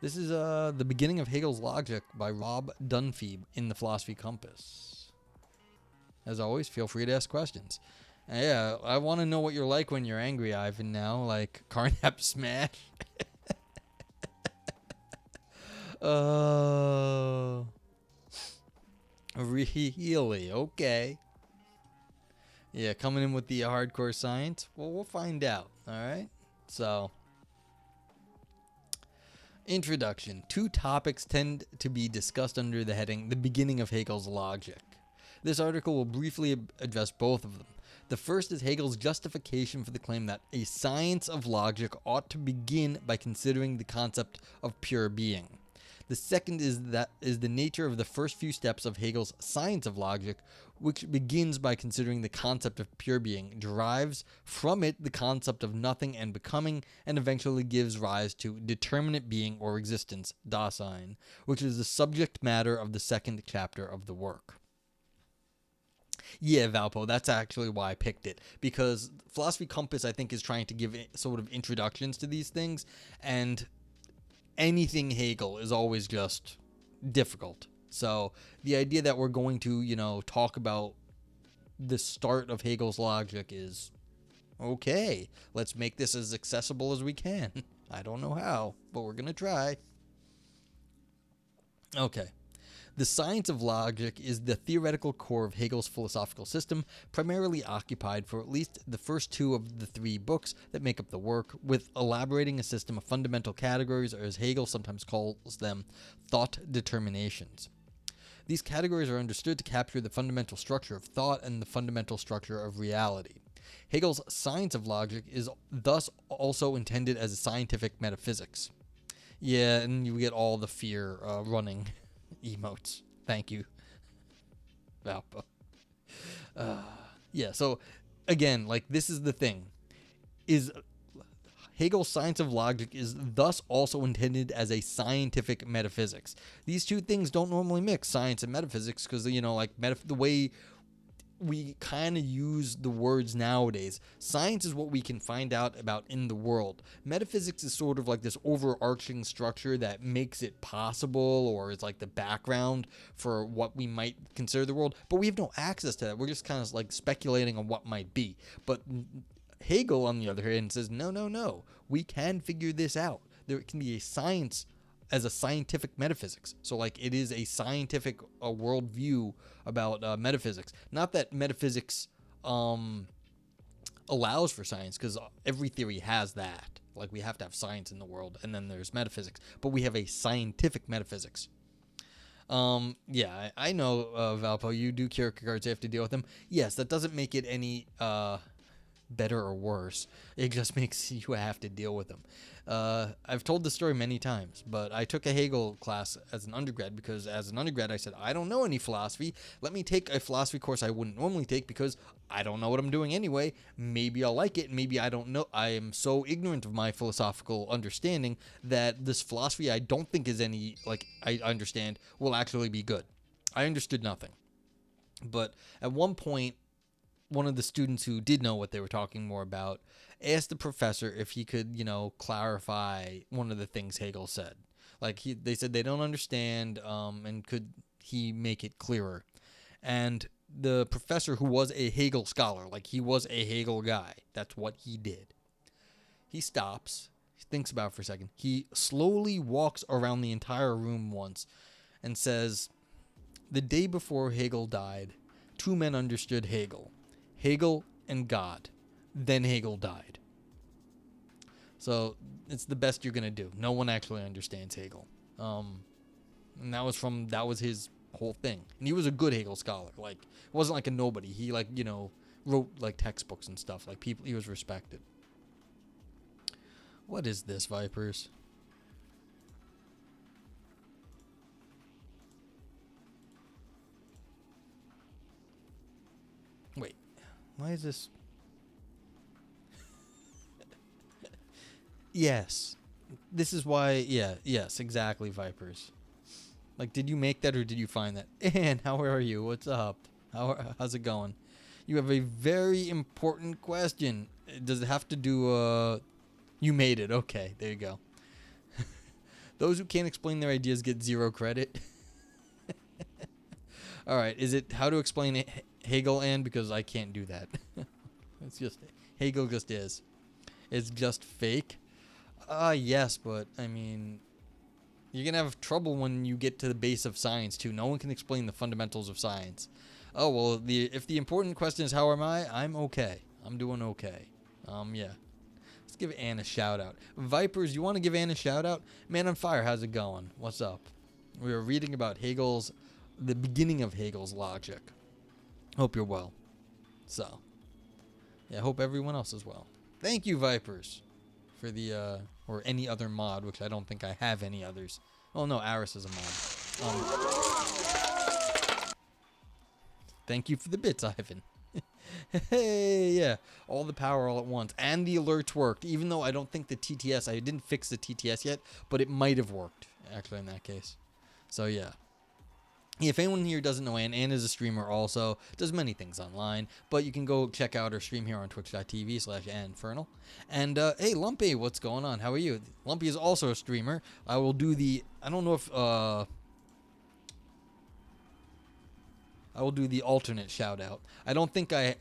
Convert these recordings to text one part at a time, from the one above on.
This is The Beginning of Hegel's Logic by Robb Dunphy in the Philosophy Compass. As always, feel free to ask questions. Yeah, I want to know what you're like when you're angry, Ivan, now. Like, Carnap Smash. Really? Okay. Yeah, coming in with the hardcore science? Well, we'll find out, alright? So, introduction. 2 topics tend to be discussed under the heading, The Beginning of Hegel's Logic. This article will briefly address both of them. The first is Hegel's justification for the claim that a science of logic ought to begin by considering the concept of pure being. The second is the nature of the first few steps of Hegel's science of logic, which begins by considering the concept of pure being, derives from it the concept of nothing and becoming, and eventually gives rise to determinate being or existence, Dasein, which is the subject matter of the second chapter of the work. Yeah, Valpo, that's actually why I picked it, because Philosophy Compass, I think, is trying to give sort of introductions to these things, and anything Hegel is always just difficult. So the idea that we're going to, talk about the start of Hegel's logic is, okay, let's make this as accessible as we can. I don't know how, but we're going to try. Okay. The science of logic is the theoretical core of Hegel's philosophical system, primarily occupied for at least the first 2 of the 3 books that make up the work, with elaborating a system of fundamental categories, or as Hegel sometimes calls them, thought determinations. These categories are understood to capture the fundamental structure of thought and the fundamental structure of reality. Hegel's science of logic is thus also intended as a scientific metaphysics. Yeah, and you get all the fear running emotes. Thank you, Valpo. Yeah, so again, like, this is the thing, is Hegel's science of logic is thus also intended as a scientific metaphysics. These 2 things don't normally mix, science and metaphysics, because, the way we kind of use the words nowadays. Science is what we can find out about in the world. Metaphysics is sort of like this overarching structure that makes it possible, or is like the background for what we might consider the world, but we have no access to that. We're just kind of like speculating on what might be. But Hegel, on the other hand, says, no, we can figure this out. There can be a science as a scientific metaphysics. So, like, it is a scientific worldview about metaphysics. Not that metaphysics allows for science, because every theory has that. Like, we have to have science in the world, and then there's metaphysics. But we have a scientific metaphysics. Yeah, I know, Valpo, you do Kierkegaard's, you have to deal with them. Yes, that doesn't make it any better or worse. It just makes you have to deal with them. I've told this story many times, but I took a Hegel class as an undergrad because as an undergrad I said, I don't know any philosophy. Let me take a philosophy course I wouldn't normally take because I don't know what I'm doing anyway. Maybe I'll like it, maybe I don't know. I am so ignorant of my philosophical understanding that this philosophy I don't think is any, like, I understand will actually be good. I understood nothing. But at one point, one of the students who did know what they were talking more about asked the professor if he could, clarify one of the things Hegel said. Like, they said they don't understand, and could he make it clearer? And the professor, who was a Hegel scholar, like, he was a Hegel guy, that's what he did. He stops, he thinks about it for a second. He slowly walks around the entire room once and says, "The day before Hegel died, 2 men understood Hegel. Hegel and God. Then Hegel died." So it's the best you're gonna do. No one actually understands Hegel, and that was his whole thing. And he was a good Hegel scholar. Like, it wasn't like a nobody. He wrote like textbooks and stuff. Like, people, he was respected. What is this, Vipers? Wait. Why is this? Yes. This is why, yes, exactly, Vipers. Like, did you make that or did you find that? And how are you? What's up? How's it going? You have a very important question. Does it have to do, you made it. Okay, there you go. Those who can't explain their ideas get 0 credit. All right, is it how to explain Hegel, and because I can't do that. It's just Hegel just is. It's just fake. Yes, but I mean, you're gonna have trouble when you get to the base of science too. No one can explain the fundamentals of science. Oh well, if the important question is how am I? I'm okay. I'm doing okay. Yeah. Let's give Ann a shout out. Vipers, you want to give Ann a shout out? Man on Fire, how's it going? What's up? We were reading about the beginning of Hegel's logic. Hope you're well. So, yeah, hope everyone else is well. Thank you, Vipers, for the, or any other mod, which I don't think I have any others. Oh, no, Aris is a mod. Thank you for the bits, Ivan. Hey, yeah, all the power all at once. And the alerts worked, even though I don't think the TTS, I didn't fix the TTS yet, but it might have worked, actually, in that case. So, yeah. If anyone here doesn't know Ann is a streamer also, does many things online, but you can go check out her stream here on twitch.tv/AnnInfernal. And, hey, Lumpy, what's going on? How are you? Lumpy is also a streamer. I will do I don't know if, I will do the alternate shout out. I don't think I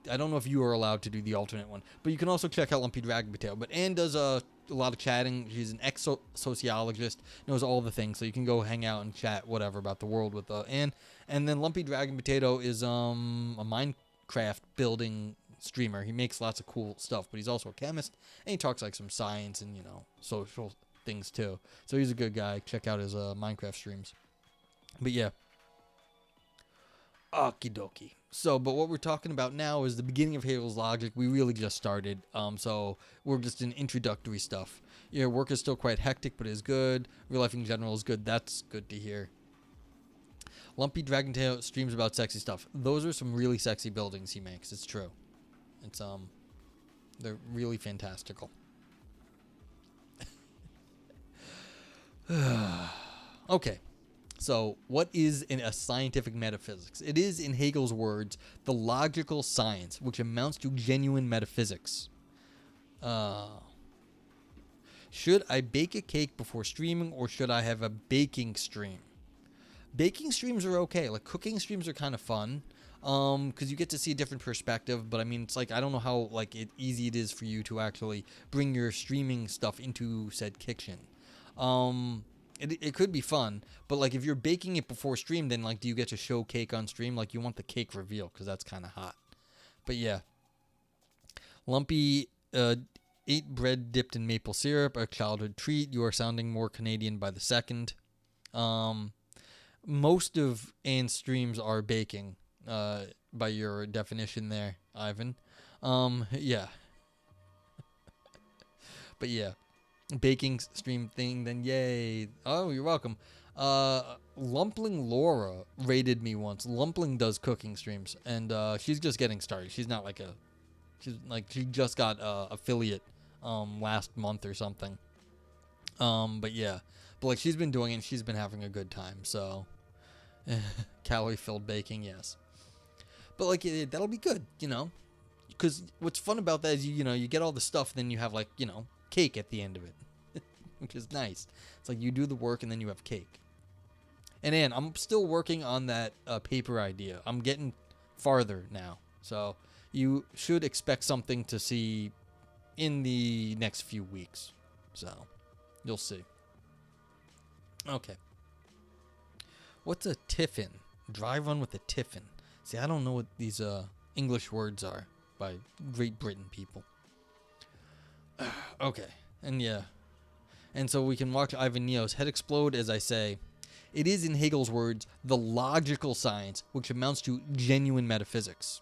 don't know if you are allowed to do the alternate one, but you can also check out Lumpy Dragon Potato. But Ann does a lot of chatting. She's an ex-sociologist, knows all the things, so you can go hang out and chat whatever about the world with Ann. And then Lumpy Dragon Potato is a Minecraft building streamer. He makes lots of cool stuff, but he's also a chemist, and he talks like some science and, you know, social things too. So he's a good guy. Check out his Minecraft streams. But yeah. Okie dokie. So, but what we're talking about now is the beginning of Hegel's logic. We really just started, so we're just in introductory stuff. Your work is still quite hectic, but it is good. Real life in general is good. That's good to hear. Lumpy Dragon Tail streams about sexy stuff. Those are some really sexy buildings he makes. It's true. It's they're really fantastical. Okay. So, what is in a scientific metaphysics? It is, in Hegel's words, the logical science, which amounts to genuine metaphysics. Should I bake a cake before streaming, or should I have a baking stream? Baking streams are okay. Like, cooking streams are kind of fun, because you get to see a different perspective. But I mean, it's like, I don't know how easy it is for you to actually bring your streaming stuff into said kitchen. It could be fun, but like if you're baking it before stream, then like do you get to show cake on stream? Like you want the cake reveal because that's kind of hot. But yeah, Lumpy ate bread dipped in maple syrup, a childhood treat. You are sounding more Canadian by the second. Most of Ann's streams are baking, by your definition there, Ivan. Yeah. But yeah. Baking stream thing, then yay. Oh, you're welcome. Lumpling Laura rated me once. Lumpling does cooking streams, and she's just getting started. She's not she just got affiliate last month or something. But yeah, but like she's been doing it and she's been having a good time. So calorie filled baking, yes. But like that'll be good, you know, because what's fun about that is you get all the stuff, then you have cake at the end of it, which is nice. It's like you do the work and then you have cake. And Ann, I'm still working on that paper idea. I'm getting farther now, so you should expect something to see in the next few weeks. So you'll see. Okay. What's a tiffin? Dry run with a tiffin. See, I don't know what these English words are by Great Britain people. Okay, and yeah. And so we can watch Ivan Neo's head explode as I say, it is, in Hegel's words, the logical science which amounts to genuine metaphysics.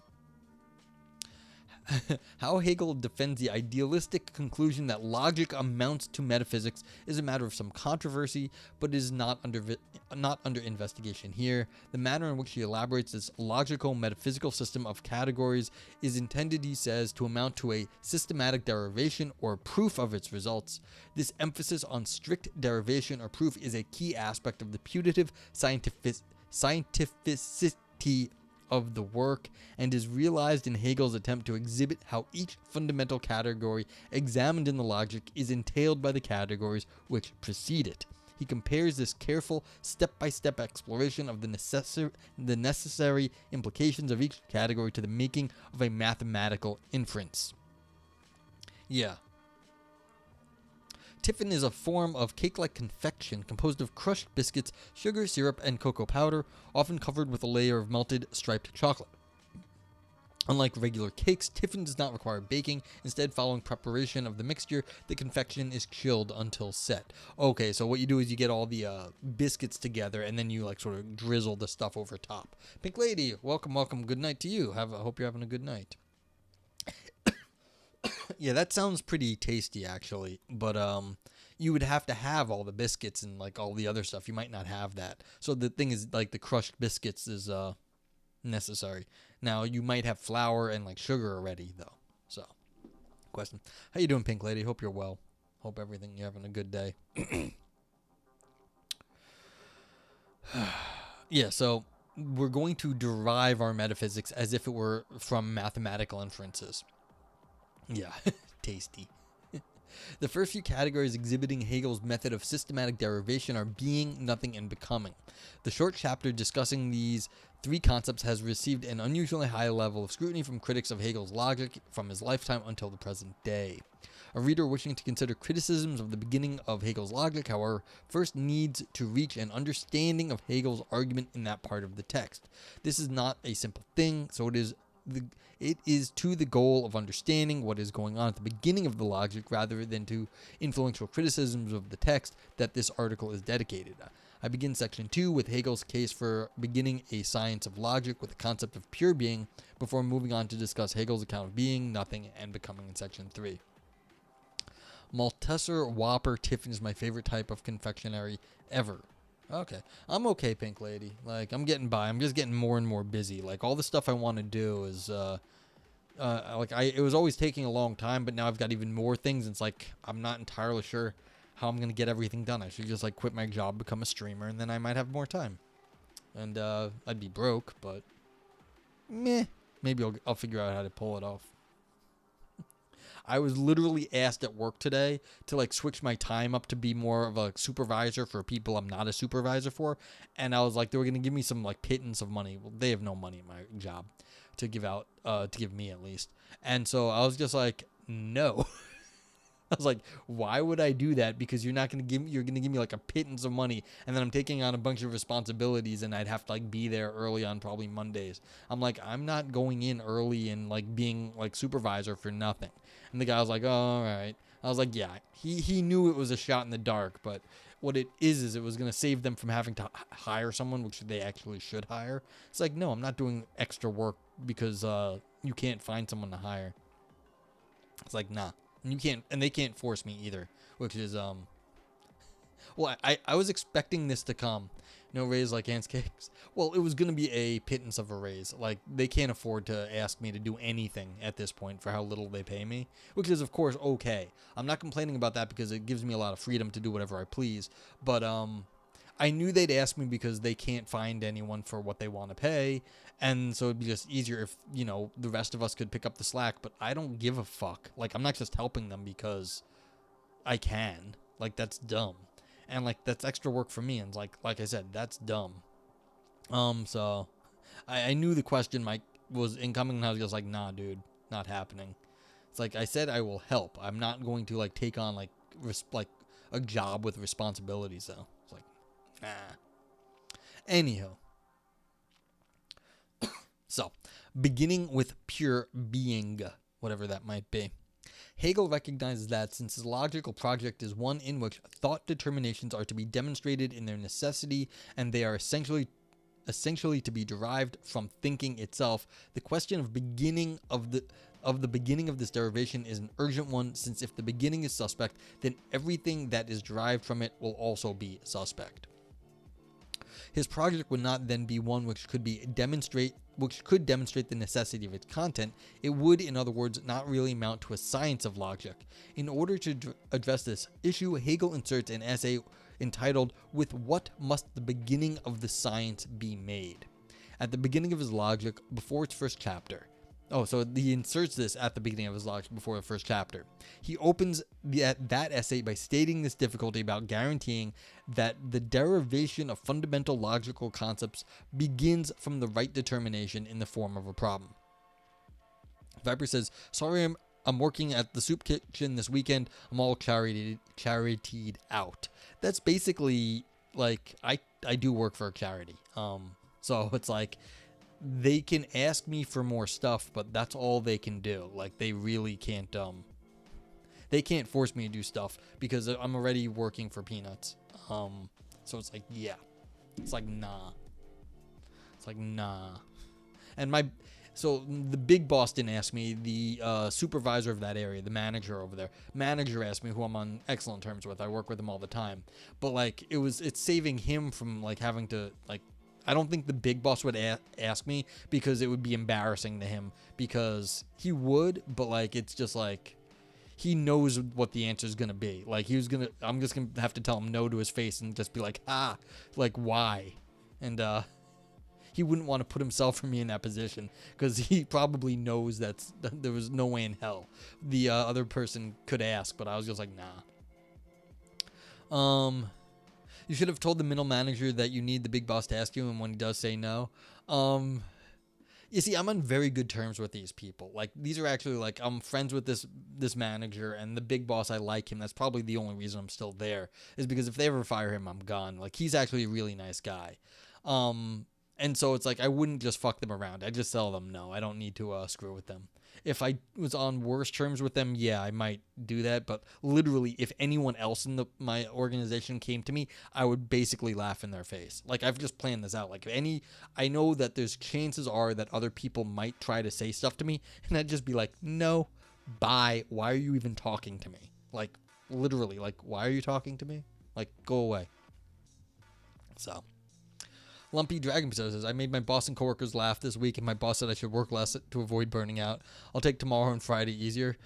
How Hegel defends the idealistic conclusion that logic amounts to metaphysics is a matter of some controversy, but is not under investigation here. The manner in which he elaborates this logical metaphysical system of categories is intended, he says, to amount to a systematic derivation or proof of its results. This emphasis on strict derivation or proof is a key aspect of the putative scientificity of the work, and is realized in Hegel's attempt to exhibit how each fundamental category examined in the logic is entailed by the categories which precede it. he compares this careful, step-by-step exploration of the necessary implications of each category to the making of a mathematical inference. Yeah. Tiffin is a form of cake-like confection composed of crushed biscuits, sugar, syrup, and cocoa powder, often covered with a layer of melted striped chocolate. Unlike regular cakes, Tiffin does not require baking. Instead, following preparation of the mixture, the confection is chilled until set. Okay, so what you do is you get all the biscuits together, and then you like sort of drizzle the stuff over top. Pink Lady, welcome. Good night to you. I hope you're having a good night. Yeah, that sounds pretty tasty, actually. But you would have to have all the biscuits and like all the other stuff. You might not have that. So the thing is, like the crushed biscuits is necessary. Now you might have flour and like sugar already though. So, question: how you doing, Pink Lady? Hope you're well. Hope you're having a good day. Yeah. So we're going to derive our metaphysics as if it were from mathematical inferences. Yeah, tasty. The first few categories exhibiting Hegel's method of systematic derivation are being, nothing, and becoming. The short chapter discussing these three concepts has received an unusually high level of scrutiny from critics of Hegel's logic from his lifetime until the present day. A reader wishing to consider criticisms of the beginning of Hegel's logic, however, first needs to reach an understanding of Hegel's argument in that part of the text. This is not a simple thing, so it is to the goal of understanding what is going on at the beginning of the logic rather than to influential criticisms of the text that this article is dedicated. I begin section 2 with Hegel's case for beginning a science of logic with the concept of pure being before moving on to discuss Hegel's account of being, nothing, and becoming in section 3. Malteser Whopper Tiffin is my favorite type of confectionery ever. Okay. I'm okay, Pink Lady. Like, I'm getting by. I'm just getting more and more busy. Like, all the stuff I want to do is, it was always taking a long time, but now I've got even more things. It's like, I'm not entirely sure how I'm going to get everything done. I should just, like, quit my job, become a streamer, and then I might have more time. And, I'd be broke, but, meh. Maybe I'll figure out how to pull it off. I was literally asked at work today to like switch my time up to be more of a supervisor for people I'm not a supervisor for. And I was like, they were going to give me some like pittance of money. Well, they have no money in my job to give out, to give me at least. And so I was just like, no. I was like, why would I do that? Because you're going to give me like a pittance of money, and then I'm taking on a bunch of responsibilities, and I'd have to like be there early on probably Mondays. I'm like, I'm not going in early and like being like supervisor for nothing. And the guy was like, oh, all right. I was like, yeah, he knew it was a shot in the dark, but what it is it was going to save them from having to hire someone, which they actually should hire. It's like, no, I'm not doing extra work because you can't find someone to hire. It's like, nah. You can't, and they can't force me either, which is, well, I was expecting this to come. No raise like Ant's Cakes. Well, it was going to be a pittance of a raise. Like, they can't afford to ask me to do anything at this point for how little they pay me, which is, of course, okay. I'm not complaining about that because it gives me a lot of freedom to do whatever I please, but, I knew they'd ask me because they can't find anyone for what they want to pay, and so it'd be just easier if, you know, the rest of us could pick up the slack, but I don't give a fuck. Like, I'm not just helping them because I can. Like, that's dumb. And, like, that's extra work for me, and, like I said, that's dumb. So, I knew the question was incoming, and I was just like, nah, dude, not happening. It's like, I said I will help. I'm not going to, like, take on, like a job with responsibilities, though. It's like, nah. Anyhow. So, beginning with pure being, whatever that might be. Hegel recognizes that since his logical project is one in which thought determinations are to be demonstrated in their necessity and they are essentially to be derived from thinking itself, the question of beginning of the beginning of this derivation is an urgent one, since if the beginning is suspect, then everything that is derived from it will also be suspect. His project would not then be one which could demonstrate the necessity of its content. It would, in other words, not really amount to a science of logic. In order to address this issue, Hegel inserts an essay entitled, "With What Must the Beginning of the Science Be Made?" at the beginning of his logic, before its first chapter. Oh, so he inserts this at the beginning of his log before the first chapter. He opens that essay by stating this difficulty about guaranteeing that the derivation of fundamental logical concepts begins from the right determination in the form of a problem. Viper says, sorry, I'm working at the soup kitchen this weekend. I'm all charitied out. That's basically like, I do work for a charity. So it's like, they can ask me for more stuff, but that's all they can do. Like, they really can't, they can't force me to do stuff because I'm already working for peanuts. So it's like, yeah, it's like, nah. And so the big boss didn't ask me. The supervisor of that area, the manager over there, asked me, who I'm on excellent terms with. I work with him all the time. But like, it's saving him from like having to like, I don't think the big boss would ask me because it would be embarrassing to him, because he would, but like, it's just like, he knows what the answer is going to be. Like, I'm just going to have to tell him no to his face and just be like, like, why? And, he wouldn't want to put himself or me in that position because he probably knows that there was no way in hell the other person could ask, but I was just like, nah. You should have told the middle manager that you need the big boss to ask you, and when he does say no. You see, I'm on very good terms with these people. Like, these are actually, like, I'm friends with this manager, and the big boss, I like him. That's probably the only reason I'm still there, is because if they ever fire him, I'm gone. Like, he's actually a really nice guy. And so it's like, I wouldn't just fuck them around. I just tell them no. I don't need to screw with them. If I was on worse terms with them, yeah, I might do that. But literally, if anyone else in my organization came to me, I would basically laugh in their face. Like, I've just planned this out. Like, I know that there's chances are that other people might try to say stuff to me, and I'd just be like, no, bye. Why are you even talking to me? Like, literally, like, why are you talking to me? Like, go away. So. Lumpy Dragon says, I made my boss and coworkers laugh this week, and my boss said I should work less to avoid burning out. I'll take tomorrow and Friday easier.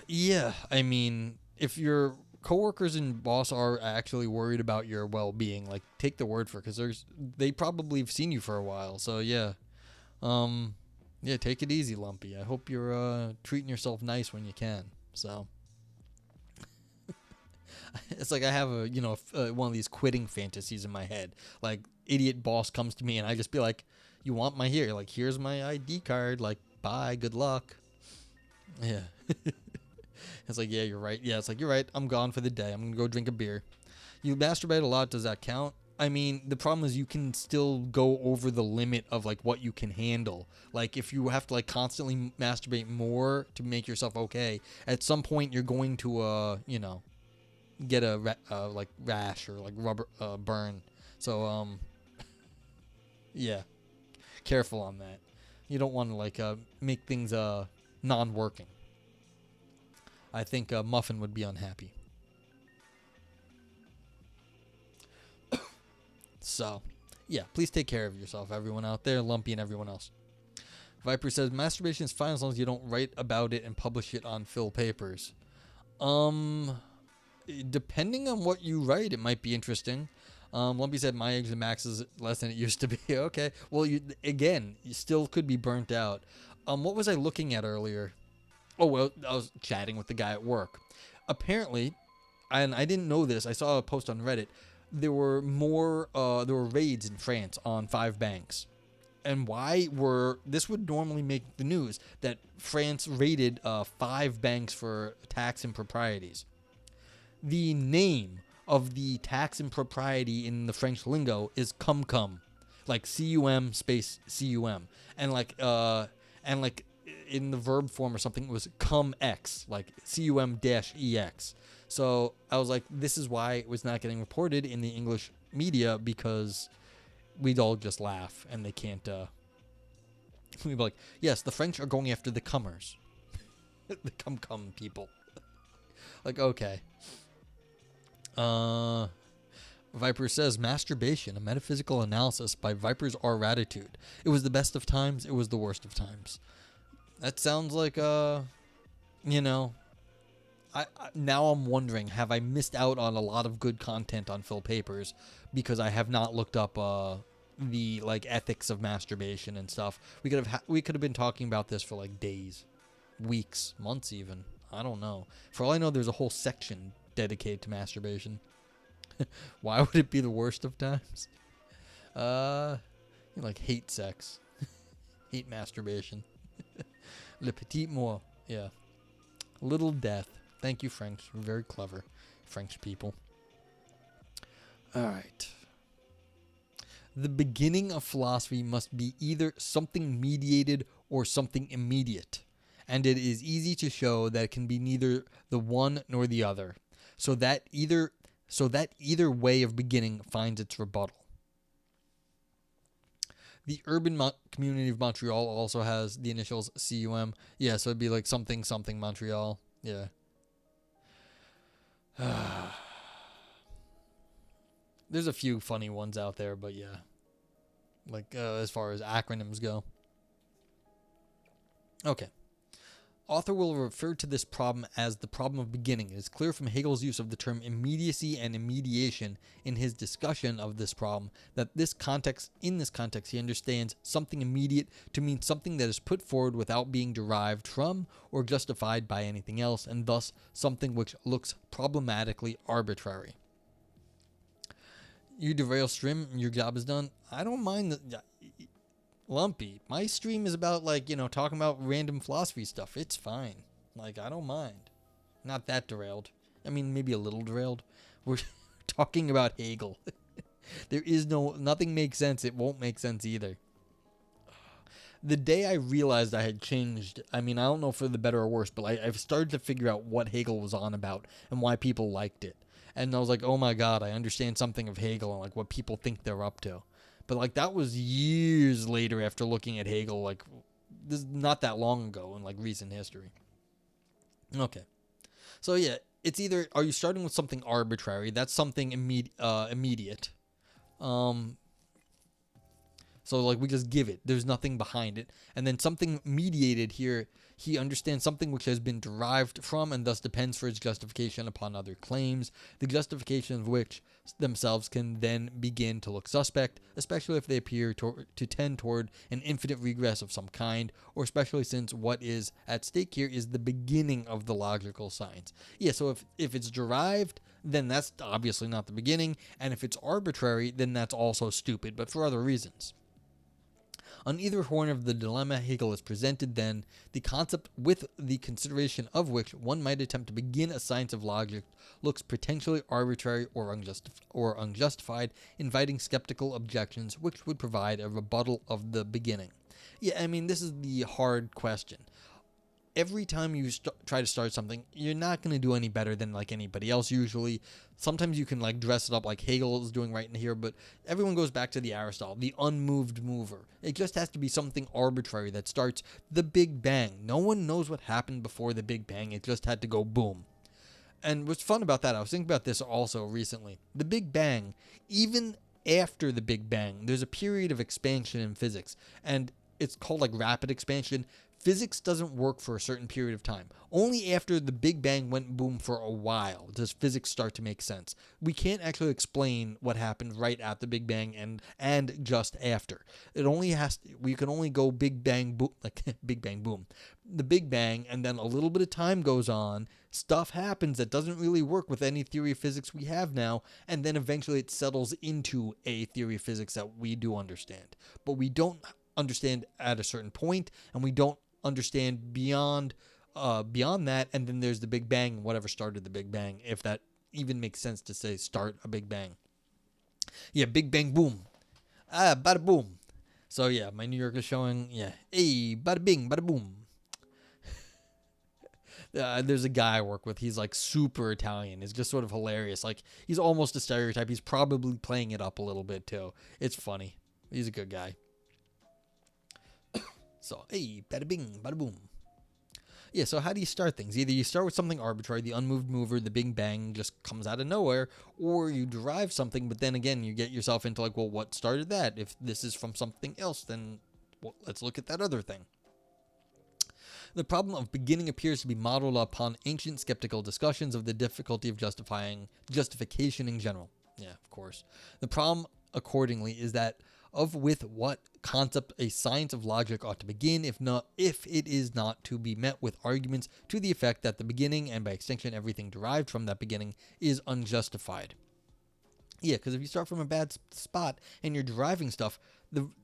Yeah, I mean, if your coworkers and boss are actually worried about your well-being, like, take the word for it, because they probably have seen you for a while. So yeah, yeah, take it easy, Lumpy. I hope you're treating yourself nice when you can. So. It's like I have one of these quitting fantasies in my head. Like, idiot boss comes to me and I just be like, you want my here? Like, here's my ID card. Like, bye, good luck. Yeah. It's like, yeah, you're right. Yeah, it's like, you're right. I'm gone for the day. I'm going to go drink a beer. You masturbate a lot. Does that count? I mean, the problem is you can still go over the limit of, like, what you can handle. Like, if you have to, like, constantly masturbate more to make yourself okay, at some point you're going to, get a like rash or like rubber burn. So yeah, careful on that. You don't want to like make things non-working. I think Muffin would be unhappy. So yeah, please take care of yourself, everyone out there, Lumpy and everyone else. Viper says masturbation is fine as long as you don't write about it and publish it on Phil Papers. Depending on what you write, it might be interesting. Lumpy said my age max is less than it used to be. Okay. Well, you still could be burnt out. What was I looking at earlier? Oh, well, I was chatting with the guy at work. Apparently, and I didn't know this, I saw a post on Reddit, there were raids in France on 5 banks. And this would normally make the news, that France raided 5 banks for tax improprieties. The name of the tax impropriety in the French lingo is cum, like cum space cum, and like in the verb form or something it was cum x, like cum-ex. So I was like, this is why it was not getting reported in the English media, because we'd all just laugh and they can't. We'd be like, yes, the French are going after the cummers, the cum people. Like, okay. Viper says masturbation, a metaphysical analysis by Viper's R-Ratitude. It was the best of times, it was the worst of times. That sounds like I now I'm wondering, have I missed out on a lot of good content on Phil Papers because I have not looked up the like ethics of masturbation and stuff. We could have been talking about this for like days, weeks, months even. I don't know. For all I know, there's a whole section dedicated to masturbation. Why would it be the worst of times? Like hate sex, hate masturbation. Le petit mort, yeah. Little death. Thank you, French. We're very clever, French people. All right. The beginning of philosophy must be either something mediated or something immediate, and it is easy to show that it can be neither the one nor the other, so that either way of beginning finds its rebuttal. The urban community of Montreal also has the initials CUM. Yeah, so it'd be like something something Montreal. Yeah. There's a few funny ones out there, but yeah. Like as far as acronyms go. Okay. Author will refer to this problem as the problem of beginning. It is clear from Hegel's use of the term immediacy and immediation in his discussion of this problem that in this context, he understands something immediate to mean something that is put forward without being derived from or justified by anything else, and thus something which looks problematically arbitrary. You derail stream, your job is done. I don't mind Lumpy. My stream is about talking about random philosophy stuff. It's fine. I don't mind. Not that derailed. I mean, maybe a little derailed. We're talking about Hegel. There is nothing makes sense. It won't make sense either. The day I realized I had changed, I mean, I don't know for the better or worse, but I've started to figure out what Hegel was on about and why people liked it. And I was like, oh my God, I understand something of Hegel and what people think they're up to. But that was years later after looking at Hegel, this is not that long ago in recent history. Okay. So yeah, it's either, are you starting with something arbitrary? That's something immediate. So we just give it. There's nothing behind it. And then something mediated here, he understands something which has been derived from and thus depends for its justification upon other claims, the justification of which themselves can then begin to look suspect, especially if they appear to tend toward an infinite regress of some kind, or especially since what is at stake here is the beginning of the logical science. Yeah, so if it's derived, then that's obviously not the beginning, and if it's arbitrary, then that's also stupid, but for other reasons. On either horn of the dilemma Hegel has presented, then, the concept with the consideration of which one might attempt to begin a science of logic looks potentially arbitrary or unjustified, inviting skeptical objections which would provide a rebuttal of the beginning. Yeah, I mean, this is the hard question. Every time you try to start something, you're not going to do any better than anybody else usually. Sometimes you can dress it up like Hegel is doing right in here, but everyone goes back to the Aristotle, the unmoved mover. It just has to be something arbitrary that starts the Big Bang. No one knows what happened before the Big Bang. It just had to go boom. And what's fun about that, I was thinking about this also recently. The Big Bang, even after the Big Bang, there's a period of expansion in physics, and it's called rapid expansion. Physics doesn't work for a certain period of time. Only after the Big Bang went boom for a while does physics start to make sense. We can't actually explain what happened right at the Big Bang and just after. We can only go Big Bang boom, Big Bang boom. The Big Bang, and then a little bit of time goes on, stuff happens that doesn't really work with any theory of physics we have now, and then eventually it settles into a theory of physics that we do understand. But we don't understand at a certain point, and we don't understand beyond that, and then there's the Big Bang, whatever started the Big Bang, if that even makes sense to say start a Big Bang. Yeah, Big Bang boom. Bada boom. So yeah, my New York is showing, hey, bada bing, bada boom. There's a guy I work with, he's super Italian. It's just sort of hilarious. He's almost a stereotype. He's probably playing it up a little bit too. It's funny. He's a good guy. So, hey, bada bing, bada boom. Yeah, so how do you start things? Either you start with something arbitrary, the unmoved mover, the Big Bang just comes out of nowhere, or you derive something, but then again, you get yourself into what started that? If this is from something else, then let's look at that other thing. The problem of beginning appears to be modeled upon ancient skeptical discussions of the difficulty of justification in general. Yeah, of course. The problem, accordingly, is that of with what concept a science of logic ought to begin, if it is not to be met with arguments to the effect that the beginning, and by extension everything derived from that beginning, is unjustified. Yeah, because if you start from a bad spot and you're deriving stuff,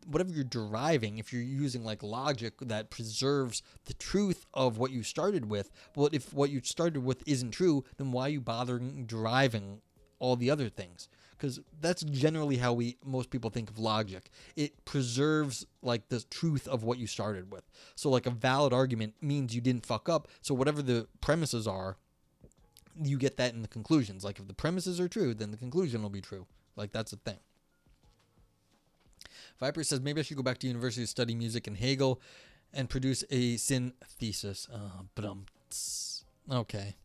whatever you're deriving, if you're using like logic that preserves the truth of what you started with, well, if what you started with isn't true, then why are you bothering deriving all the other things? Because that's generally how most people think of logic. It preserves like the truth of what you started with. So like a valid argument means you didn't fuck up. So whatever the premises are, you get that in the conclusions. Like if the premises are true, then the conclusion will be true. Like that's a thing. Viper says, maybe I should go back to university to study music and Hegel and produce a synthesis. Okay.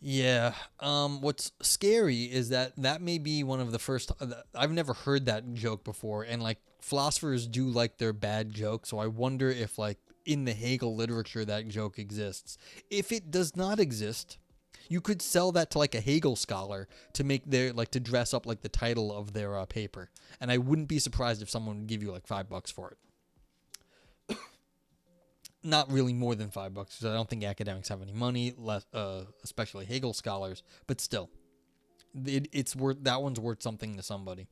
Yeah. What's scary is that may be one of the first. I've never heard that joke before, and like philosophers do like their bad jokes, so I wonder if like in the Hegel literature that joke exists. If it does not exist, you could sell that to like a Hegel scholar to make their to dress up like the title of their paper, and I wouldn't be surprised if someone would give you like $5 for it. Not really more than $5 because I don't think academics have any money, especially Hegel scholars. But still, it's worth that one's worth something to somebody.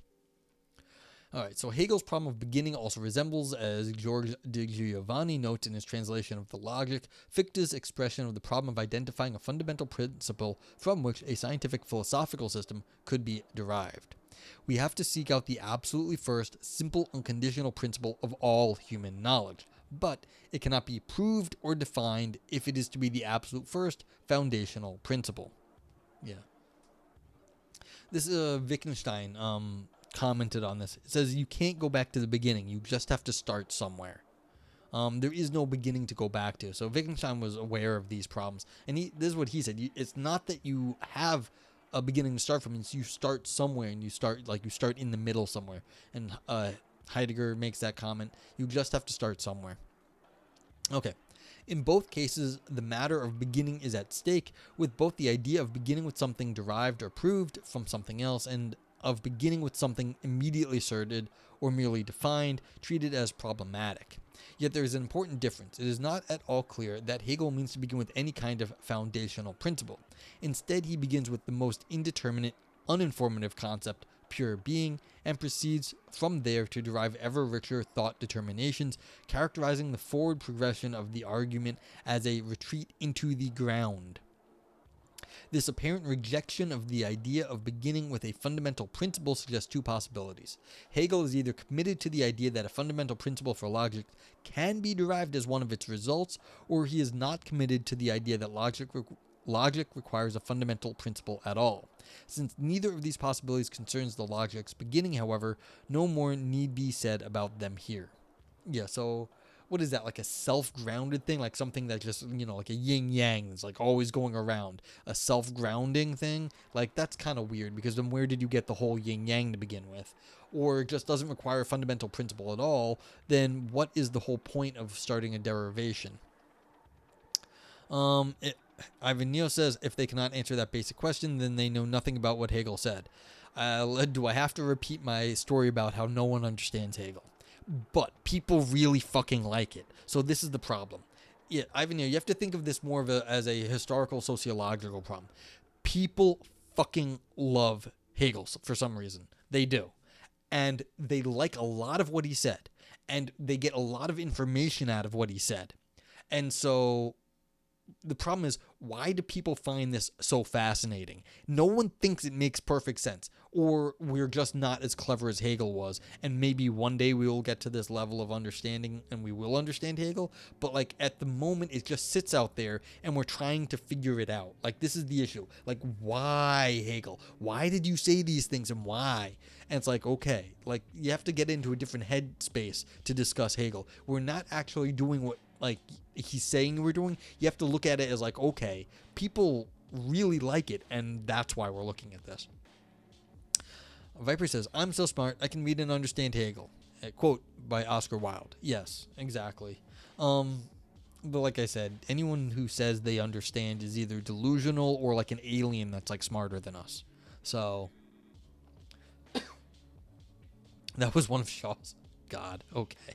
All right, so Hegel's problem of beginning also resembles, as George de Giovanni notes in his translation of the Logic, Fichte's expression of the problem of identifying a fundamental principle from which a scientific philosophical system could be derived. We have to seek out the absolutely first, simple, unconditional principle of all human knowledge, but it cannot be proved or defined if it is to be the absolute first, foundational principle. Yeah. This Wittgenstein commented on this. It says you can't go back to the beginning. You just have to start somewhere. There is no beginning to go back to. So Wittgenstein was aware of these problems. And this is what he said. It's not that you have a beginning to start from. It's you start somewhere and you start in the middle somewhere. And Heidegger makes that comment. You just have to start somewhere. Okay. In both cases, the matter of beginning is at stake, with both the idea of beginning with something derived or proved from something else and of beginning with something immediately asserted or merely defined, treated as problematic. Yet there is an important difference. It is not at all clear that Hegel means to begin with any kind of foundational principle. Instead, he begins with the most indeterminate, uninformative concept, pure being, and proceeds from there to derive ever richer thought determinations, characterizing the forward progression of the argument as a retreat into the ground. This apparent rejection of the idea of beginning with a fundamental principle suggests two possibilities. Hegel is either committed to the idea that a fundamental principle for logic can be derived as one of its results, or he is not committed to the idea that logic requires a fundamental principle at all. Since neither of these possibilities concerns the logic's beginning, however, no more need be said about them here. Yeah, so what is that, like a self-grounded thing? Like something that just, like a yin-yang that's like always going around. A self-grounding thing? Like that's kind of weird, because then where did you get the whole yin-yang to begin with? Or it just doesn't require a fundamental principle at all, then what is the whole point of starting a derivation? Ivan Neo says, if they cannot answer that basic question, then they know nothing about what Hegel said. Do I have to repeat my story about how no one understands Hegel? But people really fucking like it. So this is the problem. Yeah, Ivan Neo, you have to think of this more as a historical sociological problem. People fucking love Hegel for some reason. They do. And they like a lot of what he said. And they get a lot of information out of what he said. And so the problem is, why do people find this so fascinating? No one thinks it makes perfect sense, or we're just not as clever as Hegel was, and maybe one day we will get to this level of understanding and we will understand Hegel, but like at the moment it just sits out there and we're trying to figure it out. Like this is the issue. Like, why Hegel? Why did you say these things and why? And it's like, okay, like you have to get into a different headspace to discuss Hegel. We're not actually doing what like he's saying we're doing. You have to look at it as like, okay, people really like it, and that's why we're looking at this. Viper says, I'm so smart, I can read and understand Hegel. A quote by Oscar Wilde. Yes, exactly. But like I said, anyone who says they understand is either delusional or like an alien that's like smarter than us. So That was one of Shaw's. God. Okay.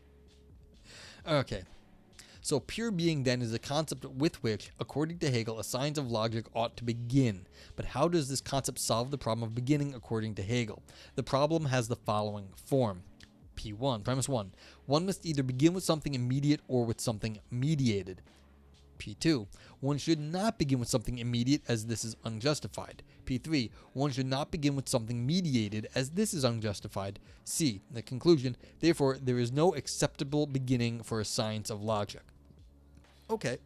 Okay. So pure being then is a concept with which, according to Hegel, a science of logic ought to begin. But how does this concept solve the problem of beginning according to Hegel? The problem has the following form. P1, premise 1. One must either begin with something immediate or with something mediated. P2. One should not begin with something immediate as this is unjustified. P3. One should not begin with something mediated as this is unjustified. C. The conclusion. Therefore, there is no acceptable beginning for a science of logic. Okay.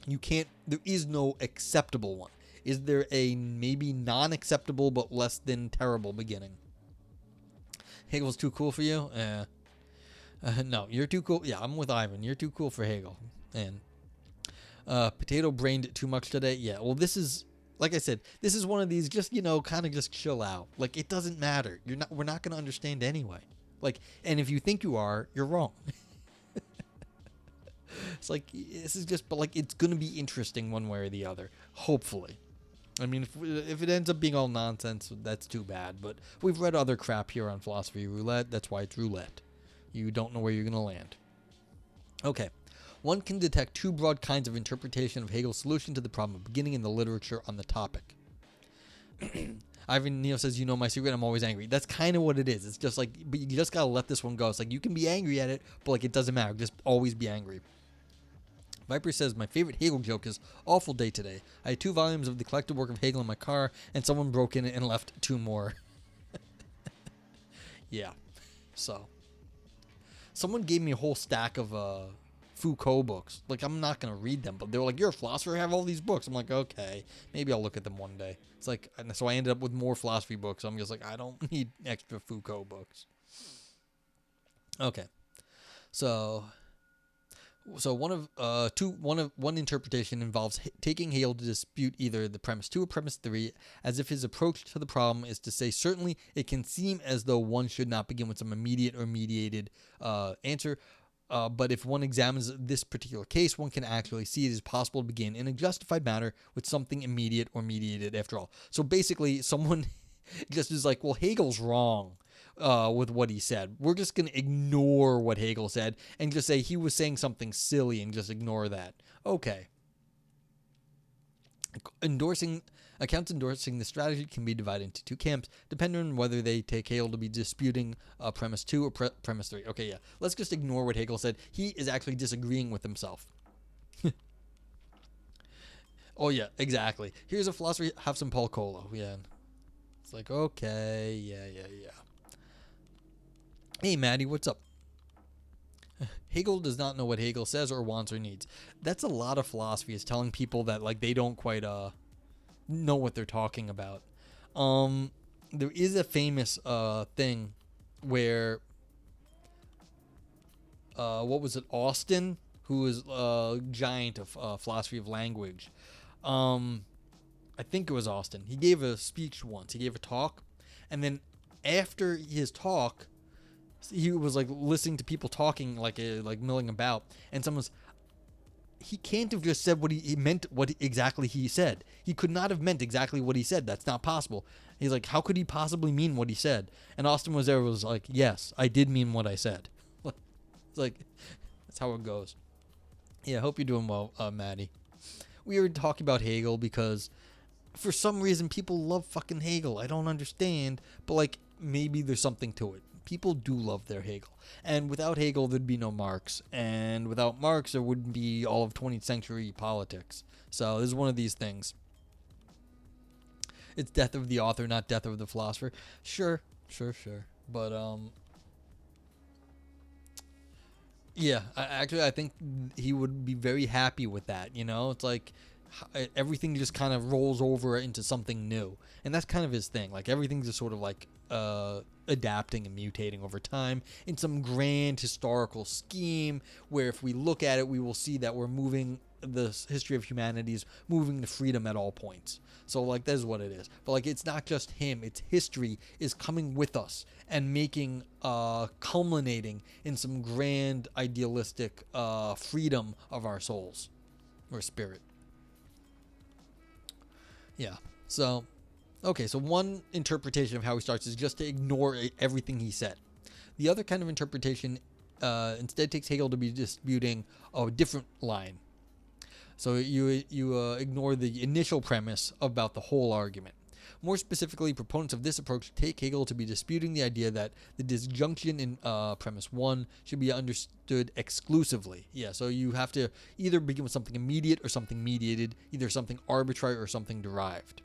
There is no acceptable one. Is there a maybe non-acceptable but less than terrible beginning? Hegel's too cool for you? No, you're too cool. Yeah, I'm with Ivan. You're too cool for Hegel. And potato brained too much today. Yeah, well, this is, like I said, this is one of these just, kind of just chill out. Like, it doesn't matter. We're not going to understand anyway. Like, and if you think you are, you're wrong. It's like, this is just, but like, it's going to be interesting one way or the other. Hopefully. I mean, if it ends up being all nonsense, that's too bad. But we've read other crap here on Philosophy Roulette. That's why it's roulette. You don't know where you're going to land. Okay. One can detect two broad kinds of interpretation of Hegel's solution to the problem of beginning in the literature on the topic. Ivan Neo says, you know my secret, I'm always angry. That's kind of what it is. It's just like, but you just got to let this one go. It's like, you can be angry at it, but like, it doesn't matter. Just always be angry. Viper says, my favorite Hegel joke is, awful day today. I had 2 volumes of the collected work of Hegel in my car, and someone broke in it and left 2 more. Yeah. So. Someone gave me a whole stack of Foucault books. Like, I'm not going to read them, but they were like, you're a philosopher, have all these books. I'm like, okay, maybe I'll look at them one day. It's like, so I ended up with more philosophy books. I'm just like, I don't need extra Foucault books. Okay. So one interpretation involves taking Hegel to dispute either the premise 2 or premise 3, as if his approach to the problem is to say certainly it can seem as though one should not begin with some immediate or mediated answer, but if one examines this particular case, one can actually see it is possible to begin in a justified manner with something immediate or mediated after all. So basically, someone just is like, well, Hegel's wrong. With what he said. We're just going to ignore what Hegel said and just say he was saying something silly and just ignore that. Okay. Accounts endorsing the strategy can be divided into 2 camps, depending on whether they take Hegel to be disputing premise 2 or premise 3. Okay, yeah. Let's just ignore what Hegel said. He is actually disagreeing with himself. Oh, yeah, exactly. Here's a philosopher, have some Paul Coelho. Yeah. It's like, okay, yeah. Hey, Maddie, what's up? Hegel does not know what Hegel says or wants or needs. That's a lot of philosophy, is telling people that like they don't quite know what they're talking about. There is a famous thing where what was it? Austin, who is a giant of philosophy of language. I think it was Austin. He gave a speech once. He gave a talk, and then after his talk, he was like listening to people talking like milling about, and he can't have just said what he meant, what exactly he said. He could not have meant exactly what he said. That's not possible. He's like, how could he possibly mean what he said? And Austin was like, yes, I did mean what I said. It's like, that's how it goes. Yeah, I hope you're doing well, Maddie. We were talking about Hegel because for some reason people love fucking Hegel. I don't understand, but like maybe there's something to it. People do love their Hegel. And without Hegel, there'd be no Marx. And without Marx, there wouldn't be all of 20th century politics. So this is one of these things. It's death of the author, not death of the philosopher. Sure. But, yeah, I think he would be very happy with that, It's like everything just kind of rolls over into something new. And that's kind of his thing. Like, everything's just sort of like adapting and mutating over time in some grand historical scheme where if we look at it, we will see that we're moving, the history of humanity is moving to freedom at all points. So, like, that is what it is. But, like, it's not just him. It's history is coming with us and making, culminating in some grand idealistic freedom of our souls or spirit. Yeah. So, okay, so one interpretation of how he starts is just to ignore everything he said. The other kind of interpretation instead takes Hegel to be disputing a different line. So you ignore the initial premise about the whole argument. More specifically, proponents of this approach take Hegel to be disputing the idea that the disjunction in premise 1 should be understood exclusively. Yeah, so you have to either begin with something immediate or something mediated, either something arbitrary or something derived.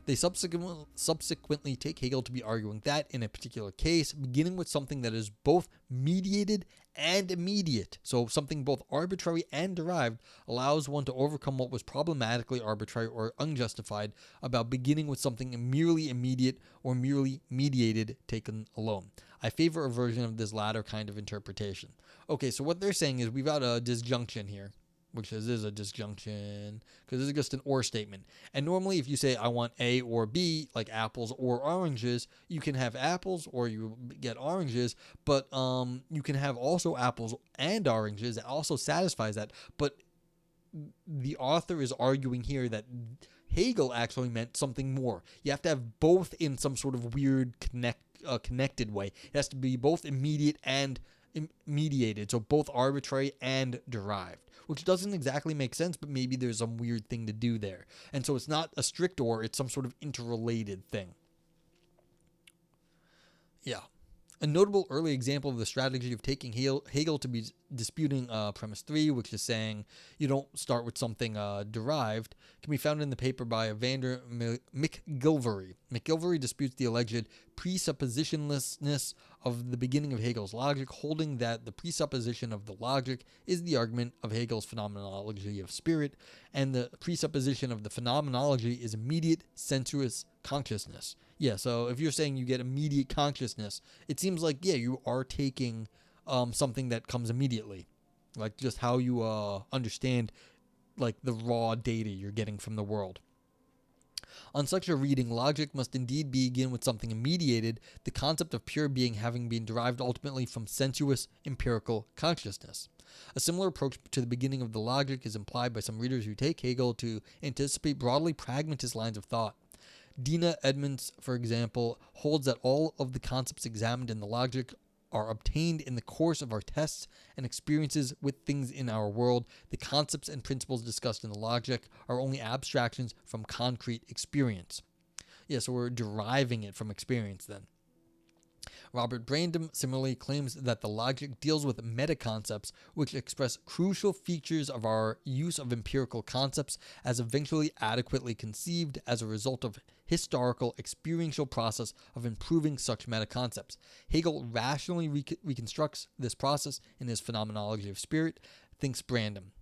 They subsequently take Hegel to be arguing that, in a particular case, beginning with something that is both mediated and immediate, so something both arbitrary and derived, allows one to overcome what was problematically arbitrary or unjustified about beginning with something merely immediate or merely mediated taken alone. I favor a version of this latter kind of interpretation. Okay, so what they're saying is we've got a disjunction here, which is a disjunction, because this is just an or statement. And normally if you say I want A or B, like apples or oranges, you can have apples or you get oranges, but you can have also apples and oranges. It also satisfies that. But the author is arguing here that Hegel actually meant something more. You have to have both in some sort of weird connected way. It has to be both immediate and mediated, so both arbitrary and derived, which doesn't exactly make sense, but maybe there's some weird thing to do there. And so it's not a strict or, it's some sort of interrelated thing. Yeah. A notable early example of the strategy of taking Hegel to be disputing premise 3, which is saying you don't start with something derived, can be found in the paper by Vander McGilvery. McGilvery disputes the alleged presuppositionlessness of the beginning of Hegel's logic, holding that the presupposition of the logic is the argument of Hegel's phenomenology of spirit, and the presupposition of the phenomenology is immediate sensuous consciousness. Yeah, so if you're saying you get immediate consciousness, it seems like, yeah, you are taking something that comes immediately. Like just how you understand like the raw data you're getting from the world. On such a reading, logic must indeed begin with something immediated, the concept of pure being having been derived ultimately from sensuous empirical consciousness. A similar approach to the beginning of the logic is implied by some readers who take Hegel to anticipate broadly pragmatist lines of thought. Dina Edmonds, for example, holds that all of the concepts examined in the logic are obtained in the course of our tests and experiences with things in our world. The concepts and principles discussed in the logic are only abstractions from concrete experience. Yeah, so we're deriving it from experience then. Robert Brandom similarly claims that the logic deals with meta-concepts which express crucial features of our use of empirical concepts as eventually adequately conceived as a result of historical experiential process of improving such meta-concepts. Hegel rationally reconstructs this process in his Phenomenology of Spirit, thinks Brandom.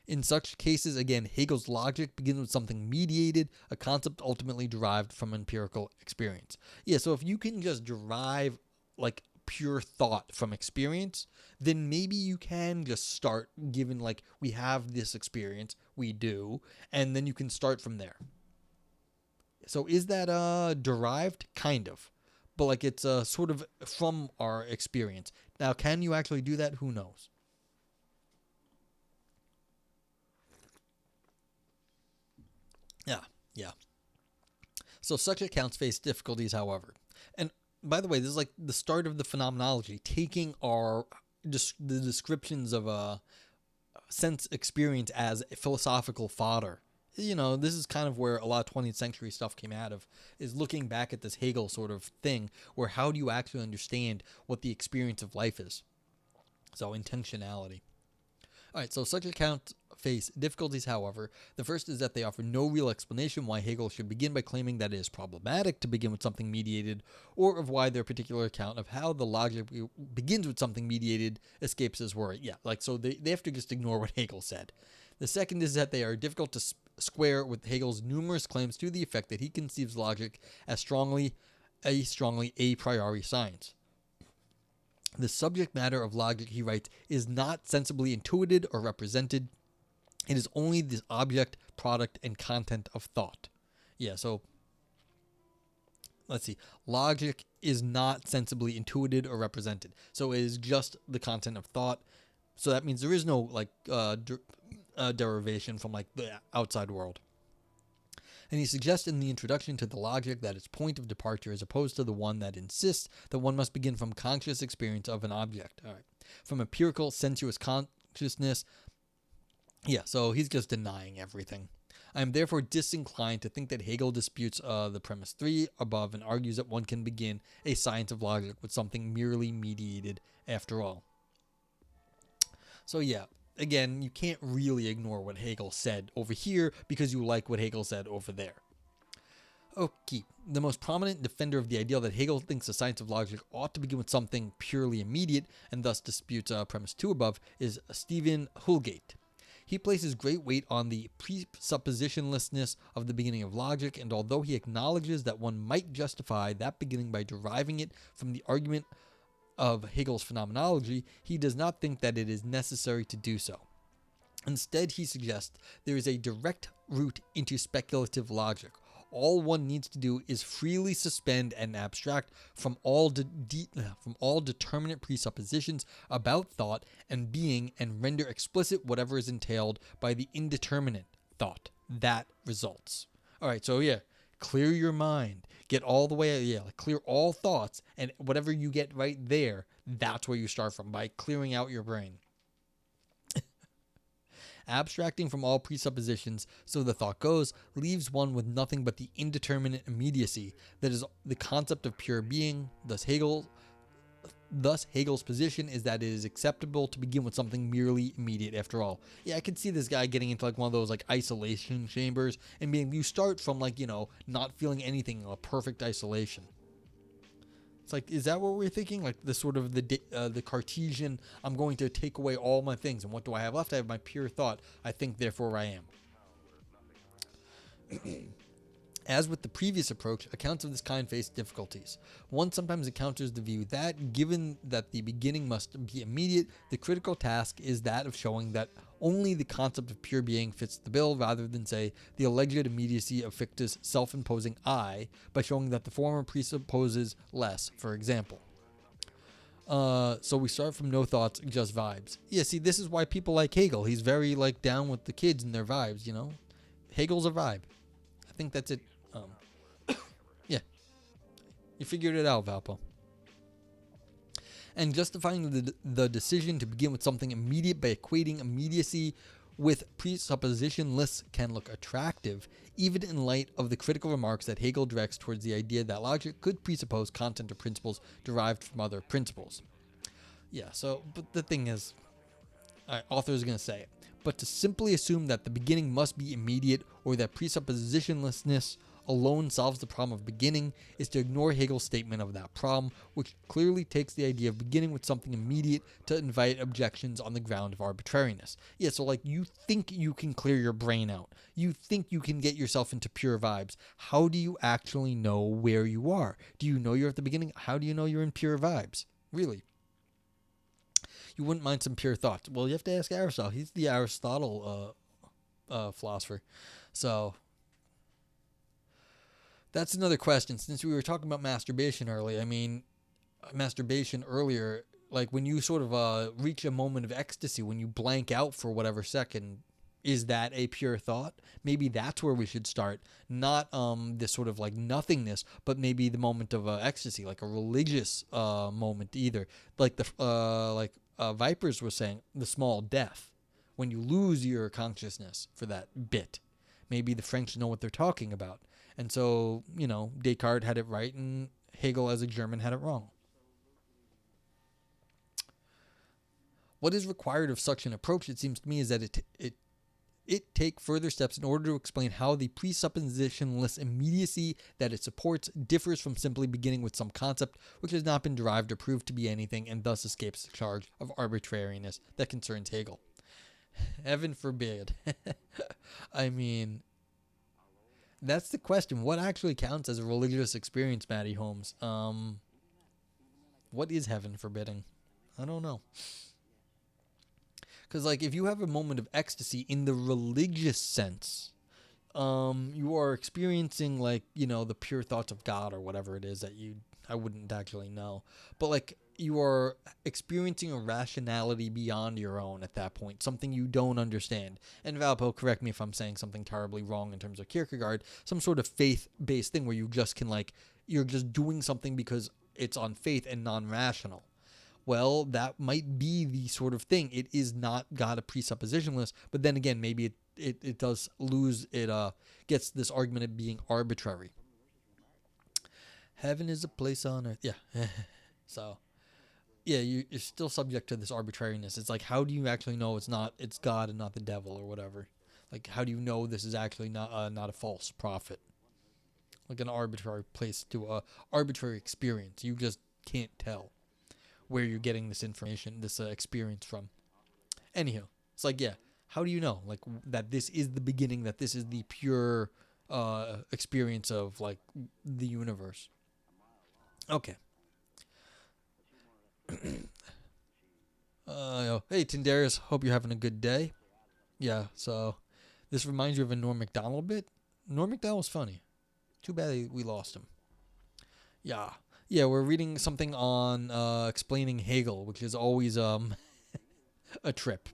In such cases, again, Hegel's logic begins with something mediated, a concept ultimately derived from empirical experience. Yeah, so if you can just derive like pure thought from experience, then maybe you can just start given like we have this experience, we do, and then you can start from there. So is that derived? Kind of. But like it's sort of from our experience. Now, can you actually do that? Who knows? Yeah. So such accounts face difficulties, however. And by the way, this is like the start of the phenomenology, taking our the descriptions of sense experience as philosophical fodder. You know, this is kind of where a lot of 20th century stuff came out of, is looking back at this Hegel sort of thing, where how do you actually understand what the experience of life is? So intentionality. All right, so such accounts face difficulties, however. The first is that they offer no real explanation why Hegel should begin by claiming that it is problematic to begin with something mediated, or of why their particular account of how the logic begins with something mediated escapes his worry. Yeah, like, so they have to just ignore what Hegel said. The second is that they are difficult to square with Hegel's numerous claims to the effect that he conceives logic as strongly a priori science. The subject matter of logic, he writes, is not sensibly intuited or represented. It is only the object, product, and content of thought. Yeah, so let's see. Logic is not sensibly intuited or represented. So it is just the content of thought. So that means there is no like derivation from like the outside world. And he suggests in the introduction to the logic that its point of departure is opposed to the one that insists that one must begin from conscious experience of an object. All right. From empirical sensuous consciousness. Yeah, so he's just denying everything. I am therefore disinclined to think that Hegel disputes the premise 3 above and argues that one can begin a science of logic with something merely mediated after all. So yeah, again, you can't really ignore what Hegel said over here because you like what Hegel said over there. Okay, the most prominent defender of the ideal that Hegel thinks the science of logic ought to begin with something purely immediate and thus disputes premise 2 above is Stephen Hulgate. He places great weight on the presuppositionlessness of the beginning of logic, and although he acknowledges that one might justify that beginning by deriving it from the argument of Hegel's phenomenology, he does not think that it is necessary to do so. Instead, he suggests there is a direct route into speculative logic. All one needs to do is freely suspend and abstract from all determinate presuppositions about thought and being and render explicit whatever is entailed by the indeterminate thought that results. All right, so yeah, clear your mind. Get all the way, clear all thoughts, and whatever you get right there, that's where you start from, by clearing out your brain. Abstracting from all presuppositions, so the thought goes, leaves one with nothing but the indeterminate immediacy that is the concept of pure being. Thus Hegel's position is that it is acceptable to begin with something merely immediate after all. Yeah, I could see this guy getting into like one of those like isolation chambers and being, you start from like, not feeling anything, a perfect isolation. It's like, is that what we're thinking? Like the sort of the Cartesian, I'm going to take away all my things, and what do I have left? I have my pure thought. I think, therefore I am. As with the previous approach, accounts of this kind face difficulties. One sometimes encounters the view that, given that the beginning must be immediate, the critical task is that of showing that only the concept of pure being fits the bill, rather than, say, the alleged immediacy of Fichte's self-imposing I, by showing that the former presupposes less, for example. So we start from no thoughts, just vibes. Yeah, see, this is why people like Hegel. He's very, down with the kids and their vibes, Hegel's a vibe. I think that's it. Yeah. You figured it out, Valpo. And justifying the decision to begin with something immediate by equating immediacy with presuppositionless can look attractive, even in light of the critical remarks that Hegel directs towards the idea that logic could presuppose content or principles derived from other principles. Yeah, so, but the thing is, author is going to say it, but to simply assume that the beginning must be immediate or that presuppositionlessness alone solves the problem of beginning is to ignore Hegel's statement of that problem, which clearly takes the idea of beginning with something immediate to invite objections on the ground of arbitrariness. Yeah, so you think you can clear your brain out. You think you can get yourself into pure vibes. How do you actually know where you are? Do you know you're at the beginning? How do you know you're in pure vibes? Really? You wouldn't mind some pure thoughts. Well, you have to ask Aristotle. He's the Aristotle philosopher. So that's another question. Since we were talking about masturbation earlier, like when you sort of reach a moment of ecstasy, when you blank out for whatever second, is that a pure thought? Maybe that's where we should start. Not this sort of like nothingness, but maybe the moment of ecstasy, like a religious moment either. Like the Vipers was saying, the small death, when you lose your consciousness for that bit. Maybe the French know what they're talking about. And so, Descartes had it right and Hegel as a German had it wrong. What is required of such an approach, it seems to me, is that it take further steps in order to explain how the presuppositionless immediacy that it supports differs from simply beginning with some concept which has not been derived or proved to be anything and thus escapes the charge of arbitrariness that concerns Hegel. Heaven forbid. That's the question. What actually counts as a religious experience, Matty Holmes? What is heaven forbidding? I don't know. Because, if you have a moment of ecstasy in the religious sense, you are experiencing, the pure thoughts of God or whatever it is that you I wouldn't actually know. But like you are experiencing a rationality beyond your own at that point, something you don't understand. And Valpo, correct me if I'm saying something terribly wrong in terms of Kierkegaard, some sort of faith-based thing where you just can like, you're just doing something because it's on faith and non-rational. Well, that might be the sort of thing. It is not got a presuppositionalist, but then again, maybe it does lose, it gets this argument of being arbitrary. Heaven is a place on earth. Yeah. So, yeah, you're still subject to this arbitrariness. It's like, how do you actually know it's God and not the devil or whatever? Like, how do you know this is actually not a false prophet? Like an arbitrary place to arbitrary experience. You just can't tell where you're getting this information, this experience from. Anywho, it's like, yeah, how do you know, like, that this is the beginning, that this is the pure experience of, like, the universe? Okay. Hey, Tindarius, hope you're having a good day. Yeah, so this reminds you of a Norm Macdonald bit. Norm Macdonald was funny. Too bad we lost him. Yeah. Yeah, we're reading something on explaining Hegel, which is always a trip.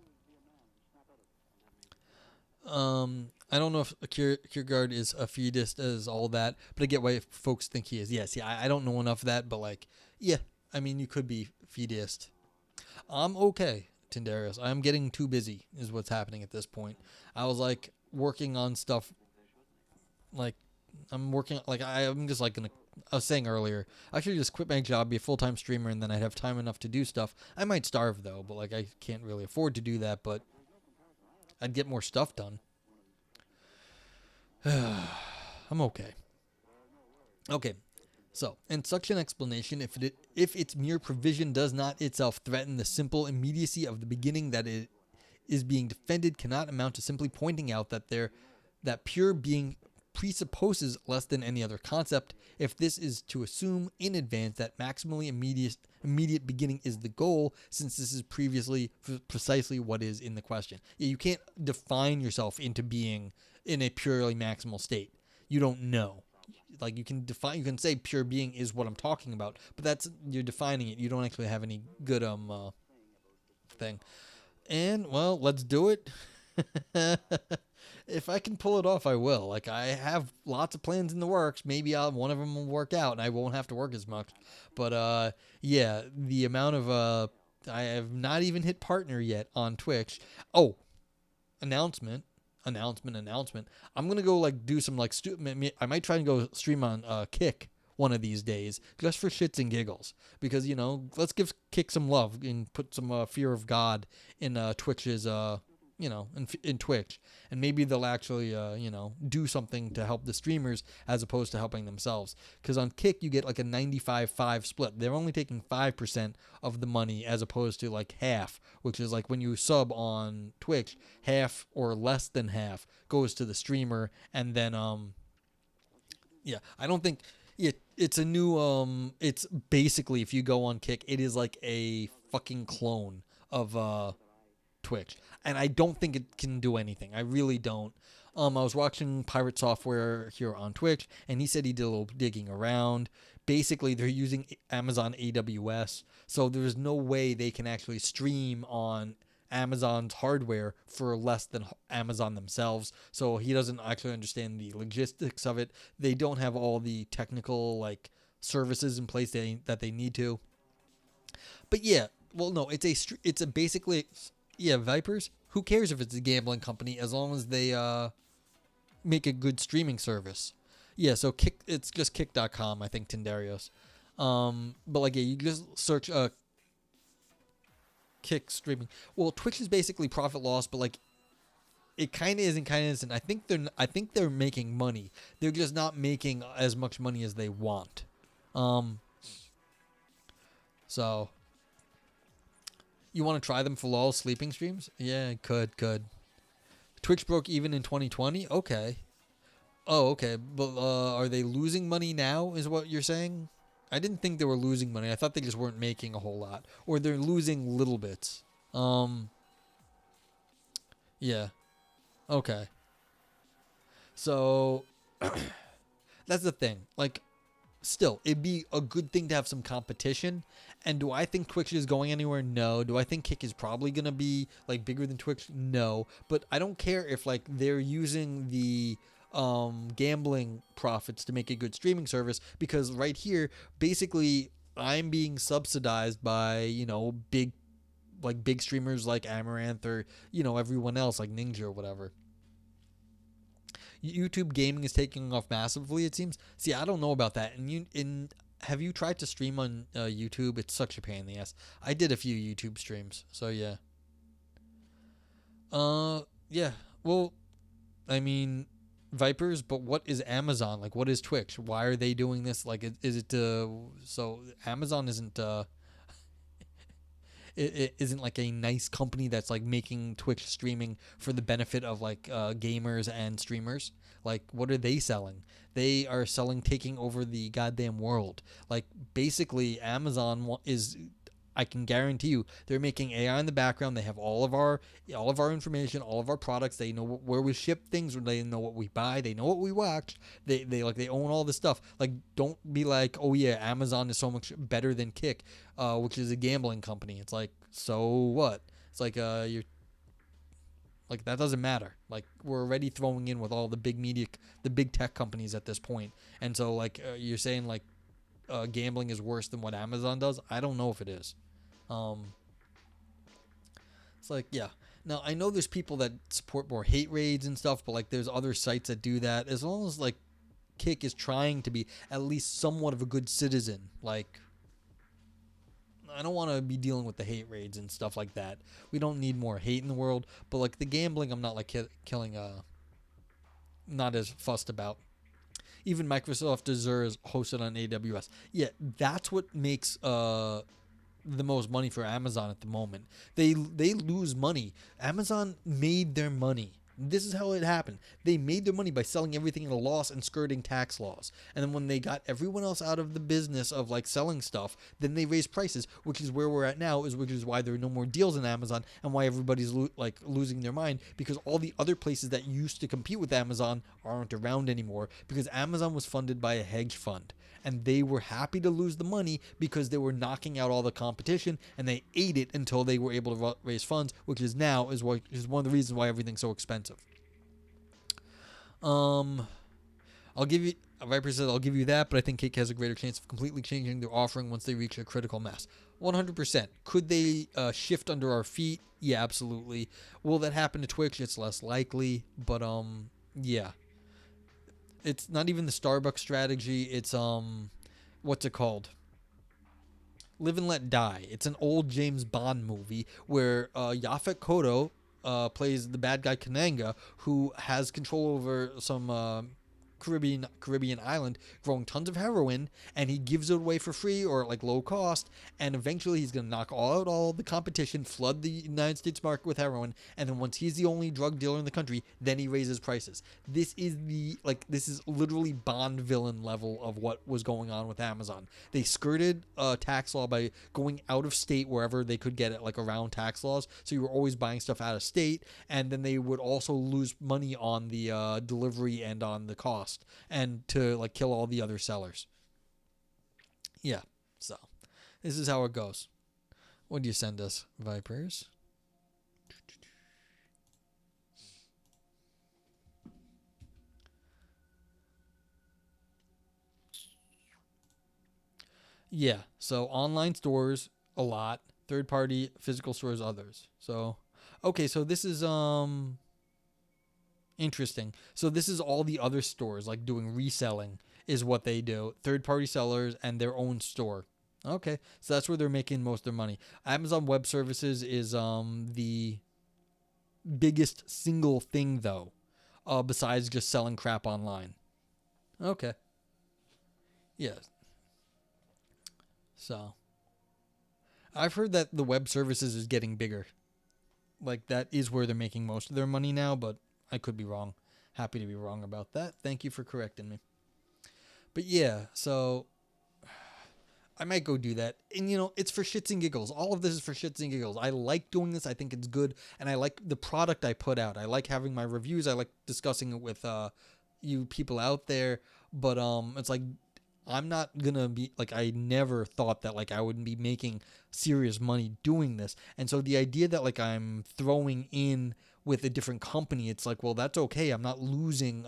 I don't know if Kierkegaard is a fideist as all that, but I get why folks think he is. Yes, yeah, I don't know enough of that, but like, yeah, I mean, you could be fideist. I'm okay, Tindarius. I'm getting too busy, is what's happening at this point. I was like working on stuff, like I'm just like gonna. I was saying earlier, I should just quit my job, be a full-time streamer, and then I'd have time enough to do stuff. I might starve though, but like I can't really afford to do that. But I'd get more stuff done. I'm okay. Okay. So, in such an explanation, if its mere provision does not itself threaten the simple immediacy of the beginning that it is being defended, cannot amount to simply pointing out that pure being presupposes less than any other concept. If this is to assume in advance that maximally immediate beginning is the goal, since this is precisely what is in the question. Yeah, you can't define yourself into being in a purely maximal state. You don't know. Like you can say pure being is what I'm talking about, but you're defining it. You don't actually have any good thing. And well, let's do it. If I can pull it off, I will. Like I have lots of plans in the works. Maybe one of them will work out, and I won't have to work as much. But yeah, the amount of I have not even hit partner yet on Twitch. Oh, announcement. I'm gonna go like do some like I might try and go stream on Kick one of these days just for shits and giggles, because let's give Kick some love and put some fear of God in Twitch's in Twitch, and maybe they'll actually do something to help the streamers as opposed to helping themselves, because on Kick you get like a 95-5 split. They're only taking 5% of the money as opposed to like half, which is like when you sub on Twitch, half or less than half goes to the streamer. And then I don't think it's a new it's basically, if you go on Kick, it is like a fucking clone of Twitch, and I don't think it can do anything. I really don't. I was watching Pirate Software here on Twitch, and he said he did a little digging around. Basically, they're using Amazon AWS, so there's no way they can actually stream on Amazon's hardware for less than Amazon themselves. So he doesn't actually understand the logistics of it. They don't have all the technical like services in place that they need to. But yeah, well, no, it's a basically. Yeah, Vipers, who cares if it's a gambling company as long as they make a good streaming service. Yeah, so it's just kick.com, I think, Tindarios. But like, yeah, you just search Kick streaming. Well, Twitch is basically profit loss, but like it kind of is and kind of isn't. I think they're making money. They're just not making as much money as they want. So you want to try them for LOL sleeping streams? Yeah, could. Twitch broke even in 2020? Okay. Oh, okay. But are they losing money now, is what you're saying? I didn't think they were losing money. I thought they just weren't making a whole lot. Or they're losing little bits. Yeah. Okay. So, that's the thing. Like, still, it'd be a good thing to have some competition. And do I think Twitch is going anywhere? No. Do I think Kick is probably gonna be like bigger than Twitch? No. But I don't care if like they're using the gambling profits to make a good streaming service, because right here, basically, I'm being subsidized by, big streamers like Amaranth, or everyone else like Ninja or whatever. YouTube gaming is taking off massively, it seems. See, I don't know about that. And have you tried to stream on YouTube? It's such a pain in the ass. I did a few YouTube streams, so yeah. Yeah. Well, I mean, Vipers, but what is Amazon? Like, what is Twitch? Why are they doing this? Like, is it so Amazon isn't it isn't like a nice company that's like making Twitch streaming for the benefit of like gamers and streamers. Like, what are they selling? They are selling taking over the goddamn world. Like, basically, Amazon is, I can guarantee you, they're making AI in the background. They have all of our information, all of our products. They know where we ship things. They know what we buy. They know what we watch. They own all this stuff. Like, don't be like, oh yeah, Amazon is so much better than Kick, which is a gambling company. It's like, so what? It's like you're like, that doesn't matter. Like, we're already throwing in with all the big media, the big tech companies at this point. And so like you're saying like gambling is worse than what Amazon does. I don't know if it is. It's like, yeah. Now, I know there's people that support more hate raids and stuff, but like there's other sites that do that. As long as like Kick is trying to be at least somewhat of a good citizen, like, I don't want to be dealing with the hate raids and stuff like that. We don't need more hate in the world, but like the gambling, I'm not like killing not as fussed about. Even Microsoft Azure is hosted on AWS. Yeah, that's what makes the most money for Amazon at the moment. They lose money. Amazon made their money. This is how it happened. They made their money by selling everything at a loss and skirting tax laws. And then when they got everyone else out of the business of like selling stuff, then they raised prices, which is where we're at now, which is why there are no more deals on Amazon, and why everybody's losing their mind, because all the other places that used to compete with Amazon aren't around anymore, because Amazon was funded by a hedge fund. And they were happy to lose the money because they were knocking out all the competition, and they ate it until they were able to raise funds, which is now is one of the reasons why everything's so expensive. I'll give you, Viper says, I'll give you that, but I think Kick has a greater chance of completely changing their offering once they reach a critical mass. 100%. Could they shift under our feet? Yeah, absolutely. Will that happen to Twitch? It's less likely, but yeah. It's not even the Starbucks strategy. It's what's it called? Live and Let Die. It's an old James Bond movie where Yaphet Kotto plays the bad guy Kananga, who has control over some Caribbean island, growing tons of heroin, and he gives it away for free or like low cost, and eventually he's going to knock out all the competition, flood the United States market with heroin, and then once he's the only drug dealer in the country, then he raises prices. This is literally Bond villain level of what was going on with Amazon. They skirted tax law by going out of state wherever they could get it, like around tax laws, so you were always buying stuff out of state, and then they would also lose money on the delivery and on the cost, and to like kill all the other sellers. Yeah, so this is how it goes. What do you send us, Vipers? Yeah, so online stores a lot, third party physical stores others. So okay, so this is interesting. So this is all the other stores like doing reselling is what they do. Third-party sellers and their own store. Okay, so that's where they're making most of their money. Amazon Web Services is the biggest single thing though, besides just selling crap online. Okay. Yeah. So I've heard that the web services is getting bigger. Like that is where they're making most of their money now, but I could be wrong. Happy to be wrong about that. Thank you for correcting me. But yeah, so I might go do that. And it's for shits and giggles. All of this is for shits and giggles. I like doing this. I think it's good. And I like the product I put out. I like having my reviews. I like discussing it with you people out there. But it's like I'm not gonna be like, I never thought that like I would be making serious money doing this. And so the idea that like I'm throwing in with a different company, it's like, well, that's okay. I'm not losing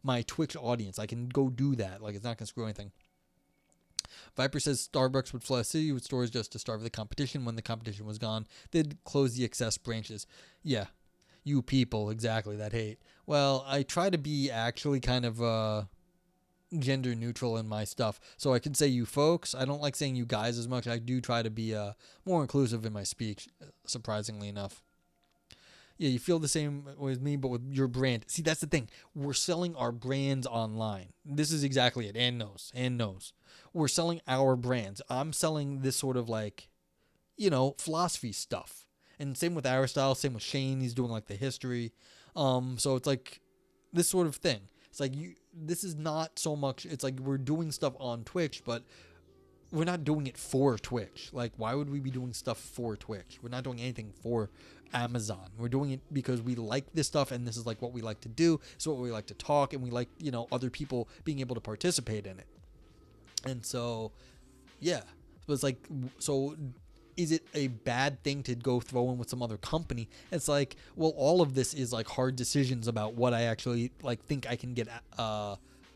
my Twitch audience. I can go do that. Like, it's not gonna screw anything. Viper says Starbucks would flood a city with stores just to starve the competition. When the competition was gone, they'd close the excess branches. Yeah, you people, exactly, that hate. Well, I try to be actually kind of gender neutral in my stuff. So I can say you folks. I don't like saying you guys as much. I do try to be more inclusive in my speech, surprisingly enough. Yeah, you feel the same with me, but with your brand. See, that's the thing. We're selling our brands online. This is exactly it. And knows. We're selling our brands. I'm selling this sort of like, philosophy stuff. And same with Aristotle, same with Shane. He's doing like the history. So it's like this sort of thing. It's like this is not so much. It's like we're doing stuff on Twitch, but we're not doing it for Twitch. Like, why would we be doing stuff for Twitch? We're not doing anything for Amazon. We're doing it because we like this stuff, and this is like what we like to do. It's what we like to talk, and we like, other people being able to participate in it. And so, yeah. But it's like, so is it a bad thing to go throw in with some other company? It's like, well, all of this is like hard decisions about what I actually like think I can get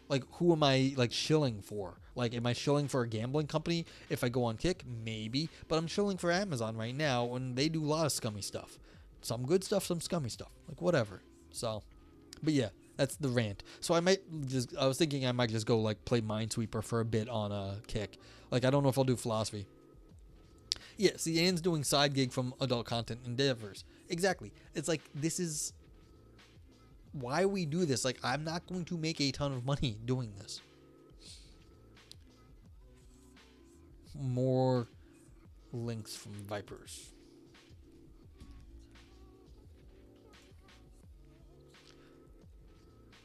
like, who am I like shilling for? Like, am I shilling for a gambling company if I go on Kick? Maybe, but I'm shilling for Amazon right now, and they do a lot of scummy stuff. Some good stuff, some scummy stuff, like whatever. So, but yeah, that's the rant. So I was thinking I might just go like play Minesweeper for a bit on a Kick. Like, I don't know if I'll do philosophy. Yeah, see, Anne's doing side gig from adult content endeavors. Exactly. It's like, this is why we do this. Like, I'm not going to make a ton of money doing this. More links from Vipers.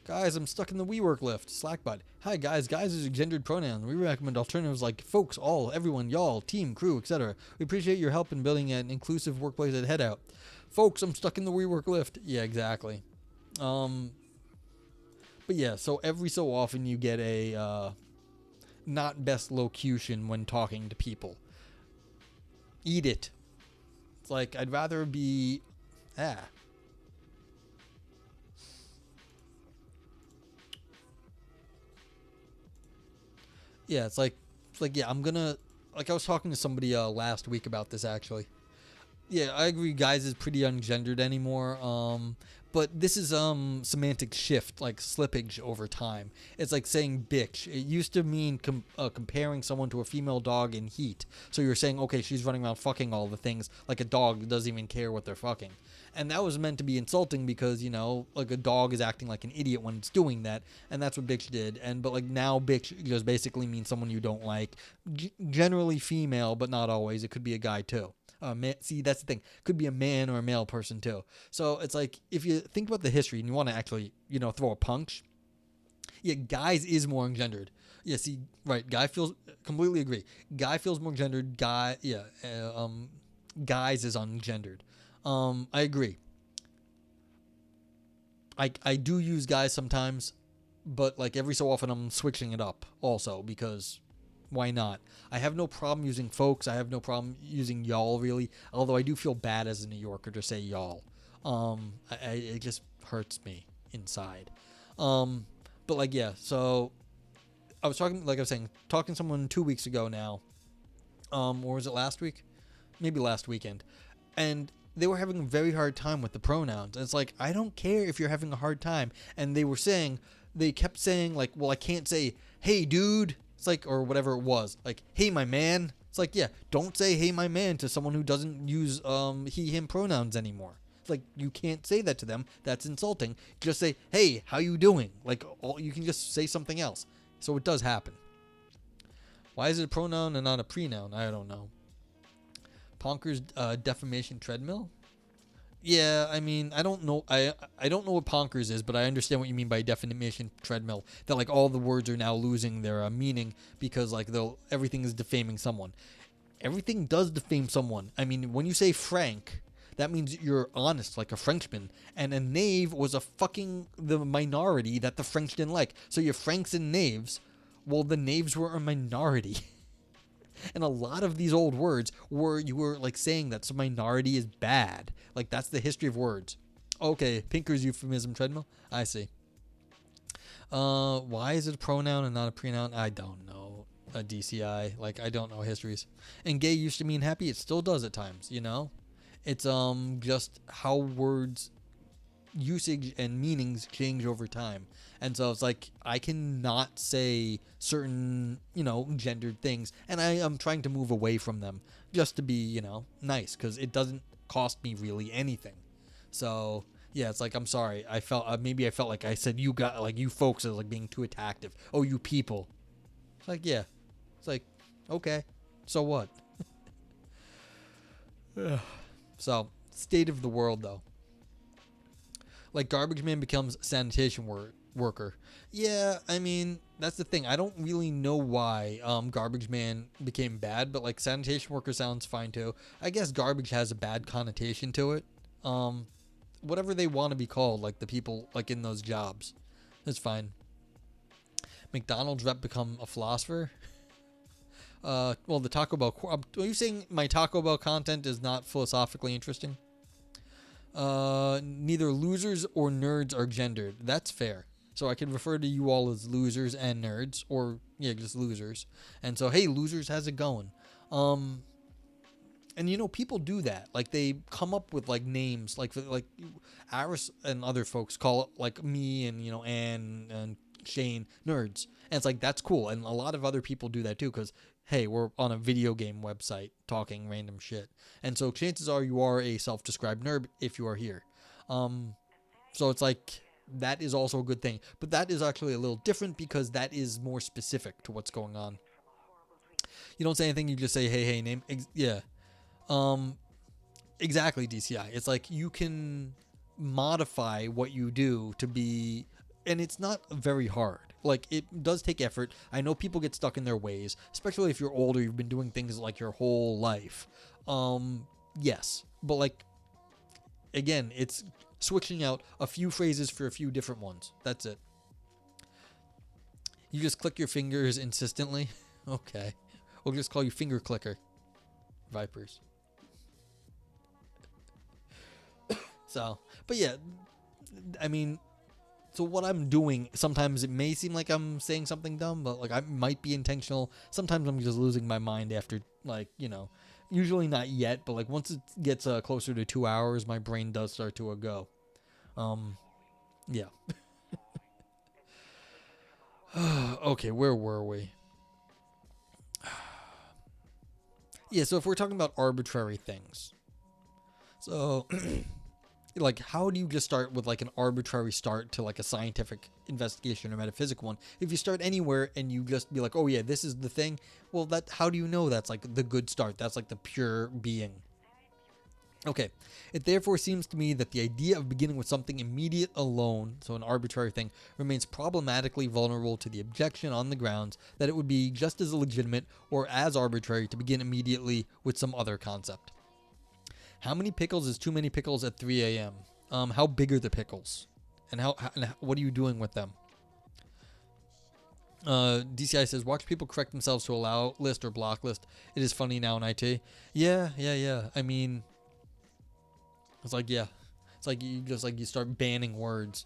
Guys, I'm stuck in the WeWork lift. Slackbot. Hi guys. Guys is a gendered pronoun. We recommend alternatives like folks, all, everyone, y'all, team, crew, etc. We appreciate your help in building an inclusive workplace at Head Out. Folks, I'm stuck in the WeWork lift. Yeah, exactly. But yeah, so every so often you get a not best locution when talking to people. Eat it. It's like, I'd rather be Yeah, it's like yeah, I'm gonna, like, I was talking to somebody last week about this actually. Yeah, I agree. Guys is pretty ungendered anymore. But this is semantic shift, like slippage over time. It's like saying bitch. It used to mean comparing someone to a female dog in heat. So you're saying, okay, she's running around fucking all the things like a dog doesn't even care what they're fucking. And that was meant to be insulting because, like a dog is acting like an idiot when it's doing that, and that's what bitch did. But like now, bitch just basically means someone you don't like. Generally female, but not always. It could be a guy too. See, that's the thing. Could be a man or a male person too. So it's like, if you think about the history and you want to actually, throw a punch. Yeah, guys is more engendered. Yeah, see, right. Guy feels, completely agree. Guy feels more gendered. Guys is ungendered. I agree. I do use guys sometimes, but like every so often I'm switching it up also because why not? I have no problem using folks. I have no problem using y'all, really. Although I do feel bad as a New Yorker to say y'all. It just hurts me inside. But like, yeah. So I was talking, like I was saying, talking to someone 2 weeks ago now. Or was it last week? Maybe last weekend. And they were having a very hard time with the pronouns. And it's like, I don't care if you're having a hard time. And they kept saying like, well, I can't say, hey, dude. It's like, or whatever it was, like, hey, my man. It's like, yeah, don't say, hey, my man to someone who doesn't use he, him pronouns anymore. It's like, you can't say that to them. That's insulting. Just say, hey, how you doing? Like, you can just say something else. So it does happen. Why is it a pronoun and not a prenoun? I don't know. Ponker's defamation treadmill? Yeah, I mean, I don't know. I don't know what Ponkers is, but I understand what you mean by defamation treadmill. That like all the words are now losing their meaning because like everything is defaming someone. Everything does defame someone. I mean, when you say Frank, that means you're honest, like a Frenchman. And a knave was the minority that the French didn't like. So your Franks and knaves Well, the knaves were a minority. And a lot of these old words you were like saying that some minority is bad. Like that's the history of words. Okay, Pinker's euphemism treadmill. I see. Why is it a pronoun and not a pronoun? I don't know. A DCI. Like I don't know histories. And gay used to mean happy. It still does at times. You know, it's just how words usage and meanings change over time. And so it's like I cannot say certain, gendered things, and I am trying to move away from them just to be, nice, because it doesn't cost me really anything. So yeah, it's like I'm sorry. I felt maybe I felt like I said you got like you folks as like being too attactive. Oh, you people. It's like yeah, it's like okay, so what? So state of the world though. Like garbage man becomes sanitation worker. Yeah, I mean, that's the thing. I don't really know why garbage man became bad, but like sanitation worker sounds fine too. I guess garbage has a bad connotation to it. Whatever they want to be called, like the people like in those jobs. It's fine. McDonald's rep become a philosopher. Well, the Taco Bell. Are you saying my Taco Bell content is not philosophically interesting? Neither losers or nerds are gendered. That's fair. So I can refer to you all as losers and nerds, or yeah, just losers. And so, hey, losers, how's it going? And people do that. Like they come up with like names, like Aris and other folks call it like me and Ann and Shane nerds, and it's like that's cool. And a lot of other people do that too, because hey, we're on a video game website talking random shit. And so chances are you are a self-described nerd if you are here. So it's like, that is also a good thing. But that is actually a little different because that is more specific to what's going on. You don't say anything, you just say, hey, name. Yeah. Exactly, DCI. It's like you can modify what you do to be, and it's not very hard. Like, it does take effort. I know people get stuck in their ways, especially if you're older, you've been doing things like your whole life. Yes. But, like, again, it's switching out a few phrases for a few different ones. That's it. You just click your fingers insistently? Okay. We'll just call you finger clicker. Vipers. So, but yeah, I mean, so what I'm doing, sometimes it may seem like I'm saying something dumb, but like I might be intentional. Sometimes I'm just losing my mind after, like, usually not yet, but like once it gets closer to 2 hours, my brain does start to go. Yeah. Okay, where were we? Yeah, so if we're talking about arbitrary things, so like, how do you just start with like an arbitrary start to like a scientific investigation or metaphysical one? If you start anywhere and you just be like, oh yeah, this is the thing, well, how do you know that's like the good start? That's like the pure being. Okay, it therefore seems to me that the idea of beginning with something immediate alone, so an arbitrary thing, remains problematically vulnerable to the objection on the grounds that it would be just as legitimate or as arbitrary to begin immediately with some other concept. How many pickles is too many pickles at 3 a.m.? How big are the pickles? And what are you doing with them? DCI says, watch people correct themselves to allow list or block list. It is funny now in IT. Yeah. I mean, it's like, yeah. It's like you start banning words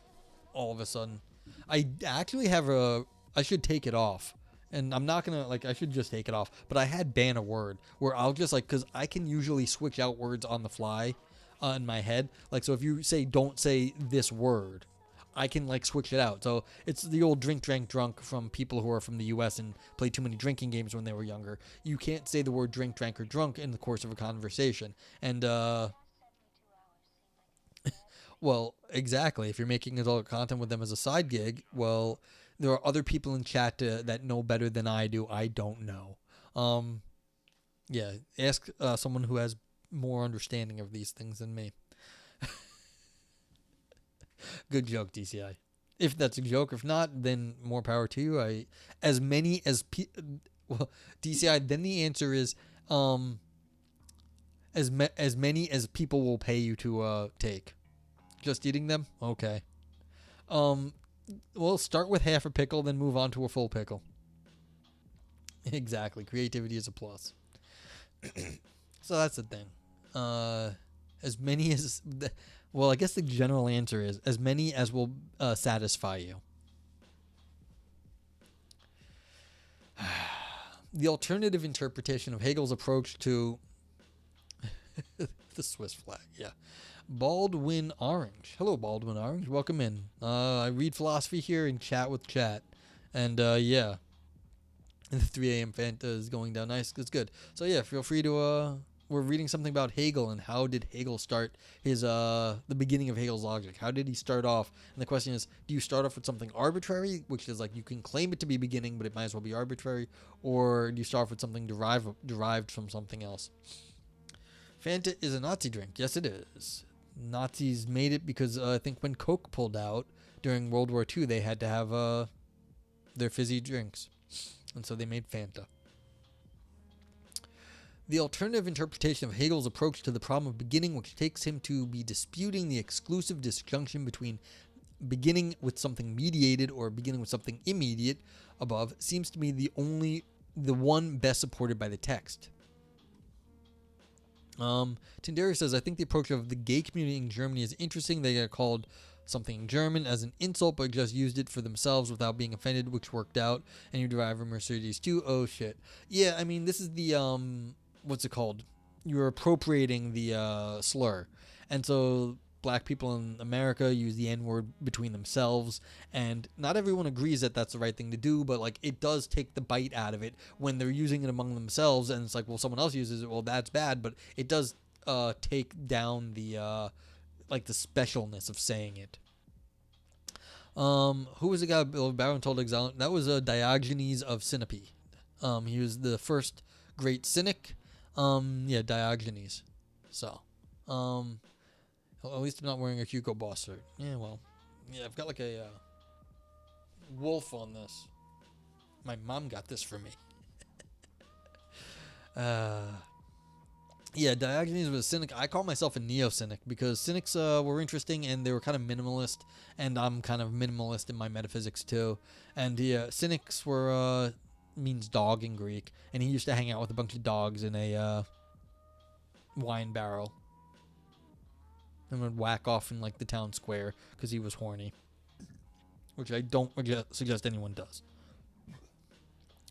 all of a sudden. I actually have I should take it off. And I'm not going to, I should just take it off. But I had ban a word where I'll just, because I can usually switch out words on the fly in my head. Like, so if you say, don't say this word, I can, switch it out. So it's the old drink, drank, drunk from people who are from the U.S. and played too many drinking games when they were younger. You can't say the word drink, drank, or drunk in the course of a conversation. And, well, exactly. If you're making adult content with them as a side gig, well, there are other people in chat that know better than I do. I don't know. Yeah, ask someone who has more understanding of these things than me. Good joke, DCI. If that's a joke, if not, then more power to you. Well, DCI. Then the answer is as many as people will pay you to take. Just eating them? Okay. Well, start with half a pickle, then move on to a full pickle. Exactly. Creativity is a plus. So that's the thing. As many as, well, I guess the general answer is as many as will satisfy you. The alternative interpretation of Hegel's approach to the Swiss flag, yeah. Baldwin Orange. Hello, Baldwin Orange. Welcome in. I read philosophy here and chat with chat. And yeah, the 3 a.m. Fanta is going down nice. It's good. So yeah, feel free to we're reading something about Hegel and how did Hegel start his the beginning of Hegel's logic. How did he start off? And the question is, do you start off with something arbitrary, which is like you can claim it to be beginning, but it might as well be arbitrary, or do you start off with something derived from something else? Fanta is a Nazi drink. Yes, it is. Nazis made it because I think when Coke pulled out during World War II, they had to have their fizzy drinks. And so they made Fanta. The alternative interpretation of Hegel's approach to the problem of beginning, which takes him to be disputing the exclusive disjunction between beginning with something mediated or beginning with something immediate above, seems to me the one best supported by the text. Tindari says, I think the approach of the gay community in Germany is interesting. They got called something German as an insult, but just used it for themselves without being offended, which worked out. And you derive a Mercedes too. Oh shit. Yeah, I mean, this is the what's it called? You're appropriating the slur, and so black people in America use the N-word between themselves, and not everyone agrees that that's the right thing to do, but like it does take the bite out of it when they're using it among themselves, and it's like, well, someone else uses it, well, that's bad, but it does take down the like the specialness of saying it. Who was the guy Baron told exile? That was Diogenes of Sinope. He was the first great cynic. Yeah, Diogenes. So, at least I'm not wearing a Hugo Boss shirt. Yeah, well, yeah, I've got like a wolf on this. My mom got this for me. Yeah, Diogenes was a cynic. I call myself a neo-cynic because cynics were interesting and they were kind of minimalist, and I'm kind of minimalist in my metaphysics too. And yeah, cynics were means dog in Greek, and he used to hang out with a bunch of dogs in a wine barrel and would whack off in like the town square because he was horny, which I don't suggest anyone does.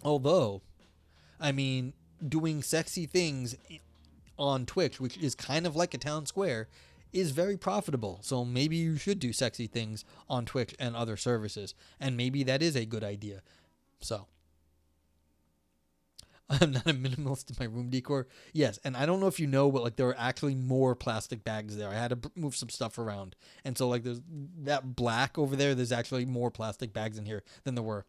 Although, I mean, doing sexy things on Twitch, which is kind of like a town square, is very profitable. So maybe you should do sexy things on Twitch and other services, and maybe that is a good idea. So I'm not a minimalist in my room decor. Yes, and I don't know if you know, but like there are actually more plastic bags there. I had to move some stuff around, and so like there's that black over there. There's actually more plastic bags in here than there were.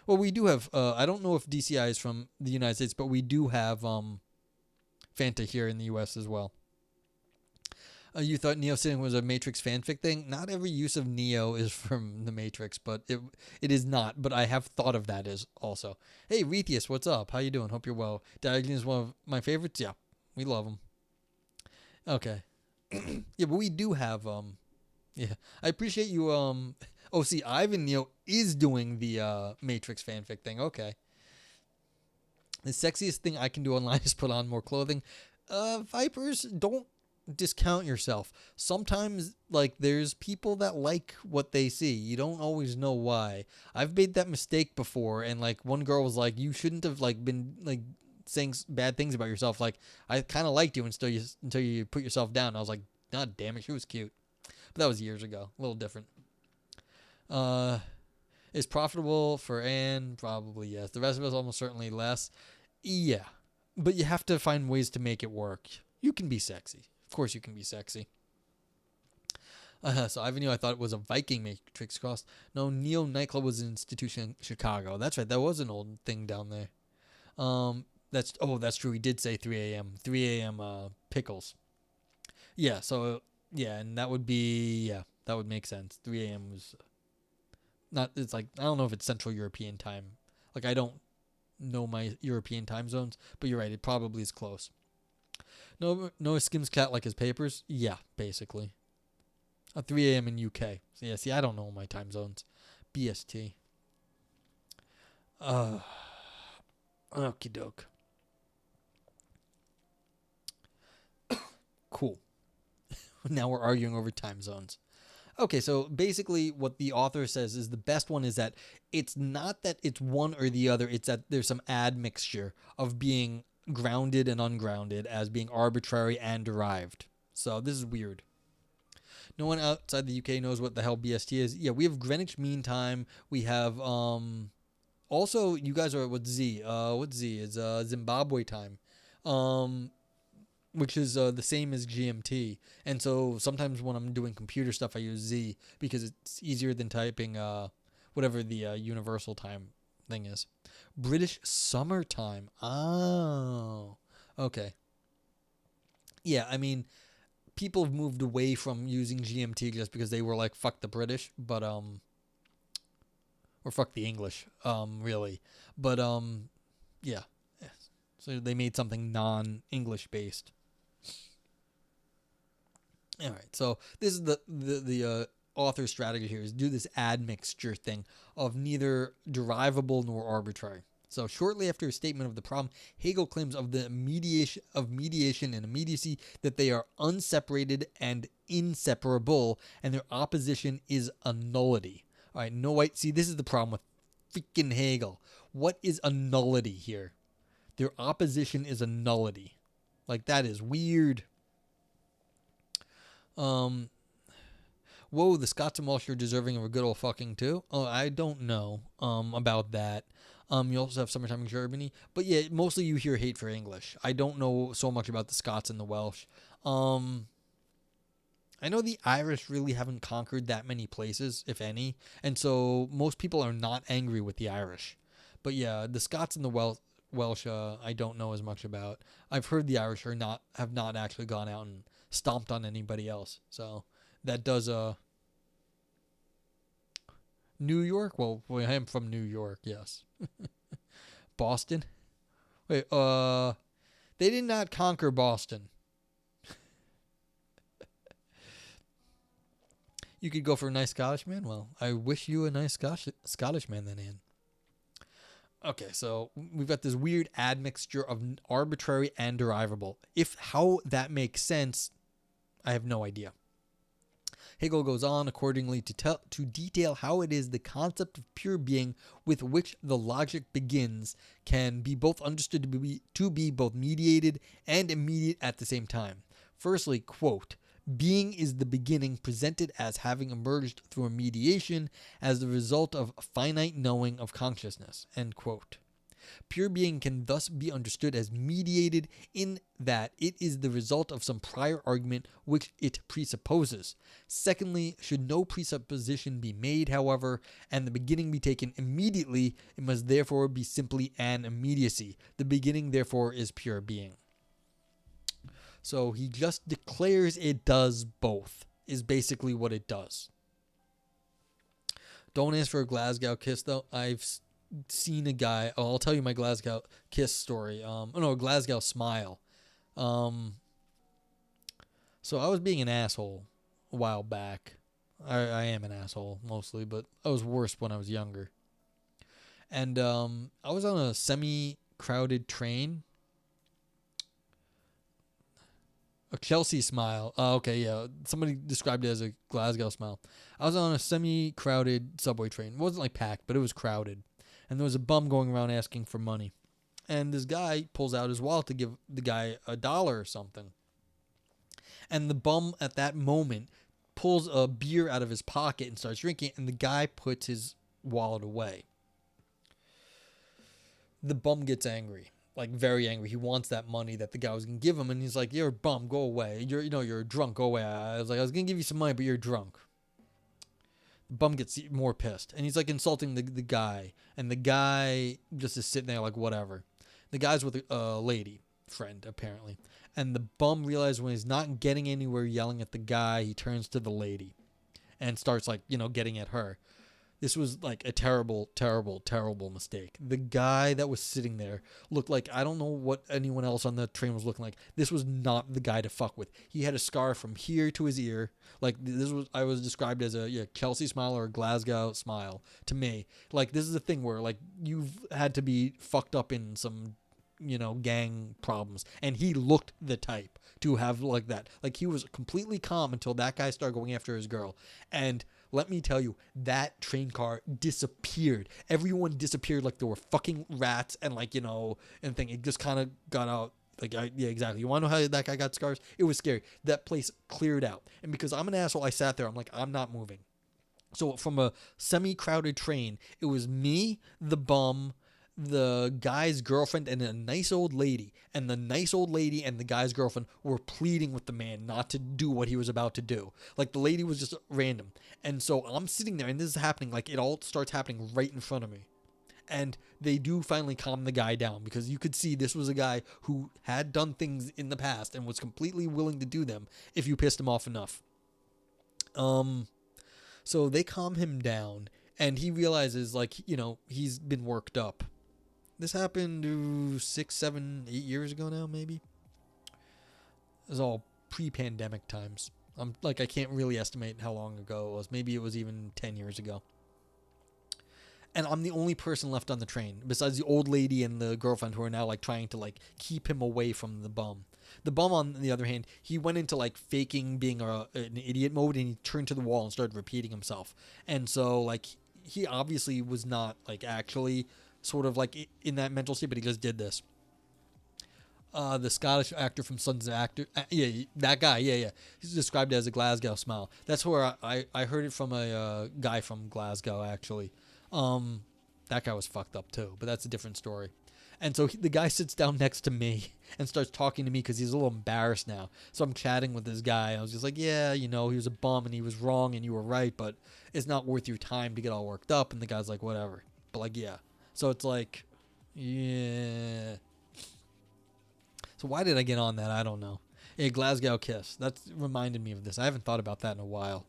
Well, we do have. I don't know if DCI is from the United States, but we do have Fanta here in the U.S. as well. You thought Neo Sitting was a Matrix fanfic thing? Not every use of Neo is from the Matrix, but it is not. But I have thought of that as also. Hey, Rethius, what's up? How you doing? Hope you're well. Diogenes is one of my favorites. Yeah, we love him. Okay. Yeah, but we do have yeah. I appreciate you oh, see, Ivan Neo is doing the Matrix fanfic thing. Okay. The sexiest thing I can do online is put on more clothing. Vipers, don't discount yourself. Sometimes, like, there's people that like what they see. You don't always know why. I've made that mistake before, and, like, one girl was like, you shouldn't have, like, been, like, saying bad things about yourself. Like, I kind of liked you until you put yourself down. I was like, God damn it, she was cute. But that was years ago. A little different. Is profitable for Anne? Probably yes. The rest of us almost certainly less. Yeah, but you have to find ways to make it work. You can be sexy. Of course you can be sexy. So Ivan Neo, I thought it was a Viking Matrix cross. No, Neo nightclub was an institution in Chicago. That's right. That was an old thing down there. That's true. He did say 3 a.m. 3 a.m. Pickles. Yeah. So yeah, and that would make sense. 3 a.m. was not. It's like I don't know if it's Central European time. Like I don't know my European time zones, but you're right. It probably is close. No skims cat like his papers. Yeah, basically. 3 a.m. in UK. So yeah, see, I don't know my time zones. BST. Uh, Okie doke. Cool. Now we're arguing over time zones. Okay, so basically what the author says is the best one is that it's not that it's one or the other, it's that there's some admixture of being grounded and ungrounded as being arbitrary and derived. So this is weird. No one outside the UK knows what the hell BST is. Yeah, we have Greenwich Mean Time. We have also you guys are what Z? What Z is Zimbabwe time. Um which is the same as GMT. And so sometimes when I'm doing computer stuff, I use Z because it's easier than typing whatever the universal time thing is. British summertime. Oh, okay. Yeah, I mean, people have moved away from using GMT just because they were like, fuck the British, but, or fuck the English, really. But, yeah. So they made something non-English based. All right, so this is the author's strategy here is do this admixture thing of neither derivable nor arbitrary. So shortly after a statement of the problem, Hegel claims of the mediation and immediacy that they are unseparated and inseparable, and their opposition is a nullity. All right, no white. See, this is the problem with freaking Hegel. What is a nullity here? Their opposition is a nullity. Like that is weird. Whoa, the Scots and Welsh are deserving of a good old fucking too. Oh, I don't know about that. You also have Summertime in Germany, but yeah, mostly you hear hate for English. I don't know so much about the Scots and the Welsh. I know the Irish really haven't conquered that many places, if any, and so most people are not angry with the Irish. But yeah, the Scots and the Welsh, I don't know as much about. I've heard the Irish have not actually gone out and stomped on anybody else. So that does New York? Well, I am from New York, yes. Boston? Wait, they did not conquer Boston. You could go for a nice Scottish man? Well, I wish you a nice Scottish man then, Anne. Okay, so we've got this weird admixture of arbitrary and derivable. If how that makes sense, I have no idea. Hegel goes on accordingly to detail how it is the concept of pure being with which the logic begins can be both understood to be both mediated and immediate at the same time. Firstly, quote, being is the beginning presented as having emerged through a mediation as the result of finite knowing of consciousness, end quote. Pure being can thus be understood as mediated in that it is the result of some prior argument which it presupposes. Secondly, should no presupposition be made, however, and the beginning be taken immediately, it must therefore be simply an immediacy. The beginning, therefore, is pure being. So he just declares it does both, is basically what it does. Don't ask for a Glasgow kiss, though. I've seen a guy. Oh, I'll tell you my Glasgow kiss story. No, Glasgow smile. So I was being an asshole a while back. I am an asshole mostly, but I was worse when I was younger. And I was on a semi-crowded train. A Chelsea smile. Okay, yeah. Somebody described it as a Glasgow smile. I was on a semi-crowded subway train. It wasn't like packed, but it was crowded. And there was a bum going around asking for money. And this guy pulls out his wallet to give the guy $1 or something. And the bum at that moment pulls a beer out of his pocket and starts drinking it, and the guy puts his wallet away. The bum gets angry, like very angry. He wants that money that the guy was going to give him, and he's like, you're a bum, go away. You're drunk, go away. I was going to give you some money, but you're drunk. The bum gets more pissed, and he's like insulting the guy, and the guy just is sitting there like whatever. The guy's with a lady friend apparently, and the bum realizes when he's not getting anywhere yelling at the guy, he turns to the lady and starts like getting at her. This was like a terrible, terrible, terrible mistake. The guy that was sitting there looked like, I don't know what anyone else on the train was looking like. This was not the guy to fuck with. He had a scar from here to his ear. Like, this was, I was described as a Chelsea smile or a Glasgow smile to me. Like, this is the thing where, like, you've had to be fucked up in some, gang problems. And he looked the type to have like that. Like, he was completely calm until that guy started going after his girl. And let me tell you, that train car disappeared. Everyone disappeared like there were fucking rats and and thing. It just kind of got out. Yeah, exactly. You want to know how that guy got scars? It was scary. That place cleared out. And because I'm an asshole, I sat there. I'm like, I'm not moving. So from a semi-crowded train, it was me, the bum, the guy's girlfriend, and a nice old lady. And the nice old lady and the guy's girlfriend were pleading with the man not to do what he was about to do. Like, the lady was just random. And so I'm sitting there, and this is happening. Like, it all starts happening right in front of me. And they do finally calm the guy down, because you could see this was a guy who had done things in the past and was completely willing to do them if you pissed him off enough. So they calm him down, and he realizes, he's been worked up. This happened 6, 7, 8 years ago now, maybe. It was all pre-pandemic times. I can't really estimate how long ago it was. Maybe it was even 10 years ago. And I'm the only person left on the train, besides the old lady and the girlfriend, who are now trying to keep him away from the bum. The bum, on the other hand, he went into faking being an idiot mode, and he turned to the wall and started repeating himself. And so he obviously was not actually sort of in that mental state, but he just did this. The Scottish actor from Sons of Actor, that guy, he's described as a Glasgow smile. That's where I heard it from a guy from Glasgow, actually. That guy was fucked up too, but that's a different story. And so the guy sits down next to me and starts talking to me because he's a little embarrassed now. So I'm chatting with this guy. I was just like, yeah, he was a bum and he was wrong and you were right, but it's not worth your time to get all worked up. And the guy's like, whatever. But yeah. So it's yeah. So why did I get on that? I don't know. A Glasgow kiss. That's reminded me of this. I haven't thought about that in a while.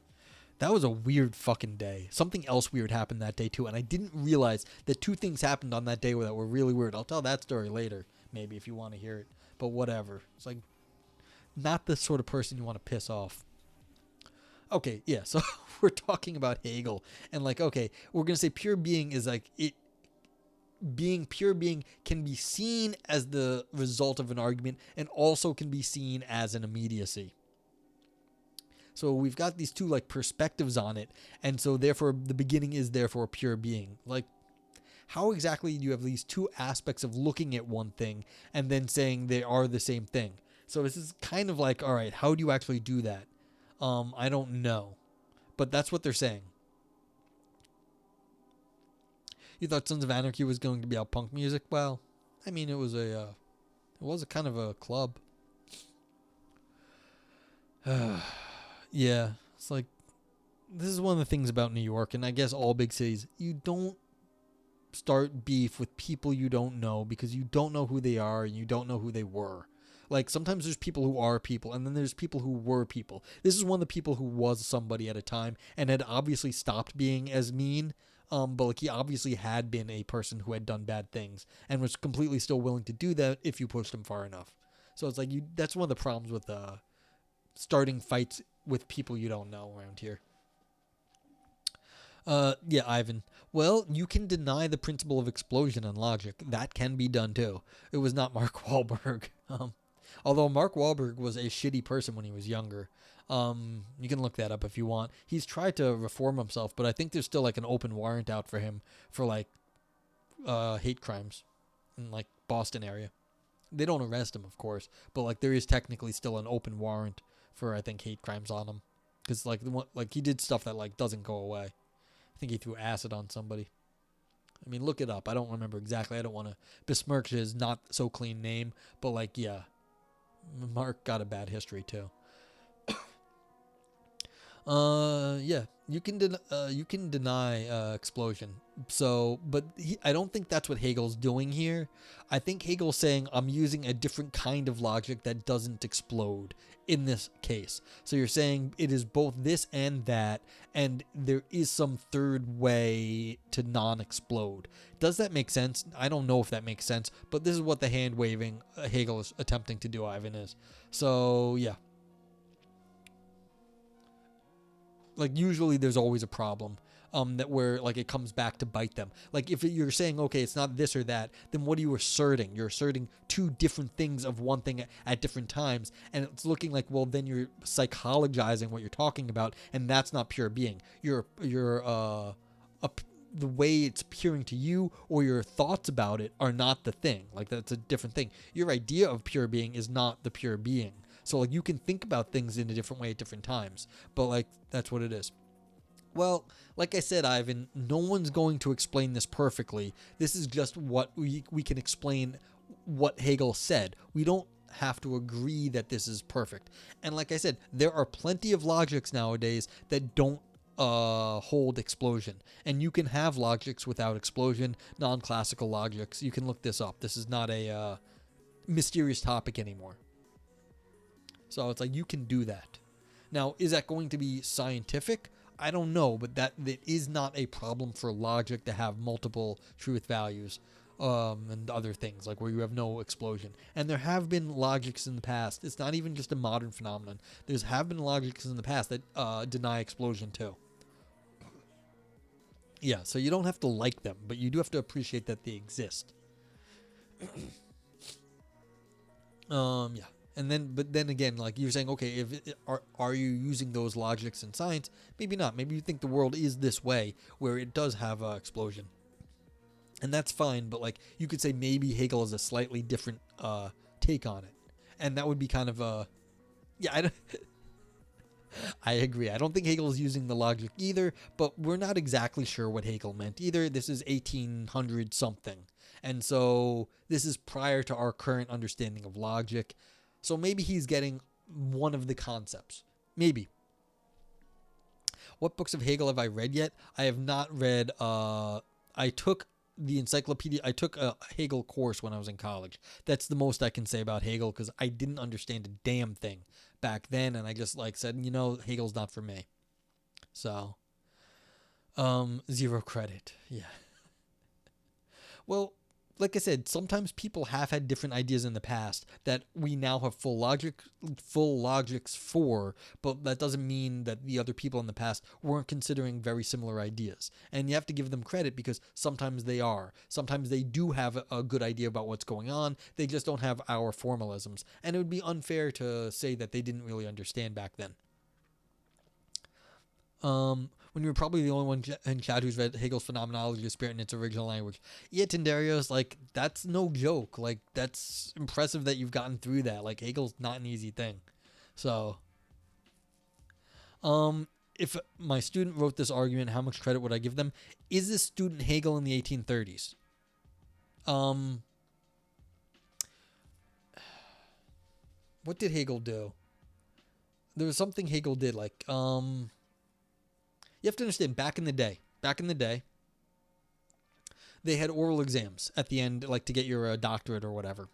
That was a weird fucking day. Something else weird happened that day too, and I didn't realize that two things happened on that day that were really weird. I'll tell that story later, maybe, if you want to hear it. But whatever. It's not the sort of person you want to piss off. Okay, yeah, so we're talking about Hegel, and okay, we're going to say pure being is being pure being can be seen as the result of an argument and also can be seen as an immediacy. So we've got these two perspectives on it, and so therefore the beginning is therefore pure being. How exactly do you have these two aspects of looking at one thing and then saying they are the same thing? So this is kind of all right, how do you actually do that? I don't know, but that's what they're saying. You thought Sons of Anarchy was going to be about punk music? Well, I mean, it was a kind of a club. Yeah, it's this is one of the things about New York, and I guess all big cities. You don't start beef with people you don't know because you don't know who they are and you don't know who they were. Sometimes there's people who are people, and then there's people who were people. This is one of the people who was somebody at a time and had obviously stopped being as mean. But he obviously had been a person who had done bad things and was completely still willing to do that if you pushed him far enough. So it's that's one of the problems with starting fights with people you don't know around here. Yeah, Ivan. Well, you can deny the principle of explosion and logic. That can be done too. It was not Mark Wahlberg. Although Mark Wahlberg was a shitty person when he was younger. You can look that up if you want. He's tried to reform himself, but I think there's still an open warrant out for him for hate crimes in Boston area. They don't arrest him, of course, but there is technically still an open warrant for I think hate crimes on him, because he did stuff that doesn't go away. I think he threw acid on somebody. I mean, look it up. I don't remember exactly. I don't want to besmirch his not so clean name, but yeah, Mark got a bad history too. Yeah, you can deny explosion. So, but I don't think that's what Hegel's doing here. I think Hegel's saying I'm using a different kind of logic that doesn't explode in this case. So you're saying it is both this and that, and there is some third way to non-explode. Does that make sense? I don't know if that makes sense, but this is what the hand waving Hegel is attempting to do, Ivan, is. So, yeah. Like, usually there's always a problem. That where like it comes back to bite them. Like if you're saying, okay, it's not this or that, then what are you asserting? You're asserting two different things of one thing at different times, and it's looking like, well, then you're psychologizing what you're talking about, and that's not pure being. You're the way it's appearing to you or your thoughts about it are not the thing. Like that's a different thing. Your idea of pure being is not the pure being. So like you can think about things in a different way at different times, but like that's what it is. Well, like I said, Ivan, no one's going to explain this perfectly. This is just what we can explain what Hegel said. We don't have to agree that this is perfect. And like I said, there are plenty of logics nowadays that don't hold explosion. And you can have logics without explosion, non-classical logics. You can look this up. This is not a mysterious topic anymore. So it's like you can do that. Now, is that going to be scientific? I don't know, but that is not a problem for logic to have multiple truth values and other things, like where you have no explosion. And there have been logics in the past. It's not even just a modern phenomenon. There's have been logics in the past that deny explosion too. Yeah, so you don't have to like them, but you do have to appreciate that they exist. Yeah. And then, but then again, like you're saying, okay, are you using those logics in science? Maybe not. Maybe you think the world is this way, where it does have an explosion, and that's fine. But like you could say, maybe Hegel has a slightly different take on it, and that would be kind of yeah. I agree. I don't think Hegel is using the logic either, but we're not exactly sure what Hegel meant either. This is 1800 something, and so this is prior to our current understanding of logic. So maybe he's getting one of the concepts. Maybe. What books of Hegel have I read yet? I have not read. I took the encyclopedia. I took a Hegel course when I was in college. That's the most I can say about Hegel because I didn't understand a damn thing back then, and I just like said, Hegel's not for me. So, 0 credit. Yeah. Well, like I said, sometimes people have had different ideas in the past that we now have full logics for, but that doesn't mean that the other people in the past weren't considering very similar ideas. And you have to give them credit because sometimes they are. Sometimes they do have a good idea about what's going on. They just don't have our formalisms. And it would be unfair to say that they didn't really understand back then. When you were probably the only one in chat who's read Hegel's Phenomenology of Spirit in its original language. Yeah, Tindarios, like, that's no joke. Like, that's impressive that you've gotten through that. Like, Hegel's not an easy thing. So, if my student wrote this argument, how much credit would I give them? Is this student Hegel in the 1830s? What did Hegel do? There was something Hegel did, like, you have to understand, back in the day, they had oral exams at the end, like to get your doctorate or whatever.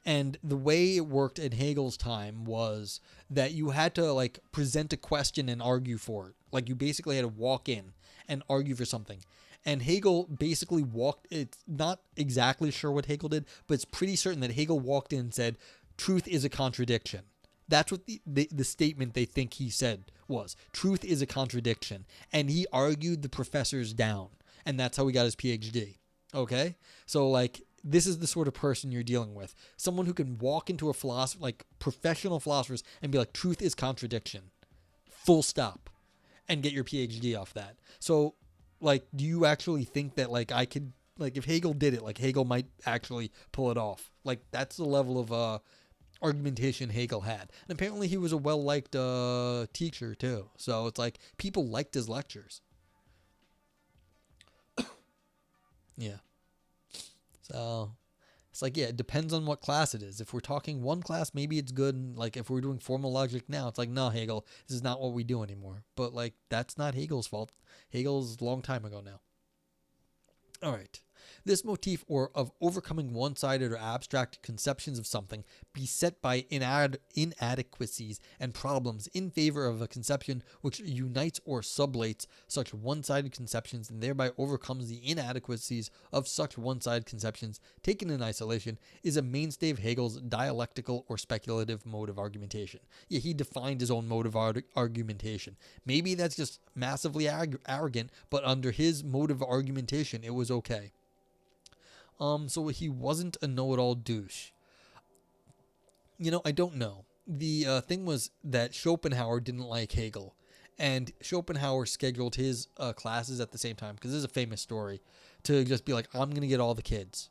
And the way it worked in Hegel's time was that you had to like present a question and argue for it. Like you basically had to walk in and argue for something. And Hegel basically it's not exactly sure what Hegel did, but it's pretty certain that Hegel walked in and said, truth is a contradiction. That's what the statement they think he said was. Truth is a contradiction. And he argued the professors down. And that's how he got his PhD. Okay? So, like, this is the sort of person you're dealing with. Someone who can walk into a philosopher, like professional philosophers, and be like, truth is contradiction. Full stop. And get your PhD off that. So, like, do you actually think that, like, I could, like, if Hegel did it, like, Hegel might actually pull it off? Like, that's the level of, argumentation Hegel had. And apparently he was a well-liked teacher too. So it's like people liked his lectures. Yeah. So it's like, yeah, it depends on what class it is. If we're talking one class, maybe it's good. And like if we're doing formal logic now, it's like, no, Hegel, this is not what we do anymore. But like that's not Hegel's fault. Hegel's a long time ago now. All right. This motif or of overcoming one-sided or abstract conceptions of something beset by inadequacies and problems in favor of a conception which unites or sublates such one-sided conceptions and thereby overcomes the inadequacies of such one-sided conceptions taken in isolation is a mainstay of Hegel's dialectical or speculative mode of argumentation. Yeah, he defined his own mode of argumentation. Maybe that's just massively arrogant, but under his mode of argumentation, it was okay. So he wasn't a know-it-all douche. I don't know. The thing was that Schopenhauer didn't like Hegel, and Schopenhauer scheduled his classes at the same time, because this is a famous story, to just be like, I'm going to get all the kids.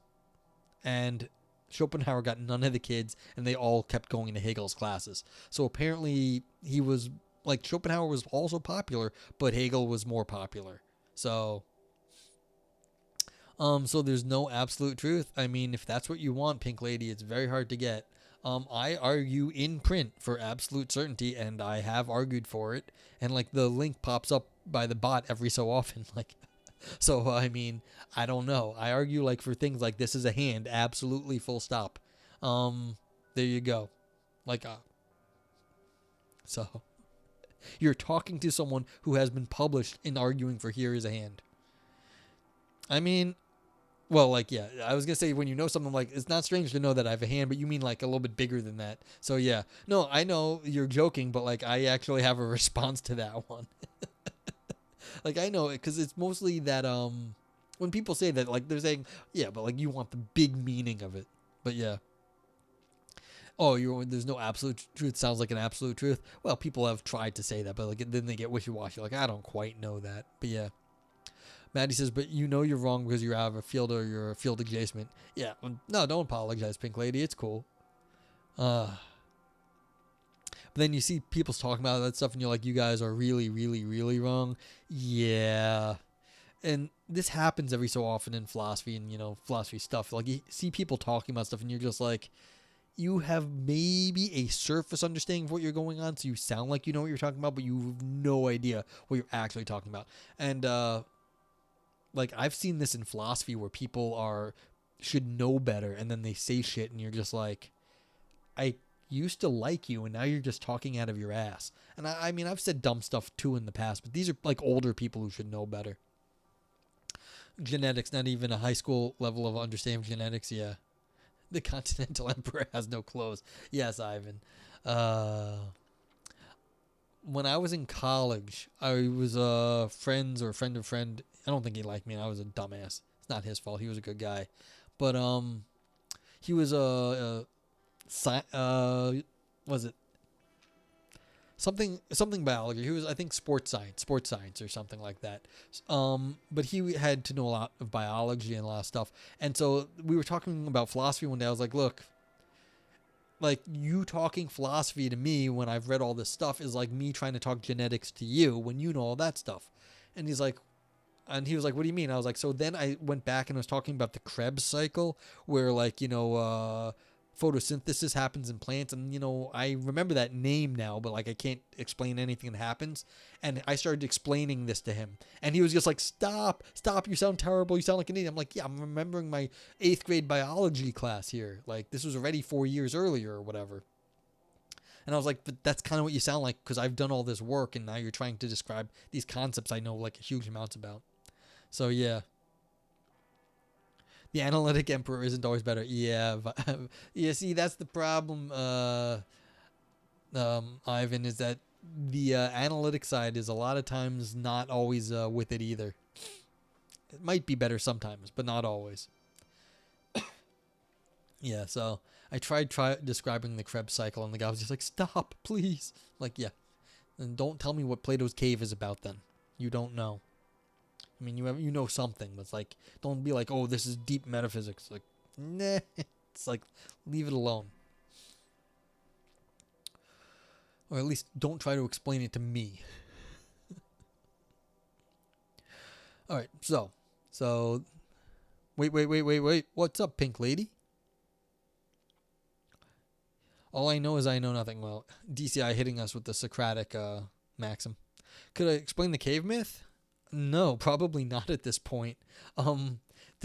And Schopenhauer got none of the kids, and they all kept going to Hegel's classes. So apparently he was, like, Schopenhauer was also popular, but Hegel was more popular. So there's no absolute truth. I mean, if that's what you want, Pink Lady, it's very hard to get. I argue in print for absolute certainty, and I have argued for it. And like the link pops up by the bot every so often. Like, so I mean, I don't know. I argue like for things like this is a hand, absolutely, full stop. There you go. Like, so you're talking to someone who has been published in arguing for here is a hand. I mean, well, like, yeah, I was going to say when you know something like, it's not strange to know that I have a hand, but you mean like a little bit bigger than that. So yeah, no, I know you're joking, but like I actually have a response to that one. Like I know it because it's mostly that when people say that, like they're saying, yeah, but like you want the big meaning of it. But yeah. Oh, there's no absolute truth. Sounds like an absolute truth. Well, people have tried to say that, but like then they get wishy-washy. Like I don't quite know that. But yeah. Maddie says, but you know you're wrong because you're out of a field or you're a field adjacent. Yeah, no, don't apologize, Pink Lady. It's cool. But then you see people talking about that stuff and you're like, you guys are really, really, really wrong. Yeah. And this happens every so often in philosophy and, philosophy stuff. Like you see people talking about stuff and you're just like, you have maybe a surface understanding of what you're going on. So you sound like you know what you're talking about, but you have no idea what you're actually talking about. And, like I've seen this in philosophy where people should know better and then they say shit and you're just like, I used to like you and now you're just talking out of your ass. And I mean, I've said dumb stuff too in the past, but these are like older people who should know better. Genetics, not even a high school level of understanding of genetics. Yeah. The Continental Emperor has no clothes. Yes, Ivan. When I was in college, I was friend of a friend. I don't think he liked me, and I was a dumbass. It's not his fault. He was a good guy, but he was was it something biology? He was, I think, sports science or something like that. But he had to know a lot of biology and a lot of stuff, and so we were talking about philosophy one day. I was like, look. Like, you talking philosophy to me when I've read all this stuff is like me trying to talk genetics to you when you know all that stuff. And he was like, what do you mean? I was like, so then I went back and was talking about the Krebs cycle where, like, photosynthesis happens in plants. And, I remember that name now, but, like, I can't explain anything that happens. And I started explaining this to him. And he was just like, stop, you sound terrible. You sound like an idiot. I'm like, yeah, I'm remembering my 8th grade biology class here. Like, this was already 4 years earlier or whatever. And I was like, but that's kind of what you sound like because I've done all this work and now you're trying to describe these concepts I know, like, huge amounts about. So, yeah. The analytic emperor isn't always better. Yeah. Yeah, see, that's the problem, Ivan, is that the analytic side is a lot of times not always with it either. It might be better sometimes, but not always. Yeah, so I tried describing the Krebs cycle, and the guy was just like, stop, please. Like, yeah. And don't tell me what Plato's cave is about then. You don't know. I mean, you know something, but it's like, don't be like, oh, this is deep metaphysics. Like, nah. It's like, leave it alone. Or at least don't try to explain it to me. All right, so wait. What's up, Pink Lady? All I know is I know nothing. Well, DCI hitting us with the Socratic maxim. Could I explain the cave myth? No, probably not at this point.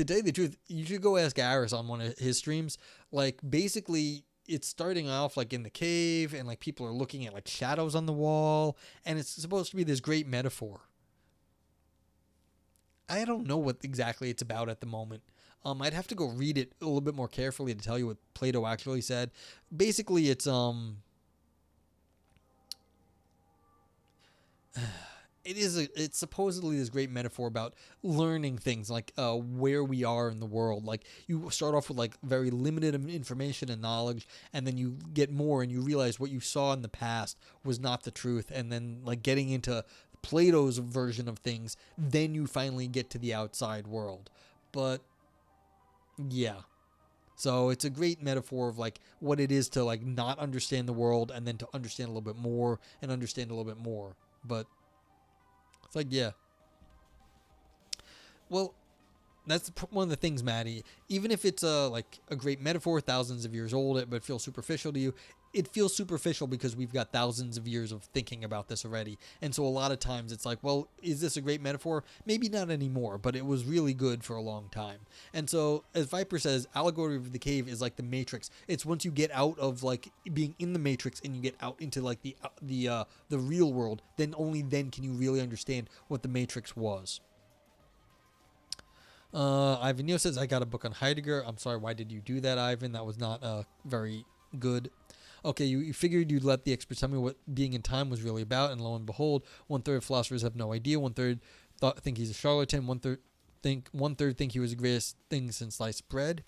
to tell you the truth, you should go ask Aris on one of his streams. Like, basically, it's starting off like in the cave, and like people are looking at like shadows on the wall, and it's supposed to be this great metaphor. I don't know what exactly it's about at the moment. I'd have to go read it a little bit more carefully to tell you what Plato actually said. Basically, it's supposedly this great metaphor about learning things, like where we are in the world. Like, you start off with like very limited information and knowledge, and then you get more and you realize what you saw in the past was not the truth, and then like getting into Plato's version of things, then you finally get to the outside world. But yeah, so it's a great metaphor of like what it is to like not understand the world, and then to understand a little bit more and understand a little bit more. But it's like, yeah. Well, that's one of the things, Maddie. Even if it's like a great metaphor, thousands of years old, but it feels superficial to you, it feels superficial because we've got thousands of years of thinking about this already. And so a lot of times it's like, well, is this a great metaphor? Maybe not anymore, but it was really good for a long time. And so, as Viper says, allegory of the cave is like the Matrix. It's once you get out of like being in the Matrix and you get out into like the real world, then only then can you really understand what the Matrix was. Ivan Neo says, I got a book on Heidegger. I'm sorry, why did you do that, Ivan? That was not very good. Okay, you figured you'd let the experts tell me what being in time was really about, and lo and behold, 1/3 of philosophers have no idea. 1/3 think he's a charlatan. 1/3 think he was the greatest thing since sliced bread.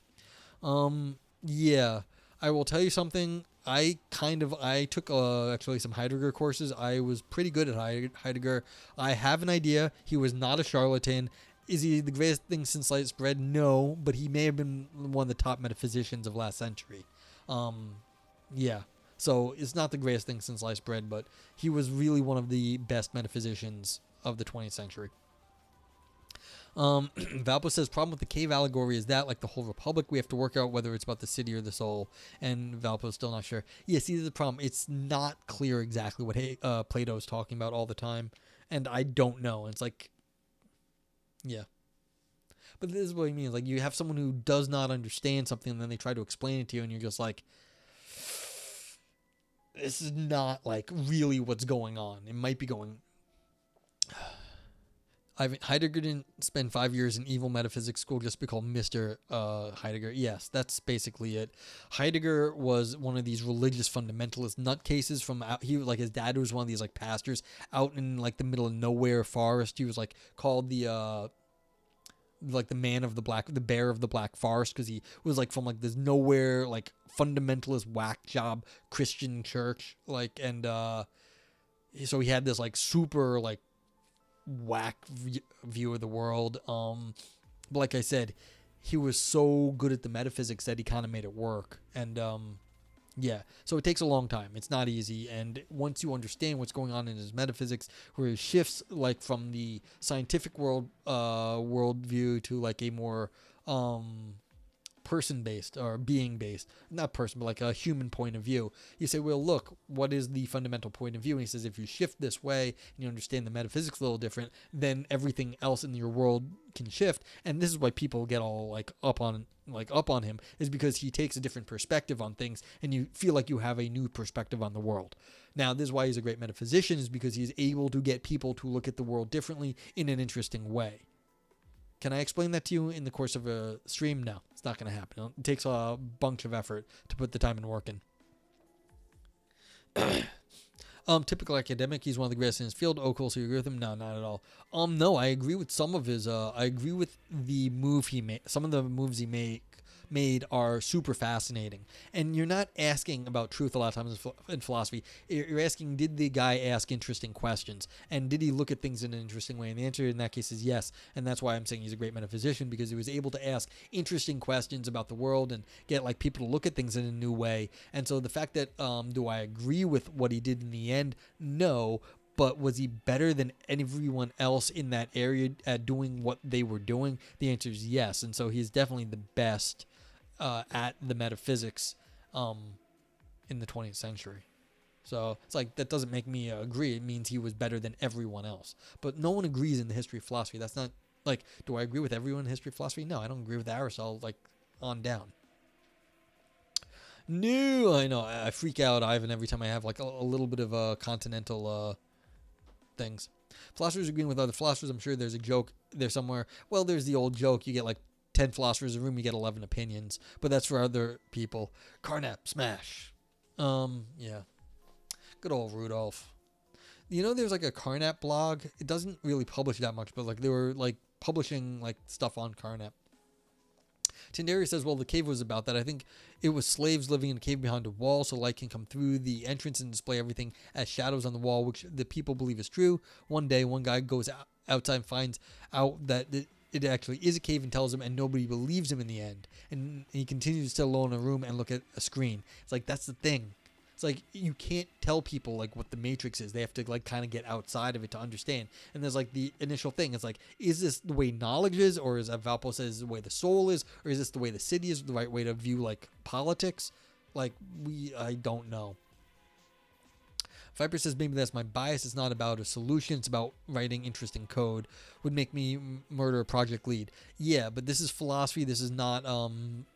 Yeah, I will tell you something. I took actually some Heidegger courses. I was pretty good at Heidegger. I have an idea. He was not a charlatan. Is he the greatest thing since sliced bread? No, but he may have been one of the top metaphysicians of last century. Yeah, so it's not the greatest thing since sliced bread, but he was really one of the best metaphysicians of the 20th century. Valpo says, problem with the cave allegory is that, like the whole Republic, we have to work out whether it's about the city or the soul, and Valpo's still not sure. Yeah, see, the problem, it's not clear exactly what Plato is talking about all the time, and I don't know. It's like, yeah. But this is what he means. Like, you have someone who does not understand something, and then they try to explain it to you, and you're just like, this is not like really what's going on. It might be going. Heidegger didn't spend 5 years in evil metaphysics school just to be called Mr. Heidegger. Yes, that's basically it. Heidegger was one of these religious fundamentalist nutcases from out. He like his dad was one of these like pastors out in like the middle of nowhere forest. He was like called the like the bear of the black forest, because he was like from like this nowhere like fundamentalist whack job Christian church, like, and so he had this like super like whack view of the world. But like I said, he was so good at the metaphysics that he kind of made it work. And yeah, so it takes a long time. It's not easy. And once you understand what's going on in his metaphysics, where he shifts like from the scientific worldview to like a more person-based or being-based, not person, but like a human point of view. You say, well, look, what is the fundamental point of view? And he says, if you shift this way and you understand the metaphysics a little different, then everything else in your world can shift. And this is why people get all like up on him, is because he takes a different perspective on things, and you feel like you have a new perspective on the world. Now, this is why he's a great metaphysician, is because he's able to get people to look at the world differently in an interesting way. Can I explain that to you in the course of a stream? No, it's not going to happen. It takes a bunch of effort to put the time and work in. Typical academic. He's one of the greatest in his field. Oh, cool. So you agree with him? No, not at all. No, I agree with some of his. I agree with the move he made. Some of the moves he made are super fascinating. And you're not asking about truth a lot of times in philosophy. You're asking, did the guy ask interesting questions? And did he look at things in an interesting way? And the answer in that case is yes. And that's why I'm saying he's a great metaphysician, because he was able to ask interesting questions about the world and get like people to look at things in a new way. And so the fact that, do I agree with what he did in the end? No. But was he better than everyone else in that area at doing what they were doing? The answer is yes. And so he's definitely the best at the metaphysics in the 20th century. So it's like, that doesn't make me agree. It means he was better than everyone else. But no one agrees in the history of philosophy. That's not Like, do I agree with everyone in history of philosophy? No, I don't agree with Aristotle, like, on down. No, I know. I freak out, Ivan, every time I have, like, a little bit of continental things. Philosophers agreeing with other philosophers. I'm sure there's a joke there somewhere. Well, there's the old joke. You get, like, 10 philosophers in a room, you get 11 opinions. But that's for other people. Carnap, smash. Yeah. Good old Rudolph. You know, there's, like, a Carnap blog. It doesn't really publish that much, but, like, they were, like, publishing, like, stuff on Carnap. Tindari says, well, the cave was about that. I think it was slaves living in a cave behind a wall, so light can come through the entrance and display everything as shadows on the wall, which the people believe is true. One day, one guy goes outside and finds out that it actually is a cave and tells him, and nobody believes him in the end. And he continues to sit alone in a room and look at a screen. It's like, that's the thing. It's like, you can't tell people, like, what the Matrix is. They have to, like, kind of get outside of it to understand. And there's, like, the initial thing. It's like, is this the way knowledge is? Or is, as Valpo says, the way the soul is? Or is this the way the city is? The right way to view, like, politics? Like, I don't know. Viper says, maybe that's my bias. It's not about a solution. It's about writing interesting code. Would make me murder a project lead. Yeah, but this is philosophy. This is not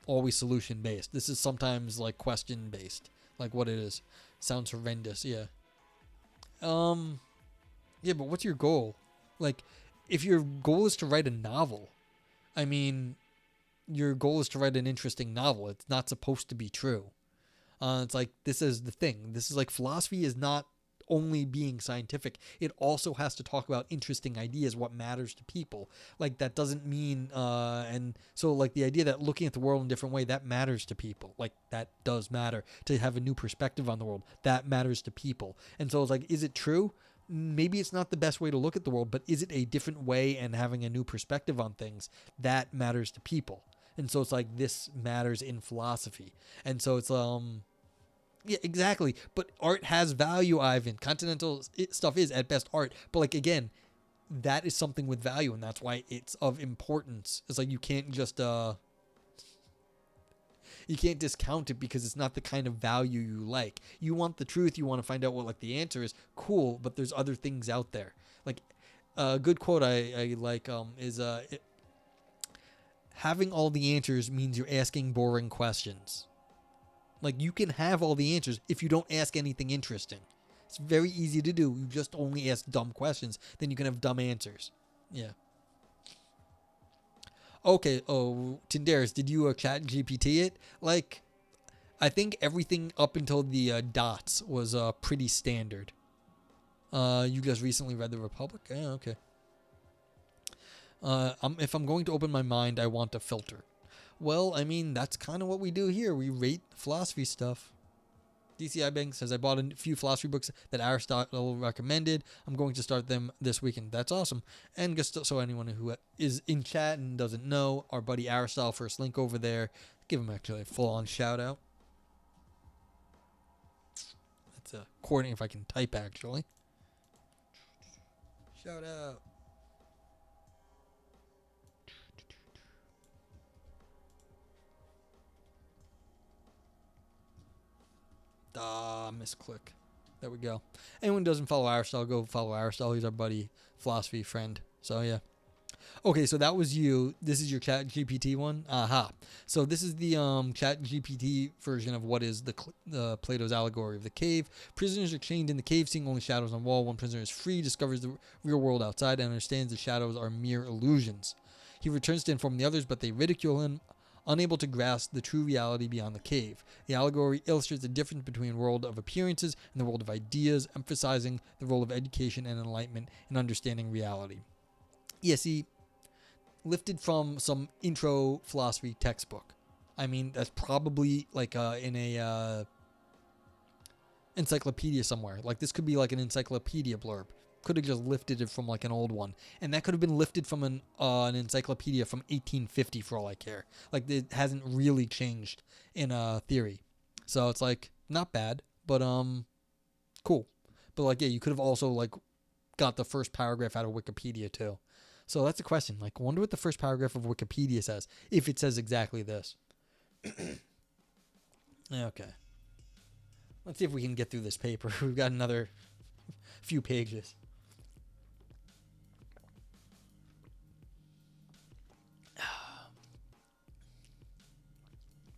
always solution-based. This is sometimes, like, question-based. Like what it is. Sounds horrendous, yeah. Yeah, but what's your goal? Like, if your goal is to write a novel, I mean, your goal is to write an interesting novel. It's not supposed to be true. It's like, this is the thing. This is like, philosophy is not only being scientific. It also has to talk about interesting ideas, what matters to people. Like, that doesn't mean, and so, like, the idea that looking at the world in a different way, that matters to people. Like, that does matter. To have a new perspective on the world, that matters to people. And so it's like, is it true? Maybe it's not the best way to look at the world, but is it a different way and having a new perspective on things? That matters to people. And so it's like, this matters in philosophy. And so it's, yeah, exactly. But art has value, Ivan. Continental stuff is at best art. But, like, again, that is something with value, and that's why it's of importance. It's like, you can't just you can't discount it because it's not the kind of value you like. You want the truth. You want to find out what, like, the answer is. Cool, but there's other things out there. Like, a good quote I like is having all the answers means you're asking boring questions. Like, you can have all the answers if you don't ask anything interesting. It's very easy to do. You just only ask dumb questions. Then you can have dumb answers. Yeah. Okay. Oh, Tindaris, did you chat GPT it? Like, I think everything up until the dots was pretty standard. You just recently read The Republic? Yeah, okay. If I'm going to open my mind, I want a filter. Well, I mean, that's kind of what we do here. We rate philosophy stuff. DCI Bank says, I bought a few philosophy books that Aristotle recommended. I'm going to start them this weekend. That's awesome. And just so anyone who is in chat and doesn't know, our buddy Aristotle, first link over there. Give him actually a full-on shout-out. That's coordinating if I can type, actually. Shout-out. Misclick. There we go. Anyone who doesn't follow Aristotle, go follow Aristotle. He's our buddy, philosophy friend. So, yeah. Okay, so that was you. This is your Chat GPT one. Aha. So this is the Chat GPT version of what is the Plato's allegory of the cave. Prisoners are chained in the cave, seeing only shadows on the wall. One prisoner is free, discovers the real world outside, and understands the shadows are mere illusions. He returns to inform the others, but they ridicule him, unable to grasp the true reality beyond the cave. The allegory illustrates the difference between the world of appearances and the world of ideas, emphasizing the role of education and enlightenment in understanding reality. Yeah, see, lifted from some intro philosophy textbook. I mean, that's probably like in a encyclopedia somewhere. Like, this could be like an encyclopedia blurb. Could have just lifted it from like an old one, and that could have been lifted from an encyclopedia from 1850 for all I care. Like, it hasn't really changed in theory, so it's like not bad, but cool. But like, yeah, you could have also like got the first paragraph out of Wikipedia too. So that's a question. Like, wonder what the first paragraph of Wikipedia says, if it says exactly this. Okay, let's see if we can get through this paper. We've got another few pages.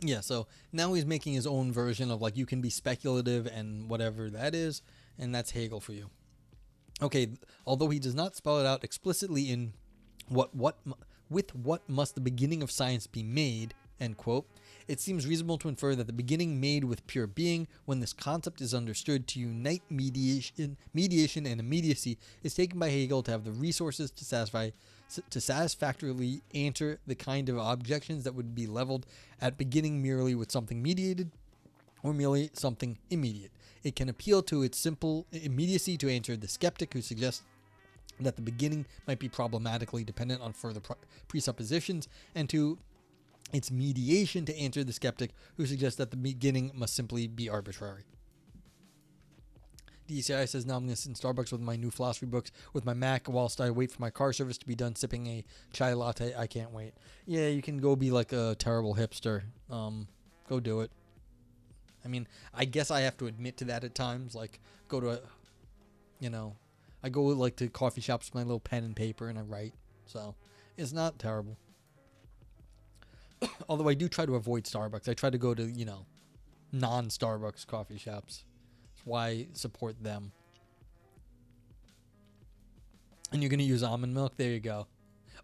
Yeah, so now he's making his own version of like you can be speculative and whatever that is, and that's Hegel for you. Okay, although he does not spell it out explicitly in what must the beginning of science be made, end quote, it seems reasonable to infer that the beginning made with pure being, when this concept is understood to unite mediation and immediacy, is taken by Hegel to have the resources to satisfactorily answer the kind of objections that would be leveled at beginning merely with something mediated or merely something immediate. It can appeal to its simple immediacy to answer the skeptic who suggests that the beginning might be problematically dependent on further presuppositions, and to its mediation to answer the skeptic who suggests that the beginning must simply be arbitrary. DCI says, now I'm going to sit in Starbucks with my new philosophy books with my Mac whilst I wait for my car service to be done sipping a chai latte. I can't wait. Yeah, you can go be like a terrible hipster. Go do it. I mean, I guess I have to admit to that at times. Like, go to I go like to coffee shops with my little pen and paper and I write. So, it's not terrible. Although I do try to avoid Starbucks. I try to go to, non-Starbucks coffee shops. That's why I support them. And you're going to use almond milk? There you go.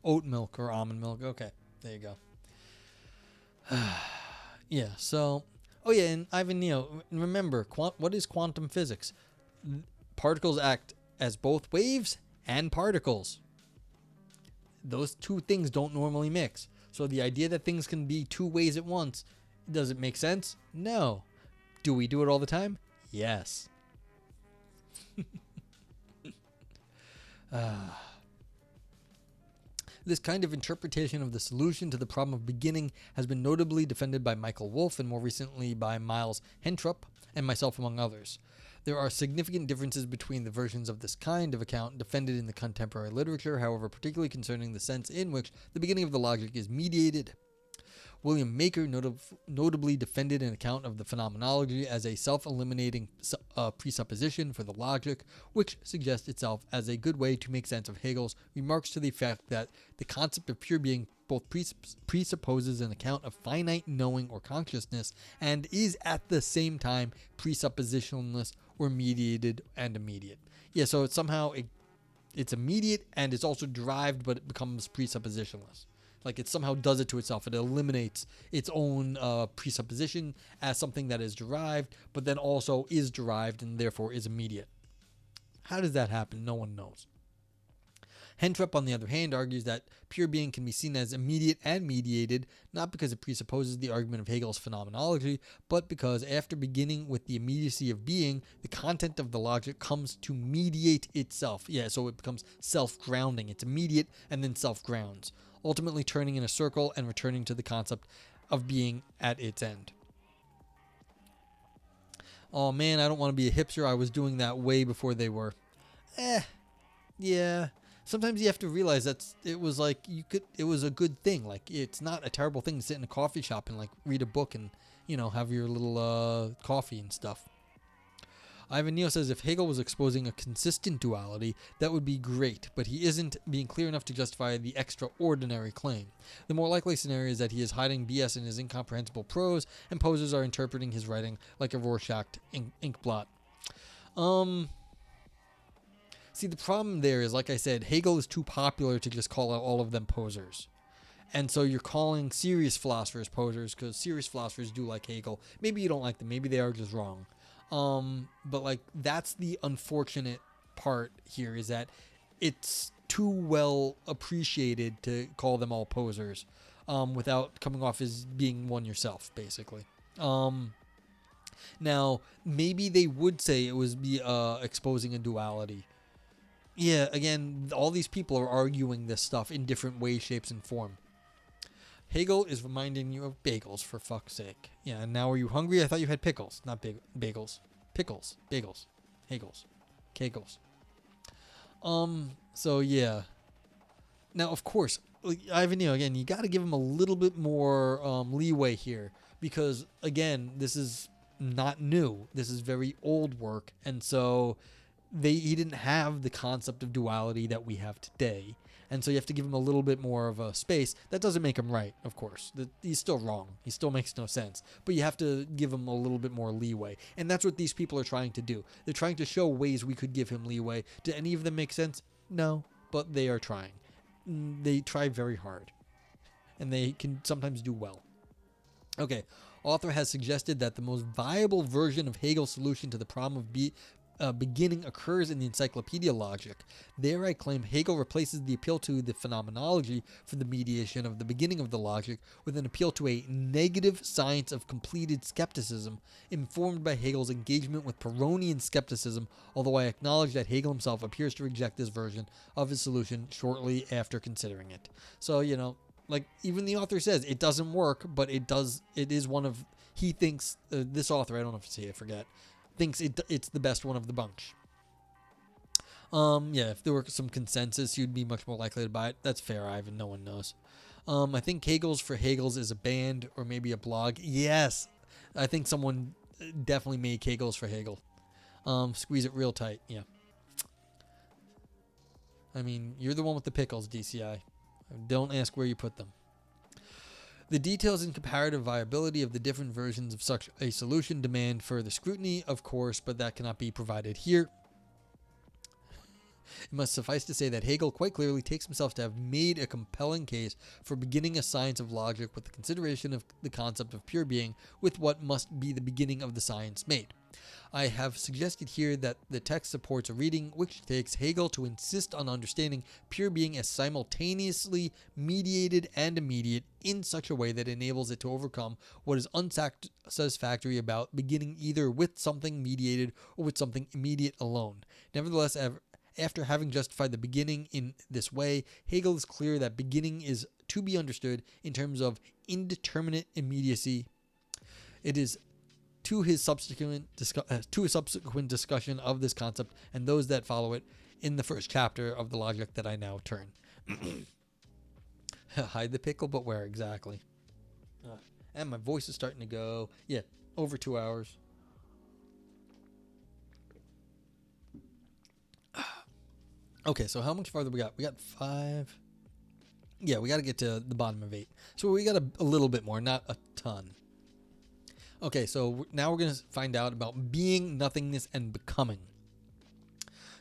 Oat milk or almond milk. Okay, there you go. Yeah, so... Oh, yeah, and Ivan, remember, what is quantum physics? Particles act as both waves and particles. Those two things don't normally mix. So the idea that things can be two ways at once, does it make sense? No. Do we do it all the time? Yes. This kind of interpretation of the solution to the problem of beginning has been notably defended by Michael Wolff and more recently by Miles Hentrup and myself, among others. There are significant differences between the versions of this kind of account defended in the contemporary literature, however, particularly concerning the sense in which the beginning of the logic is mediated. William Maker notably defended an account of the phenomenology as a self-eliminating presupposition for the logic, which suggests itself as a good way to make sense of Hegel's remarks to the effect that the concept of pure being both presupposes an account of finite knowing or consciousness and is at the same time presuppositionless or mediated and immediate. Yeah, so it's it's immediate and it's also derived, but it becomes presuppositionless. Like it somehow does it to itself. It eliminates its own presupposition as something that is derived, but then also is derived and therefore is immediate. How does that happen? No one knows. Hentrup, on the other hand, argues that pure being can be seen as immediate and mediated, not because it presupposes the argument of Hegel's phenomenology, but because after beginning with the immediacy of being, the content of the logic comes to mediate itself. Yeah, so it becomes self-grounding. It's immediate and then self-grounds, ultimately turning in a circle and returning to the concept of being at its end. Oh man, I don't want to be a hipster. I was doing that way before they were. Yeah. Sometimes you have to realize that it was a good thing. Like, it's not a terrible thing to sit in a coffee shop and like read a book and, have your little coffee and stuff. Ivan Neal says if Hegel was exposing a consistent duality, that would be great, but he isn't being clear enough to justify the extraordinary claim. The more likely scenario is that he is hiding BS in his incomprehensible prose, and posers are interpreting his writing like a Rorschach ink blot. See, the problem there is, like I said, Hegel is too popular to just call out all of them posers. And so you're calling serious philosophers posers because serious philosophers do like Hegel. Maybe you don't like them. Maybe they are just wrong. But like that's the unfortunate part here is that it's too well appreciated to call them all posers without coming off as being one yourself, basically. Now, maybe they would say it was exposing a duality. Yeah, again, all these people are arguing this stuff in different ways, shapes, and form. Hegel is reminding you of bagels, for fuck's sake. Yeah, and now are you hungry? I thought you had pickles, not bagels. Pickles, bagels, Hegels, Kegels. So yeah. Now, of course, Ivan, again, you got to give him a little bit more leeway here because, again, this is not new. This is very old work, and so he didn't have the concept of duality that we have today. And so you have to give him a little bit more of a space. That doesn't make him right, of course. He's still wrong. He still makes no sense. But you have to give him a little bit more leeway. And that's what these people are trying to do. They're trying to show ways we could give him leeway. Do any of them make sense? No, but they are trying. They try very hard. And they can sometimes do well. Okay, author has suggested that the most viable version of Hegel's solution to the problem of beginning occurs in the encyclopedia logic. There I claim Hegel replaces the appeal to the phenomenology for the mediation of the beginning of the logic with an appeal to a negative science of completed skepticism, informed by Hegel's engagement with Pyrrhonian skepticism, although I acknowledge that Hegel himself appears to reject this version of his solution shortly after considering it. So, like even the author says, it doesn't work, but it does. It is one of, he thinks, this author, I don't know if it's he, I forget, thinks it's the best one of the bunch. Yeah, if there were some consensus, you'd be much more likely to buy it. That's fair, Ivan. No one knows. I think Hegel's for Hegels is a band or maybe a blog. Yes, I think someone definitely made Hegel's for Hegel. Squeeze it real tight. Yeah. I mean, you're the one with the pickles, DCI. Don't ask where you put them. The details and comparative viability of the different versions of such a solution demand further scrutiny, of course, but that cannot be provided here. It must suffice to say that Hegel quite clearly takes himself to have made a compelling case for beginning a science of logic with the consideration of the concept of pure being with what must be the beginning of the science made. I have suggested here that the text supports a reading which takes Hegel to insist on understanding pure being as simultaneously mediated and immediate in such a way that enables it to overcome what is unsatisfactory about beginning either with something mediated or with something immediate alone. Nevertheless, after having justified the beginning in this way, Hegel is clear that beginning is to be understood in terms of indeterminate immediacy. It is to his subsequent discussion of this concept and those that follow it in the first chapter of the logic that I now turn. Hide the pickle, but where exactly? And my voice is starting to go. Yeah, over 2 hours. Okay, so how much farther we got? We got 5. Yeah, we got to get to the bottom of 8. So we got a little bit more, not a ton. Okay, so now we're going to find out about being, nothingness, and becoming.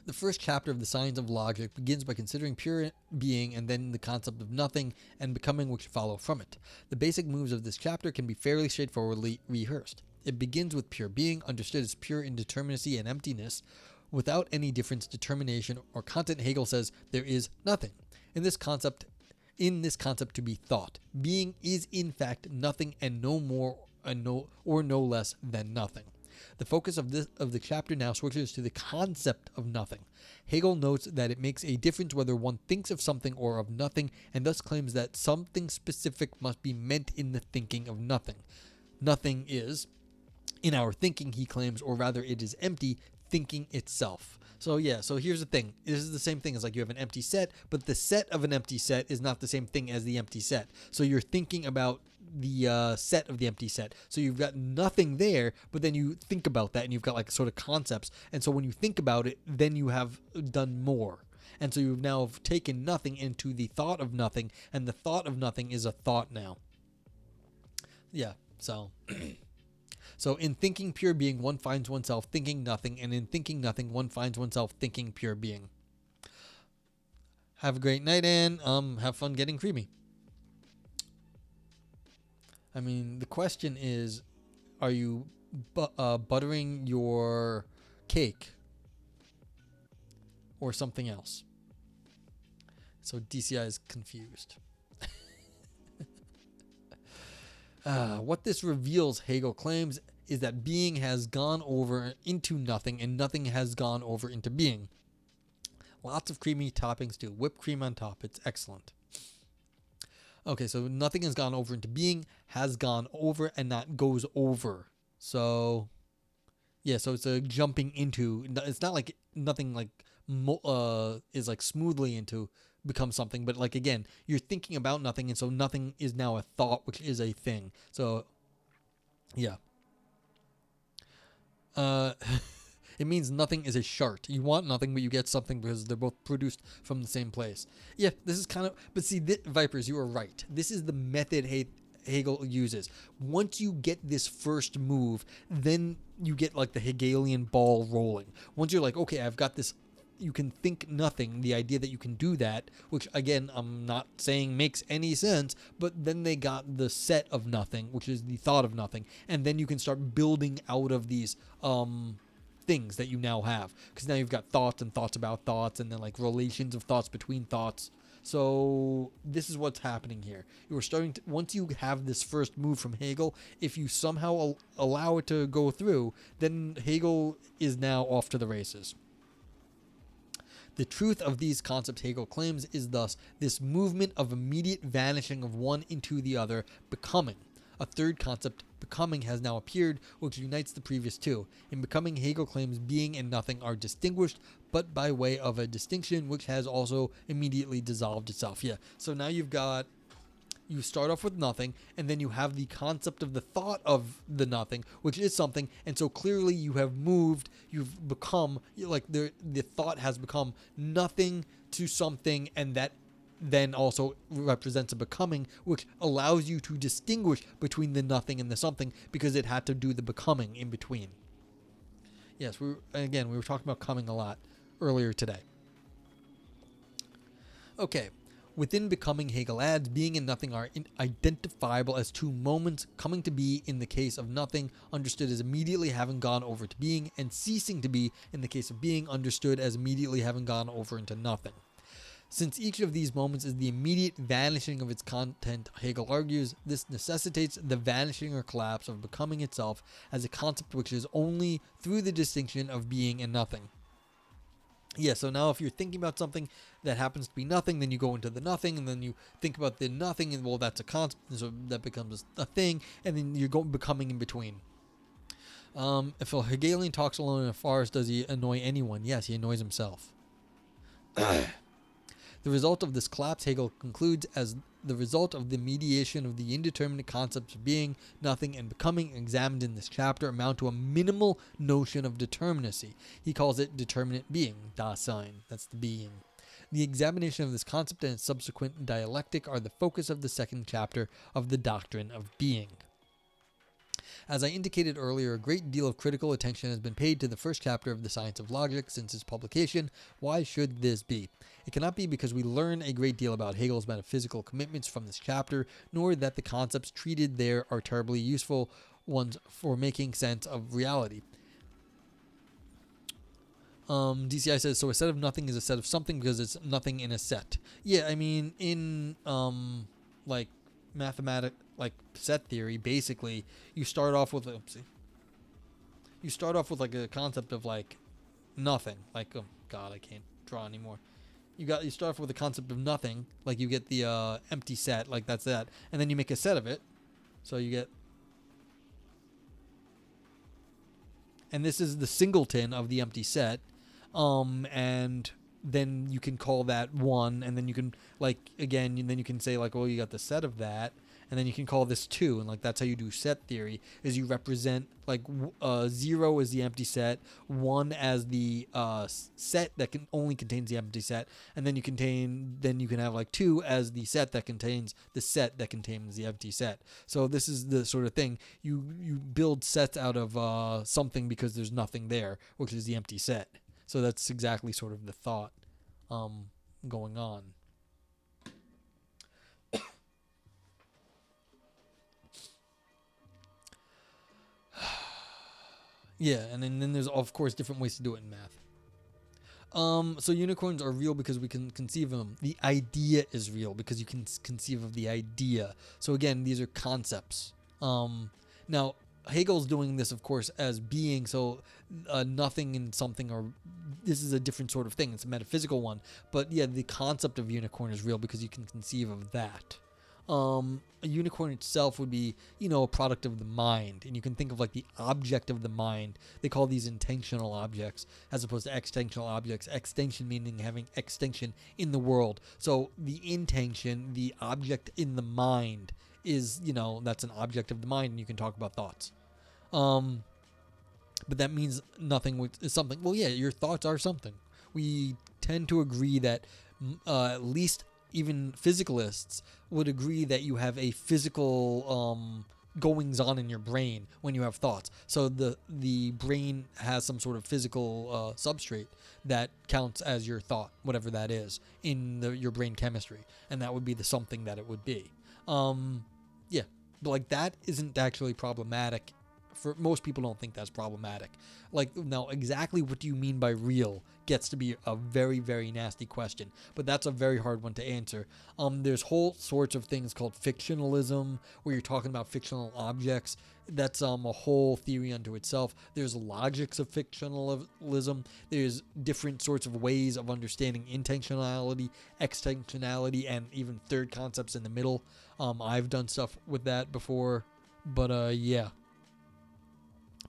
The first chapter of the science of logic begins by considering pure being and then the concept of nothing and becoming which follow from it. The basic moves of this chapter can be fairly straightforwardly rehearsed. It begins with pure being, understood as pure indeterminacy and emptiness, without any difference, determination, or content. Hegel says there is nothing. In this concept to be thought, being is in fact nothing and no more no less than nothing. The focus of the chapter now switches to the concept of nothing. Hegel notes that it makes a difference whether one thinks of something or of nothing, and thus claims that something specific must be meant in the thinking of nothing. Nothing is, in our thinking, he claims, or rather it is empty, thinking itself. So yeah, so here's the thing. This is the same thing as like you have an empty set, but the set of an empty set is not the same thing as the empty set. So you're thinking about the set of the empty set. So you've got nothing there, but then you think about that and you've got like sort of concepts. And so when you think about it, then you have done more. And so you've now taken nothing into the thought of nothing, and the thought of nothing is a thought now. Yeah, so... So in thinking pure being, one finds oneself thinking nothing, and in thinking nothing, one finds oneself thinking pure being. Have a great night, and have fun getting creamy. I mean, the question is, are you buttering your cake or something else? So DCI is confused. What this reveals, Hegel claims, is that being has gone over into nothing and nothing has gone over into being. Lots of creamy toppings too. Whipped cream on top. It's excellent. Okay, so nothing has gone over into being, has gone over, and not goes over. So, yeah, so it's a jumping into. It's not like nothing like is like smoothly into become something, but like again, you're thinking about nothing, and so nothing is now a thought, which is a thing. So, yeah. It means nothing is a shart. You want nothing, but you get something because they're both produced from the same place. Yeah, this is kind of... But see, Vipers, you are right. This is the method Hegel uses. Once you get this first move, then you get like the Hegelian ball rolling. Once you're like, okay, I've got this... You can think nothing, the idea that you can do that, which again, I'm not saying makes any sense, but then they got the set of nothing, which is the thought of nothing, and then you can start building out of these things that you now have, because now you've got thoughts and thoughts about thoughts, and then like relations of thoughts between thoughts. So this is what's happening here. You are starting to, once you have this first move from Hegel, if you somehow allow it to go through, then Hegel is now off to the races. The truth of these concepts Hegel claims is thus this movement of immediate vanishing of one into the other, becoming. A third concept, becoming, has now appeared, which unites the previous two. In becoming, Hegel claims being and nothing are distinguished, but by way of a distinction which has also immediately dissolved itself. Yeah, so now you start off with nothing, and then you have the concept of the thought of the nothing, which is something, and so clearly you have moved, you've become, like the thought has become nothing to something, and that then also represents a becoming, which allows you to distinguish between the nothing and the something, because it had to do the becoming in between. Yes, we were talking about coming a lot earlier today. Okay. Within becoming, Hegel adds, being and nothing are identifiable as two moments coming to be in the case of nothing, understood as immediately having gone over to being, and ceasing to be in the case of being, understood as immediately having gone over into nothing. Since each of these moments is the immediate vanishing of its content, Hegel argues, this necessitates the vanishing or collapse of becoming itself as a concept which is only through the distinction of being and nothing. Yeah, so now if you're thinking about something that happens to be nothing, then you go into the nothing, and then you think about the nothing, and well, that's a concept, and so that becomes a thing, and then you're becoming in between. If a Hegelian talks alone in a forest, does he annoy anyone? Yes, he annoys himself. The result of this collapse, Hegel concludes, as the result of the mediation of the indeterminate concepts of being, nothing, and becoming examined in this chapter amount to a minimal notion of determinacy. He calls it determinate being, Dasein. That's the being. The examination of this concept and its subsequent dialectic are the focus of the second chapter of the doctrine of being. As I indicated earlier, a great deal of critical attention has been paid to the first chapter of the Science of Logic since its publication. Why should this be? It cannot be because we learn a great deal about Hegel's metaphysical commitments from this chapter, nor that the concepts treated there are terribly useful ones for making sense of reality. DCI says, so a set of nothing is a set of something because it's nothing in a set. Yeah, I mean, in like mathematics, like set theory, basically you start off with like a concept of like nothing, like, oh god, I can't draw anymore. You start off with a concept of nothing, like you get the empty set, like that's that, and then you make a set of it, so you get, and this is the singleton of the empty set, and then you can call that one, and then you can, like, again, and then you can say, like, well, you got the set of that, and then you can call this 2, and, like, that's how you do set theory, is you represent, like, 0 as the empty set, 1 as the set that only contains the empty set, and then you can have, like, 2 as the set that contains the empty set. So this is the sort of thing. You build sets out of something because there's nothing there, which is the empty set. So that's exactly sort of the thought going on. Yeah, and then there's, of course, different ways to do it in math. So unicorns are real because we can conceive of them. The idea is real because you can conceive of the idea. So again, these are concepts. Now, Hegel's doing this, of course, as being, so nothing and something are, this is a different sort of thing. It's a metaphysical one. But yeah, the concept of unicorn is real because you can conceive of that. A unicorn itself would be, a product of the mind. And you can think of like the object of the mind. They call these intentional objects as opposed to extensional objects. Extension meaning having extension in the world. So the intention, the object in the mind is, that's an object of the mind, and you can talk about thoughts. but that means nothing is something. Well, yeah, your thoughts are something. We tend to agree that at least even physicalists would agree that you have a physical goings on in your brain when you have thoughts. So the brain has some sort of physical substrate that counts as your thought, whatever that is, in your brain chemistry, and that would be the something that it would be. Yeah, but like that isn't actually problematic. For most people, don't think that's problematic. Like, now, exactly what do you mean by real gets to be a very, very nasty question, but that's a very hard one to answer. There's whole sorts of things called fictionalism, where you're talking about fictional objects. That's a whole theory unto itself. There's logics of fictionalism. There's different sorts of ways of understanding intentionality, extensionality, and even third concepts in the middle. I've done stuff with that before, but yeah.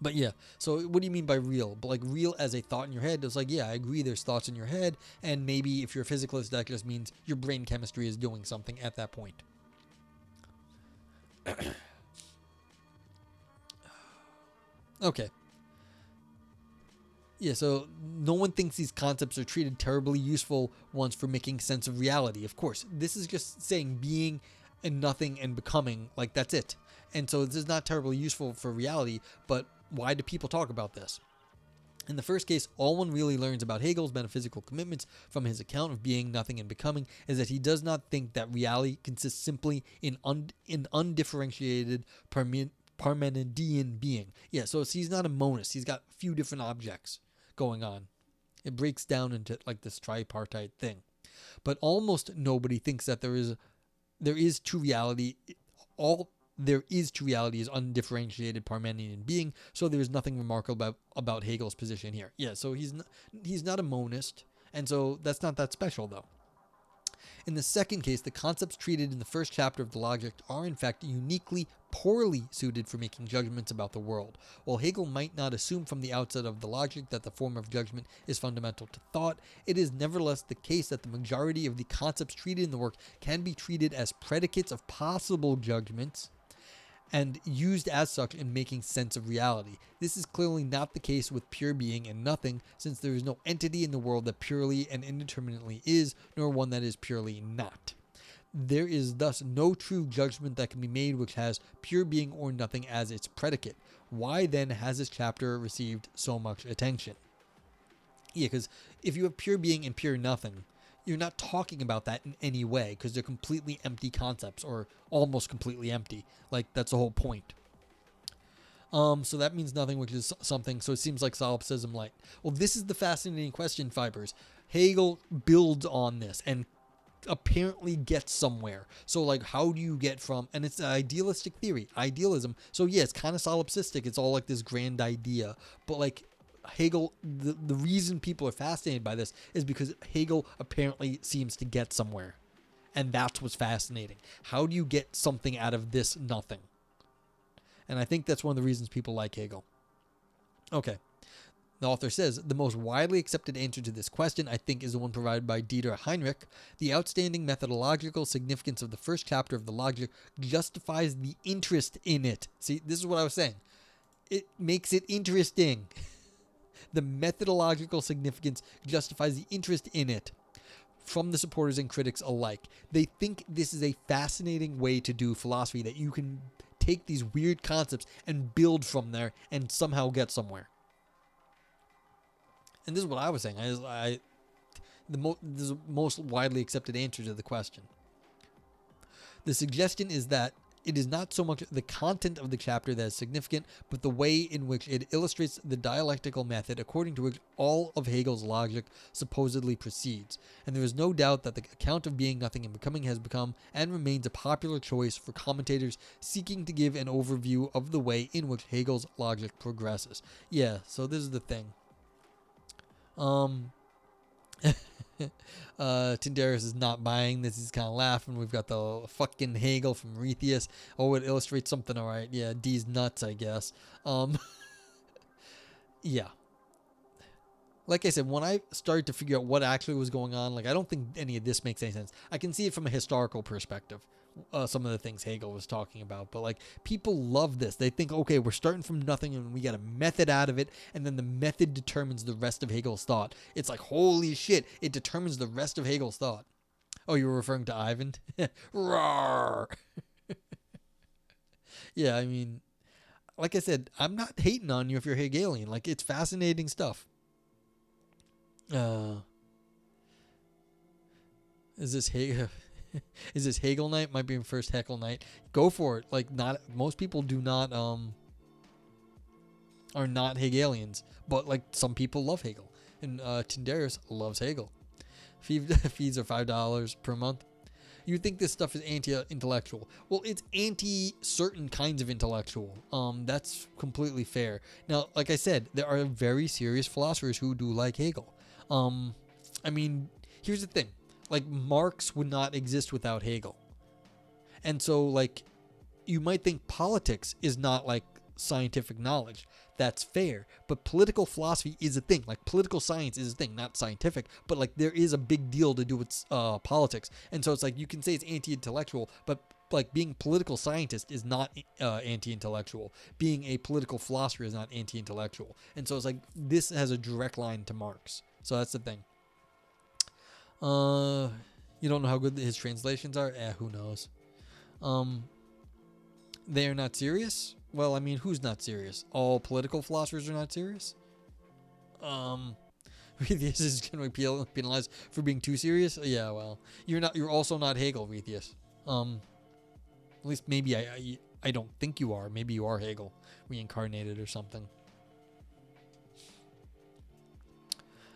But yeah, so what do you mean by real? But like real as a thought in your head, it's like, yeah, I agree there's thoughts in your head, and maybe if you're a physicalist, that just means your brain chemistry is doing something at that point. Okay. Yeah, so no one thinks these concepts are treated terribly useful ones for making sense of reality. Of course, this is just saying being and nothing and becoming, like that's it. And so this is not terribly useful for reality, but why do people talk about this? In the first case, all one really learns about Hegel's metaphysical commitments from his account of being, nothing, and becoming is that he does not think that reality consists simply in undifferentiated Parmenidean being. Yeah, so he's not a monist. He's got a few different objects going on. It breaks down into like this tripartite thing. But almost nobody thinks that there is true reality. All there is to reality is undifferentiated Parmenidean being, so there is nothing remarkable about Hegel's position here. Yeah, so he's not a monist, and so that's not that special, though. In the second case, the concepts treated in the first chapter of the Logic are in fact uniquely poorly suited for making judgments about the world. While Hegel might not assume from the outset of the Logic that the form of judgment is fundamental to thought, it is nevertheless the case that the majority of the concepts treated in the work can be treated as predicates of possible judgments and used as such in making sense of reality. This is clearly not the case with pure being and nothing, since there is no entity in the world that purely and indeterminately is, nor one that is purely not. There is thus no true judgment that can be made which has pure being or nothing as its predicate. Why then has this chapter received so much attention? Yeah, because if you have pure being and pure nothing, you're not talking about that in any way because they're completely empty concepts or almost completely empty. Like, that's the whole point. So that means nothing, which is something. So it seems like solipsism light. Well, this is the fascinating question, Fibers. Hegel builds on this and apparently gets somewhere. So like, how do you get from, and it's an idealistic theory, idealism. So yeah, it's kind of solipsistic. It's all like this grand idea, but like, Hegel, the reason people are fascinated by this is because Hegel apparently seems to get somewhere. And that's what's fascinating. How do you get something out of this nothing? And I think that's one of the reasons people like Hegel. Okay. The author says, the most widely accepted answer to this question, I think, is the one provided by Dieter Heinrich. The outstanding methodological significance of the first chapter of the Logic justifies the interest in it. See, this is what I was saying. It makes it interesting. The methodological significance justifies the interest in it from the supporters and critics alike. They think this is a fascinating way to do philosophy, that you can take these weird concepts and build from there and somehow get somewhere. And this is what I was saying. This is the most widely accepted answer to the question. The suggestion is that it is not so much the content of the chapter that is significant, but the way in which it illustrates the dialectical method according to which all of Hegel's logic supposedly proceeds. And there is no doubt that the account of being, nothing, and becoming has become and remains a popular choice for commentators seeking to give an overview of the way in which Hegel's logic progresses. Yeah, so this is the thing. Tindarius is not buying this. He's kind of laughing. We've got the fucking Hegel from Rethius. Oh, it illustrates something. All right. Yeah. D's nuts, I guess. Yeah. Like I said, when I started to figure out what actually was going on, like, I don't think any of this makes any sense. I can see it from a historical perspective. some of the things Hegel was talking about. But like people love this. They think, okay, we're starting from nothing and we got a method out of it, and then the method determines the rest of Hegel's thought. It's like, holy shit, it determines the rest of Hegel's thought. Oh, you were referring to Ivan? Roar! Yeah, I mean, like I said, I'm not hating on you if you're Hegelian. Like, it's fascinating stuff. Is this Hegel? Is this Hegel night? Might be my first Heckle night. Go for it. Like, not most people do not are not Hegelians, but like some people love Hegel, and Tindarius loves Hegel. Fees are $5 per month. You think this stuff is anti-intellectual? Well, it's anti-certain kinds of intellectual. That's completely fair. Now, like I said, there are very serious philosophers who do like Hegel. I mean, here's the thing. Like, Marx would not exist without Hegel. And so, like, you might think politics is not, like, scientific knowledge. That's fair. But political philosophy is a thing. Like, political science is a thing, not scientific. But, like, there is a big deal to do with politics. And so it's like, you can say it's anti-intellectual, but, like, being a political scientist is not anti-intellectual. Being a political philosopher is not anti-intellectual. And so it's like, this has a direct line to Marx. So that's the thing. You don't know how good his translations are? Who knows? They are not serious? Well, I mean, who's not serious? All political philosophers are not serious? Rhetheus is going to be penalized for being too serious? Yeah, well, you're also not Hegel, Rhetheus. At least maybe I don't think you are. Maybe you are Hegel, reincarnated or something.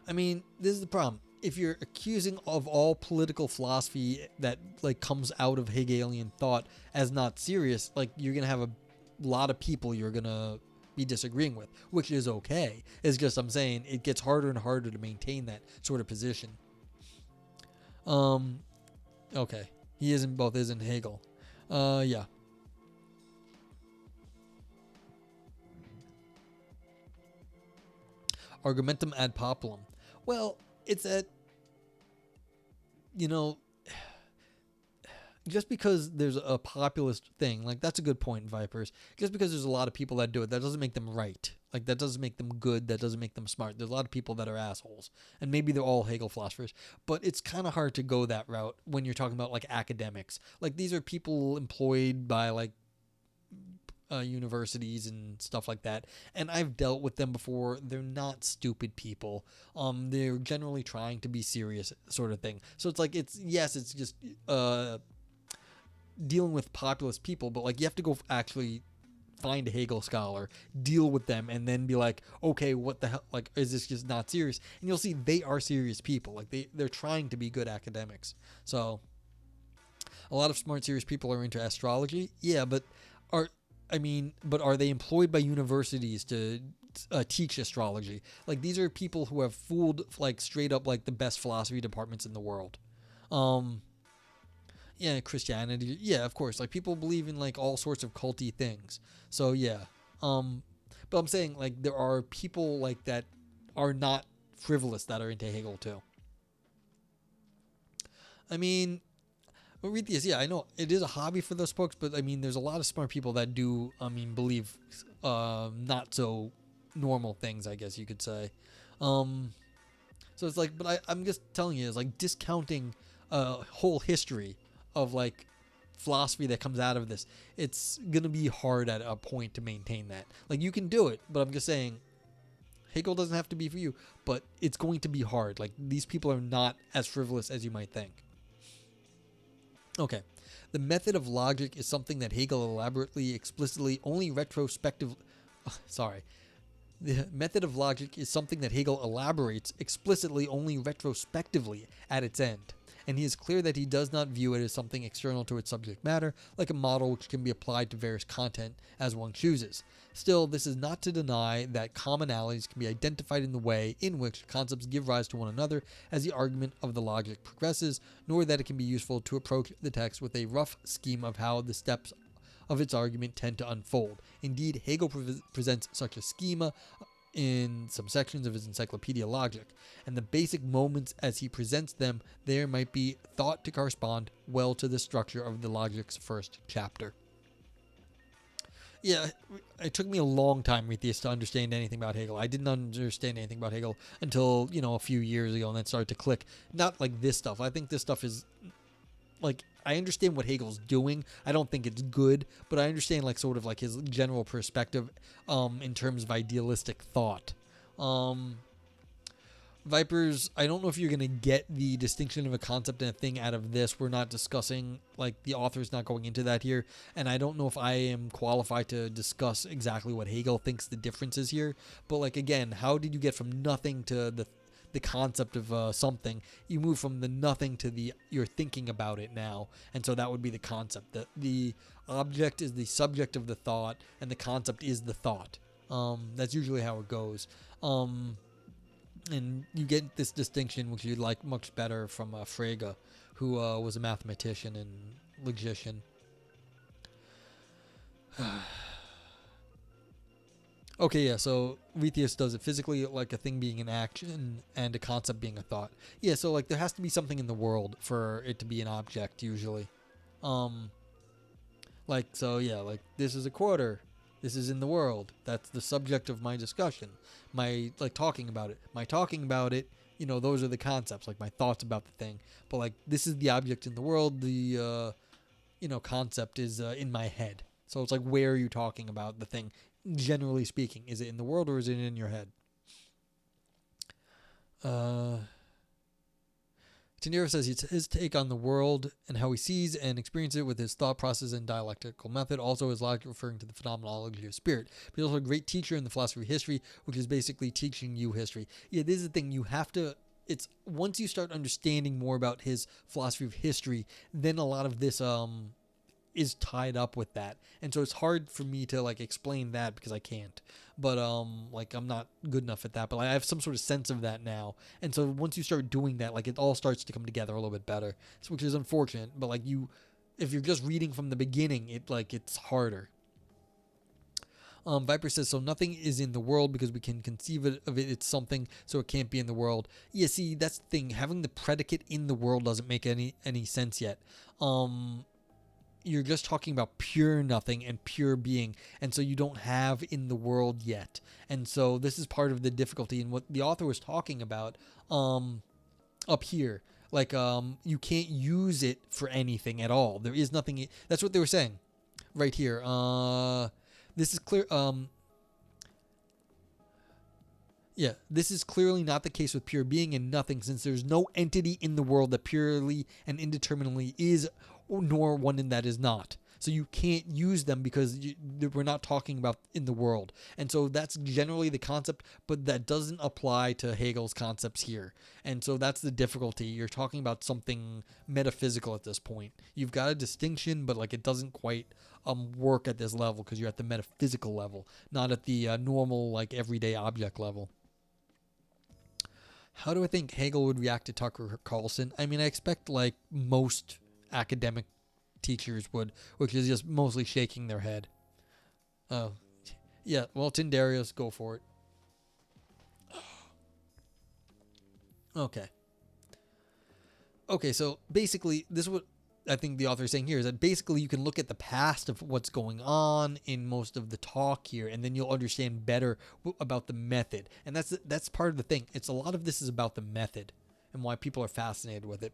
I mean, this is the problem. If you're accusing of all political philosophy that like comes out of Hegelian thought as not serious, like you're gonna have a lot of people you're gonna be disagreeing with, which is okay. It's just I'm saying it gets harder and harder to maintain that sort of position. Okay, he isn't Hegel. Yeah. Argumentum ad populum. Well, it's that, you know, just because there's a populist thing, like that's a good point, Vipers. Just because there's a lot of people that do it, that doesn't make them right. Like that doesn't make them good. That doesn't make them smart. There's a lot of people that are assholes, and maybe they're all Hegel philosophers. But it's kind of hard to go that route when you're talking about like academics. Like these are people employed by like universities and stuff like that, and I've dealt with them before. They're not stupid people. They're generally trying to be serious, sort of thing. So it's like it's just dealing with populist people, but like you have to go actually find a Hegel scholar, deal with them, and then be like, okay, what the hell? Like, is this just not serious? And you'll see they are serious people. Like they're trying to be good academics. So a lot of smart, serious people are into astrology. Yeah, but are they employed by universities to teach astrology? Like these are people who have fooled like straight up like the best philosophy departments in the world. Yeah, Christianity. Yeah, of course. Like people believe in like all sorts of culty things. So yeah. But I'm saying like there are people like that are not frivolous that are into Hegel too. I mean, Rhetheus, yeah, I know it is a hobby for those folks, but I mean, there's a lot of smart people that do, believe not so normal things, I guess you could say. So it's like, but I'm just telling you, it's like discounting a whole history of like philosophy that comes out of this. It's gonna be hard at a point to maintain that. Like you can do it, but I'm just saying, Hegel doesn't have to be for you, but it's going to be hard. Like these people are not as frivolous as you might think. Okay, the method of logic is something that Hegel elaborately, explicitly, only retrospectively... Sorry. The method of logic is something that Hegel elaborates explicitly only retrospectively at its end. And he is clear that he does not view it as something external to its subject matter, like a model which can be applied to various content as one chooses. Still, this is not to deny that commonalities can be identified in the way in which concepts give rise to one another as the argument of the logic progresses, nor that it can be useful to approach the text with a rough scheme of how the steps of its argument tend to unfold. Indeed, Hegel presents such a schema in some sections of his Encyclopedia Logic, and the basic moments as he presents them there might be thought to correspond well to the structure of the logic's first chapter. Yeah, it took me a long time, Retheus, to understand anything about Hegel. I didn't understand anything about Hegel until, a few years ago, and then started to click. Not like this stuff. I think this stuff is, like, I understand what Hegel's doing. I don't think it's good, but I understand, like, sort of, like, his general perspective in terms of idealistic thought. Vipers, I don't know if you're going to get the distinction of a concept and a thing out of this. We're not discussing, like, the author's not going into that here, and I don't know if I am qualified to discuss exactly what Hegel thinks the difference is here. But, like, again, how did you get from nothing to the concept of something? You move from the nothing to you're thinking about it now, and so that would be the concept. The object is the subject of the thought, and the concept is the thought. That's usually how it goes. And you get this distinction, which you like much better from Frege, who was a mathematician and logician. Okay, yeah, so Retheus does it physically, like a thing being an action and a concept being a thought. Yeah, so like there has to be something in the world for it to be an object, usually. Like, so yeah, like this is a quarter. This is in the world. That's the subject of my discussion. My, like, talking about it. My talking about it, those are the concepts, like my thoughts about the thing. But, like, this is the object in the world. The, concept is in my head. So it's like, where are you talking about the thing? Generally speaking, is it in the world or is it in your head? Tendero says his take on the world and how he sees and experiences it with his thought process and dialectical method, also his logic referring to the phenomenology of spirit. But he's also a great teacher in the philosophy of history, which is basically teaching you history. Yeah, this is the thing. You have to, it's once you start understanding more about his philosophy of history, then a lot of this is tied up with that. And so it's hard for me to, like, explain that because I can't. But like, I'm not good enough at that, but like, I have some sort of sense of that now. And so once you start doing that, like, it all starts to come together a little bit better, which is unfortunate. But like, if you're just reading from the beginning, it's harder. Viper says, so nothing is in the world because we can conceive of it. It's something, so it can't be in the world. Yeah, see, that's the thing. Having the predicate in the world doesn't make any sense yet. You're just talking about pure nothing and pure being, and so you don't have in the world yet. And so this is part of the difficulty in what the author was talking about up here. Like, you can't use it for anything at all. There is nothing. That's what they were saying right here. This is clear. Yeah, this is clearly not the case with pure being and nothing, since there's no entity in the world that purely and indeterminately is, nor one that is not. So you can't use them because we're not talking about in the world. And so that's generally the concept, but that doesn't apply to Hegel's concepts here. And so that's the difficulty. You're talking about something metaphysical at this point. You've got a distinction, but like it doesn't quite work at this level because you're at the metaphysical level, not at the normal, like, everyday object level. How do I think Hegel would react to Tucker Carlson? I mean, I expect, like, most academic teachers would, which is just mostly shaking their head. Oh, yeah. Well, Tindarius, go for it. Okay. Okay, so basically, this is what I think the author is saying here, is that basically you can look at the past of what's going on in most of the talk here, and then you'll understand better about the method. And that's part of the thing. It's a lot of this is about the method and why people are fascinated with it.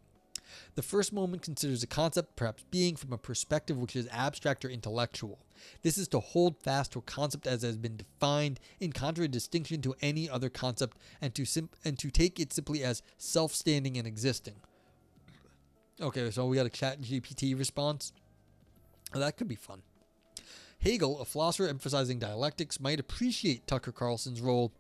The first moment considers a concept, perhaps being, from a perspective which is abstract or intellectual. This is to hold fast to a concept as has been defined in contradistinction to any other concept, and to take it simply as self-standing and existing. Okay, so we got a ChatGPT response. Oh, that could be fun. Hegel, a philosopher emphasizing dialectics, might appreciate Tucker Carlson's role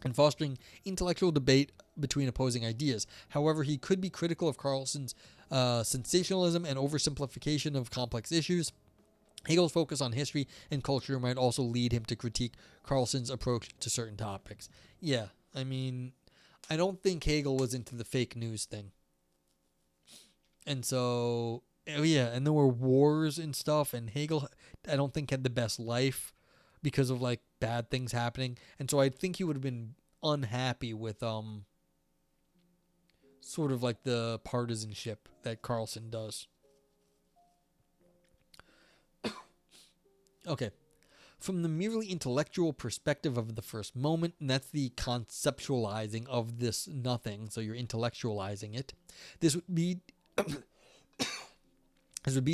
in fostering intellectual debate between opposing ideas. However, he could be critical of Carlson's sensationalism and oversimplification of complex issues. Hegel's focus on history and culture might also lead him to critique Carlson's approach to certain topics. Yeah, I mean, I don't think Hegel was into the fake news thing. And so, yeah, and there were wars and stuff, and Hegel, I don't think, had the best life because of like bad things happening. And so I think he would have been unhappy with sort of like the partisanship that Carlson does. Okay. From the merely intellectual perspective of the first moment, and that's the conceptualizing of this nothing, so you're intellectualizing it, this would be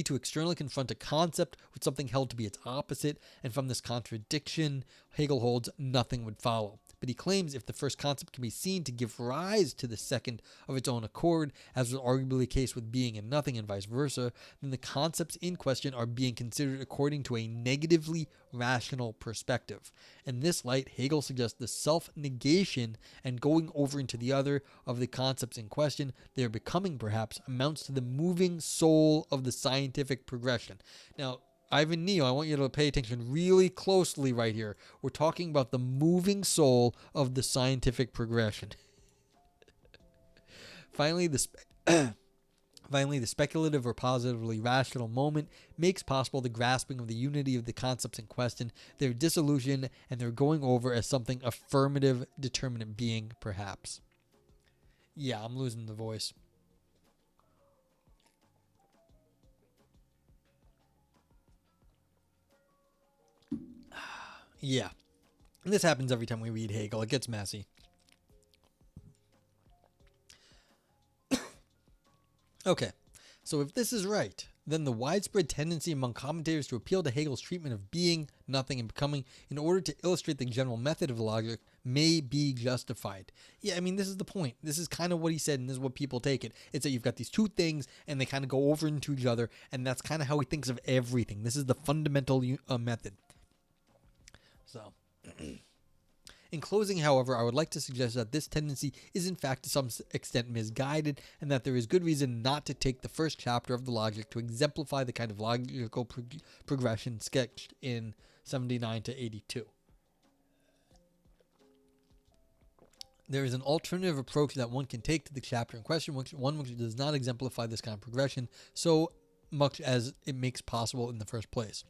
to externally confront a concept with something held to be its opposite, and from this contradiction, Hegel holds nothing would follow. But he claims if the first concept can be seen to give rise to the second of its own accord, as was arguably the case with being and nothing and vice versa, then the concepts in question are being considered according to a negatively rational perspective. In this light, Hegel suggests the self-negation and going over into the other of the concepts in question, their becoming perhaps, amounts to the moving soul of the scientific progression. Now, Ivan Neo, I want you to pay attention really closely right here. We're talking about the moving soul of the scientific progression. Finally, the speculative or positively rational moment makes possible the grasping of the unity of the concepts in question, their dissolution, and their going over as something affirmative, determinate being, perhaps. Yeah, I'm losing the voice. Yeah. And this happens every time we read Hegel. It gets messy. Okay. So if this is right, then the widespread tendency among commentators to appeal to Hegel's treatment of being, nothing, and becoming in order to illustrate the general method of logic may be justified. Yeah, I mean, this is the point. This is kind of what he said, and this is what people take it. It's that you've got these two things, and they kind of go over into each other, and that's kind of how he thinks of everything. This is the fundamental method. So, in closing, however, I would like to suggest that this tendency is in fact to some extent misguided, and that there is good reason not to take the first chapter of the logic to exemplify the kind of logical progression sketched in 79 to 82. There is an alternative approach that one can take to the chapter in question, which does not exemplify this kind of progression so much as it makes possible in the first place.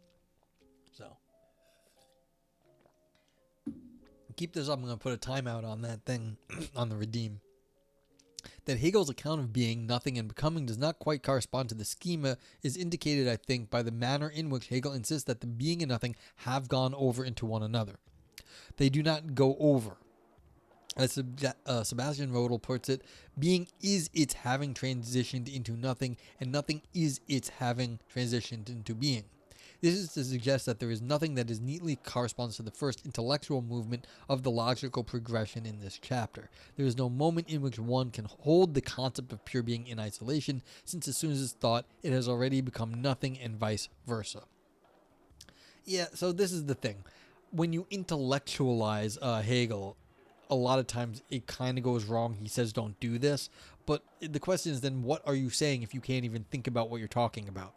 So, keep this up. I'm going to put a timeout on that thing, on the redeem. That Hegel's account of being, nothing, and becoming does not quite correspond to the schema is indicated, I think, by the manner in which Hegel insists that the being and nothing have gone over into one another. They do not go over. As Sebastian Rodel puts it, being is its having transitioned into nothing, and nothing is its having transitioned into being. This is to suggest that there is nothing that neatly corresponds to the first intellectual movement of the logical progression in this chapter. There is no moment in which one can hold the concept of pure being in isolation, since as soon as it's thought, it has already become nothing, and vice versa. Yeah, so this is the thing. When you intellectualize Hegel, a lot of times it kind of goes wrong. He says don't do this, but the question is then what are you saying if you can't even think about what you're talking about?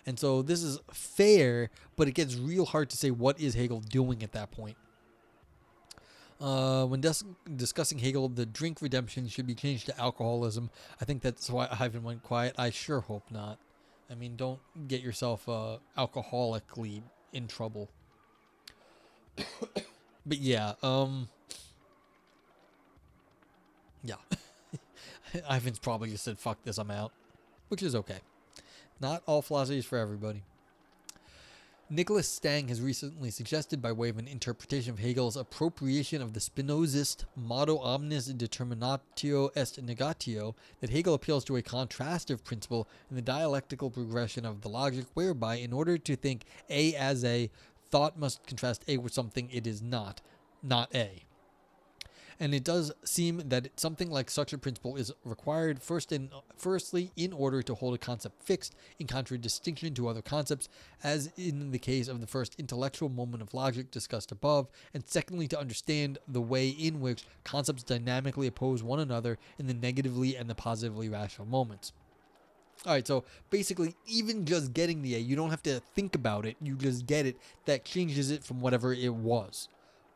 And so this is fair, but it gets real hard to say what is Hegel doing at that point. When discussing Hegel, the drink redemption should be changed to alcoholism. I think that's why Ivan went quiet. I sure hope not. I mean, don't get yourself alcoholically in trouble. But yeah, yeah. Ivan's probably just said, fuck this, I'm out. Which is okay. Not all philosophy is for everybody. Nicholas Stang has recently suggested, by way of an interpretation of Hegel's appropriation of the Spinozist motto omnis determinatio est negatio, that Hegel appeals to a contrastive principle in the dialectical progression of the logic, whereby, in order to think A as A, thought must contrast A with something it is not A. And it does seem that something like such a principle is required firstly in order to hold a concept fixed in contradistinction to other concepts, as in the case of the first intellectual moment of logic discussed above, and secondly to understand the way in which concepts dynamically oppose one another in the negatively and the positively rational moments. Alright, so basically, even just getting the A, you don't have to think about it, you just get it. That changes it from whatever it was.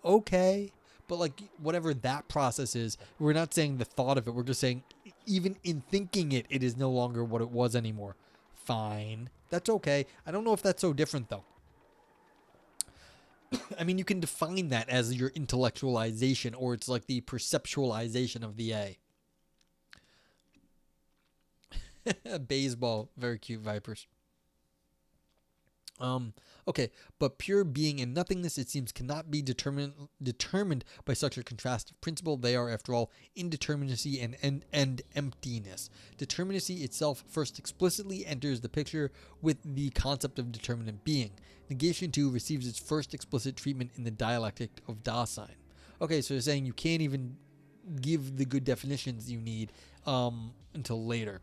Okay, but like whatever that process is, we're not saying the thought of it, we're just saying even in thinking it, it is no longer what it was anymore. Fine, that's okay. I don't know if that's so different though. I mean, you can define that as your intellectualization, or it's like the perceptualization of the A. Baseball, very cute vipers. Okay, but pure being and nothingness, it seems, cannot be determined by such a contrastive principle. They are, after all, indeterminacy and emptiness. Determinacy itself first explicitly enters the picture with the concept of determinate being. Negation, too, receives its first explicit treatment in the dialectic of Dasein. Okay, so you're saying you can't even give the good definitions you need until later.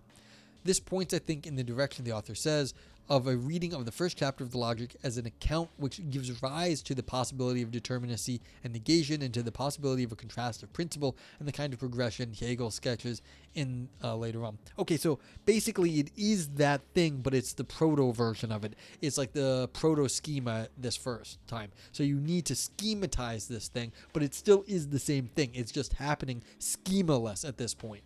This points, I think, in the direction the author says of a reading of the first chapter of the Logic as an account which gives rise to the possibility of determinacy and negation, and to the possibility of a contrastive principle and the kind of progression Hegel sketches in later on. Okay, so basically it is that thing, but it's the proto version of it. It's like the proto schema this first time. So you need to schematize this thing, but it still is the same thing. It's just happening schemaless at this point.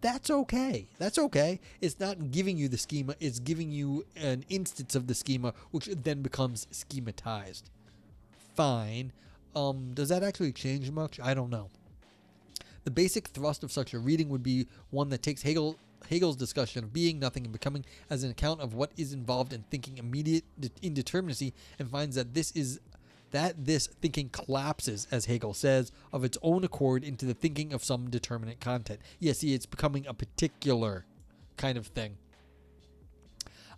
That's okay. That's okay. It's not giving you the schema. It's giving you an instance of the schema, which then becomes schematized. Fine. Does that actually change much? I don't know. The basic thrust of such a reading would be one that takes Hegel's discussion of being, nothing, and becoming as an account of what is involved in thinking immediate indeterminacy, and finds that this thinking collapses, as Hegel says, of its own accord into the thinking of some determinate content. Yeah, see, it's becoming a particular kind of thing.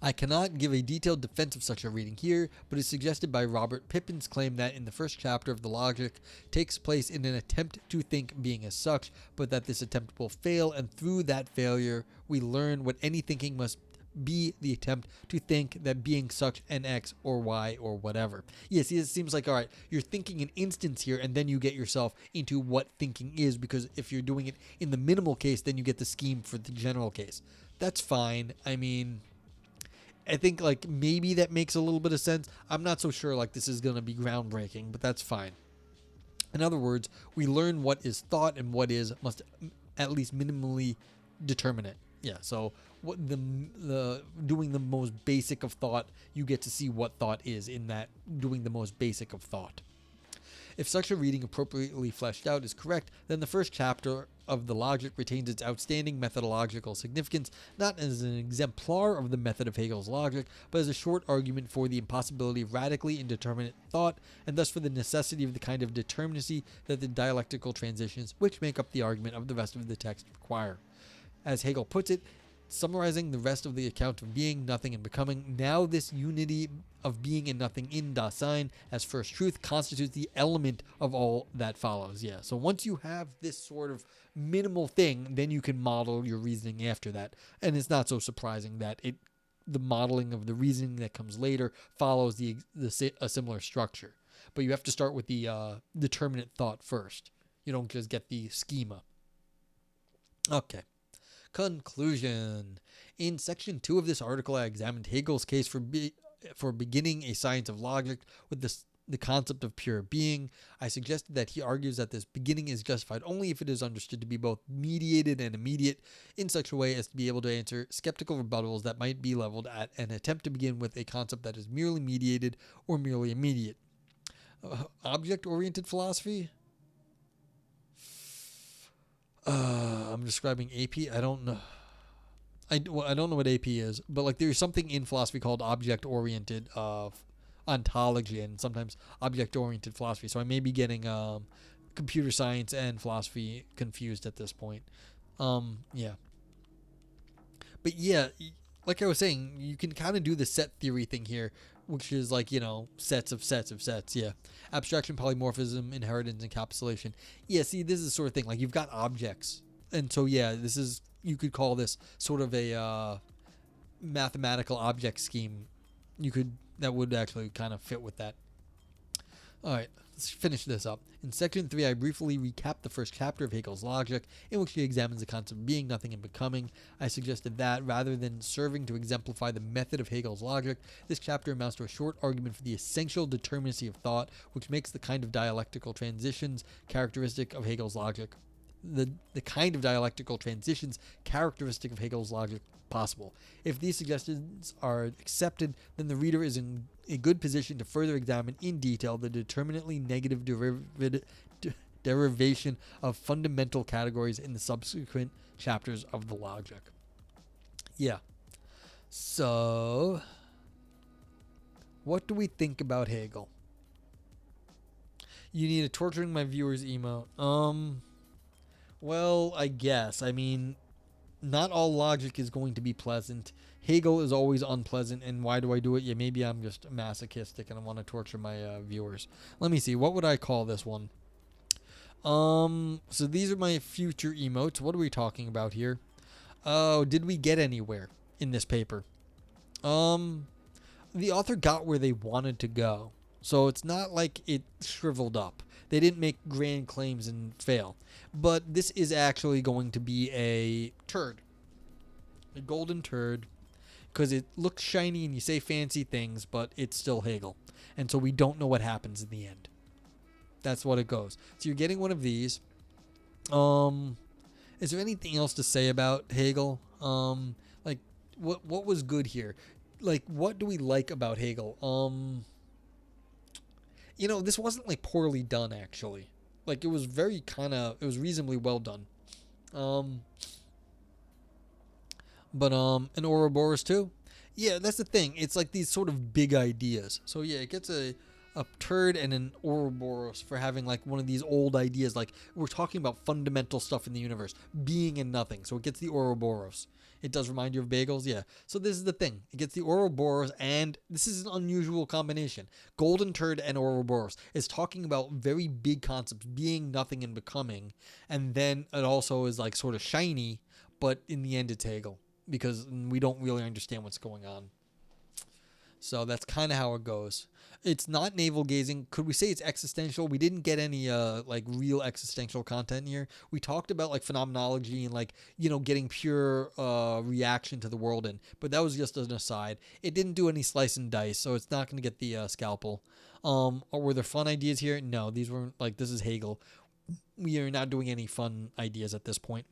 I cannot give a detailed defense of such a reading here, but is suggested by Robert Pippin's claim that in the first chapter of the Logic takes place in an attempt to think being as such, but that this attempt will fail, and through that failure we learn what any thinking must be, the attempt to think that being such an X or Y or whatever. Yes, it seems like, all right, you're thinking an instance here, and then you get yourself into what thinking is, because if you're doing it in the minimal case, then you get the scheme for the general case. That's fine. I mean, I think like maybe that makes a little bit of sense. I'm not so sure like this is going to be groundbreaking, but that's fine. In other words, we learn what is thought, and what is must at least minimally determine it. Yeah, so what the doing the most basic of thought, you get to see what thought is in that doing the most basic of thought. If such a reading appropriately fleshed out is correct, then the first chapter of the Logic retains its outstanding methodological significance, not as an exemplar of the method of Hegel's logic, but as a short argument for the impossibility of radically indeterminate thought, and thus for the necessity of the kind of determinacy that the dialectical transitions which make up the argument of the rest of the text require. As Hegel puts it, summarizing the rest of the account of being, nothing, and becoming, now this unity of being and nothing in Dasein as first truth constitutes the element of all that follows. Yeah, so once you have this sort of minimal thing, then you can model your reasoning after that. And it's not so surprising that the modeling of the reasoning that comes later follows a similar structure. But you have to start with the determinate thought first. You don't just get the schema. Okay. Conclusion. In section 2 of this article, I examined Hegel's case for beginning a science of logic with the concept of pure being. I suggested that he argues that this beginning is justified only if it is understood to be both mediated and immediate, in such a way as to be able to answer skeptical rebuttals that might be leveled at an attempt to begin with a concept that is merely mediated or merely immediate. Object-oriented philosophy? I'm describing AP. I don't know. I don't know what AP is, but like there's something in philosophy called object-oriented ontology, and sometimes object-oriented philosophy. So I may be getting computer science and philosophy confused at this point. Yeah. But yeah, like I was saying, you can kind of do the set theory thing here, which is like, sets of sets of sets. Yeah. Abstraction, polymorphism, inheritance, encapsulation. Yeah, see, this is the sort of thing. Like, you've got objects. And so, yeah, you could call this sort of a mathematical object scheme. That would actually kind of fit with that. All right, let's finish this up. In section 3, I briefly recap the first chapter of Hegel's Logic, in which he examines the concept of being, nothing, and becoming. I suggested that, rather than serving to exemplify the method of Hegel's logic, this chapter amounts to a short argument for the essential determinacy of thought, which makes the kind of dialectical transitions characteristic of Hegel's logic. the kind of dialectical transitions characteristic of Hegel's logic possible. If these suggestions are accepted, then the reader is in a good position to further examine in detail the determinately negative derivation of fundamental categories in the subsequent chapters of the logic. Yeah. So, what do we think about Hegel? You need a torturing my viewers emote. Well, I guess. I mean, not all logic is going to be pleasant. Hegel is always unpleasant, and why do I do it? Yeah, maybe I'm just masochistic and I want to torture my viewers. Let me see. What would I call this one? So these are my future emotes. What are we talking about here? Oh, did we get anywhere in this paper? The author got where they wanted to go. So it's not like it shriveled up. They didn't make grand claims and fail. But this is actually going to be a turd. A golden turd. Because it looks shiny and you say fancy things, but it's still Hegel. And so we don't know what happens in the end. That's what it goes. So you're getting one of these. Is there anything else to say about Hegel? Like, what was good here? Like, what do we like about Hegel? This wasn't like poorly done actually. Like, it was it was reasonably well done. But an Ouroboros too. Yeah, that's the thing. It's like these sort of big ideas. So yeah, it gets a turd and an Ouroboros for having like one of these old ideas. Like, we're talking about fundamental stuff in the universe, being and nothing. So it gets the Ouroboros. It does remind you of bagels, yeah. So this is the thing. It gets the Ouroboros, and this is an unusual combination. Golden turd and Ouroboros is talking about very big concepts, being, nothing, and becoming. And then it also is like sort of shiny, but in the end it's Hegel, because we don't really understand what's going on. So that's kind of how it goes. It's not navel gazing. Could we say it's existential? We didn't get any like real existential content here. We talked about like phenomenology and like, getting pure reaction to the world but that was just an aside. It didn't do any slice and dice, so it's not going to get the scalpel. Or were there fun ideas here? No, these weren't. Like, this is Hegel. We are not doing any fun ideas at this point.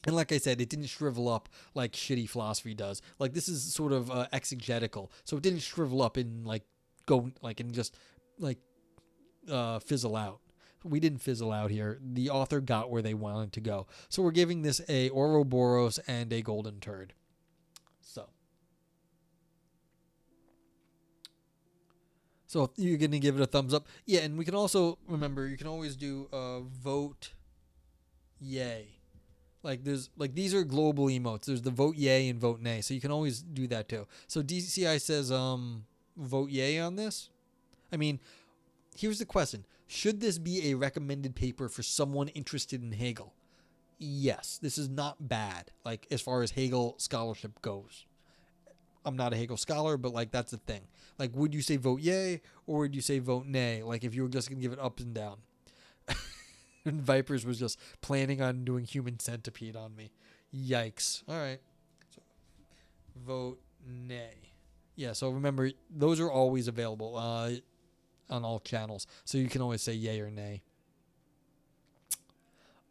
And like I said, it didn't shrivel up like shitty philosophy does. Like, this is sort of exegetical, so it didn't shrivel up and like go like and just like fizzle out. We didn't fizzle out here. The author got where they wanted to go. So we're giving this a Ouroboros and a golden turd. So if you're going to give it a thumbs up. Yeah, and we can also remember you can always do vote yay. Like, these are global emotes. There's the vote yay and vote nay. So you can always do that too. So DCI says vote yay on this. I mean, here's the question. Should this be a recommended paper for someone interested in Hegel? Yes, this is not bad, like, as far as Hegel scholarship goes. I'm not a Hegel scholar, but like, that's the thing. Like, would you say vote yay or would you say vote nay? Like, if you were just going to give it up and down. And Vipers was just planning on doing Human Centipede on me. Yikes. All right. So, vote nay. Yeah, so remember, those are always available on all channels. So you can always say yay or nay.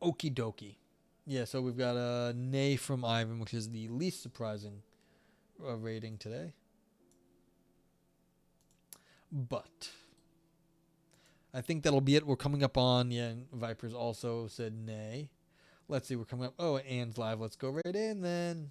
Okie dokie. Yeah, so we've got a nay from Ivan, which is the least surprising rating today. But I think that'll be it. We're coming up on, and Vipers also said nay. Let's see, we're coming up. Oh, Anne's live. Let's go right in then.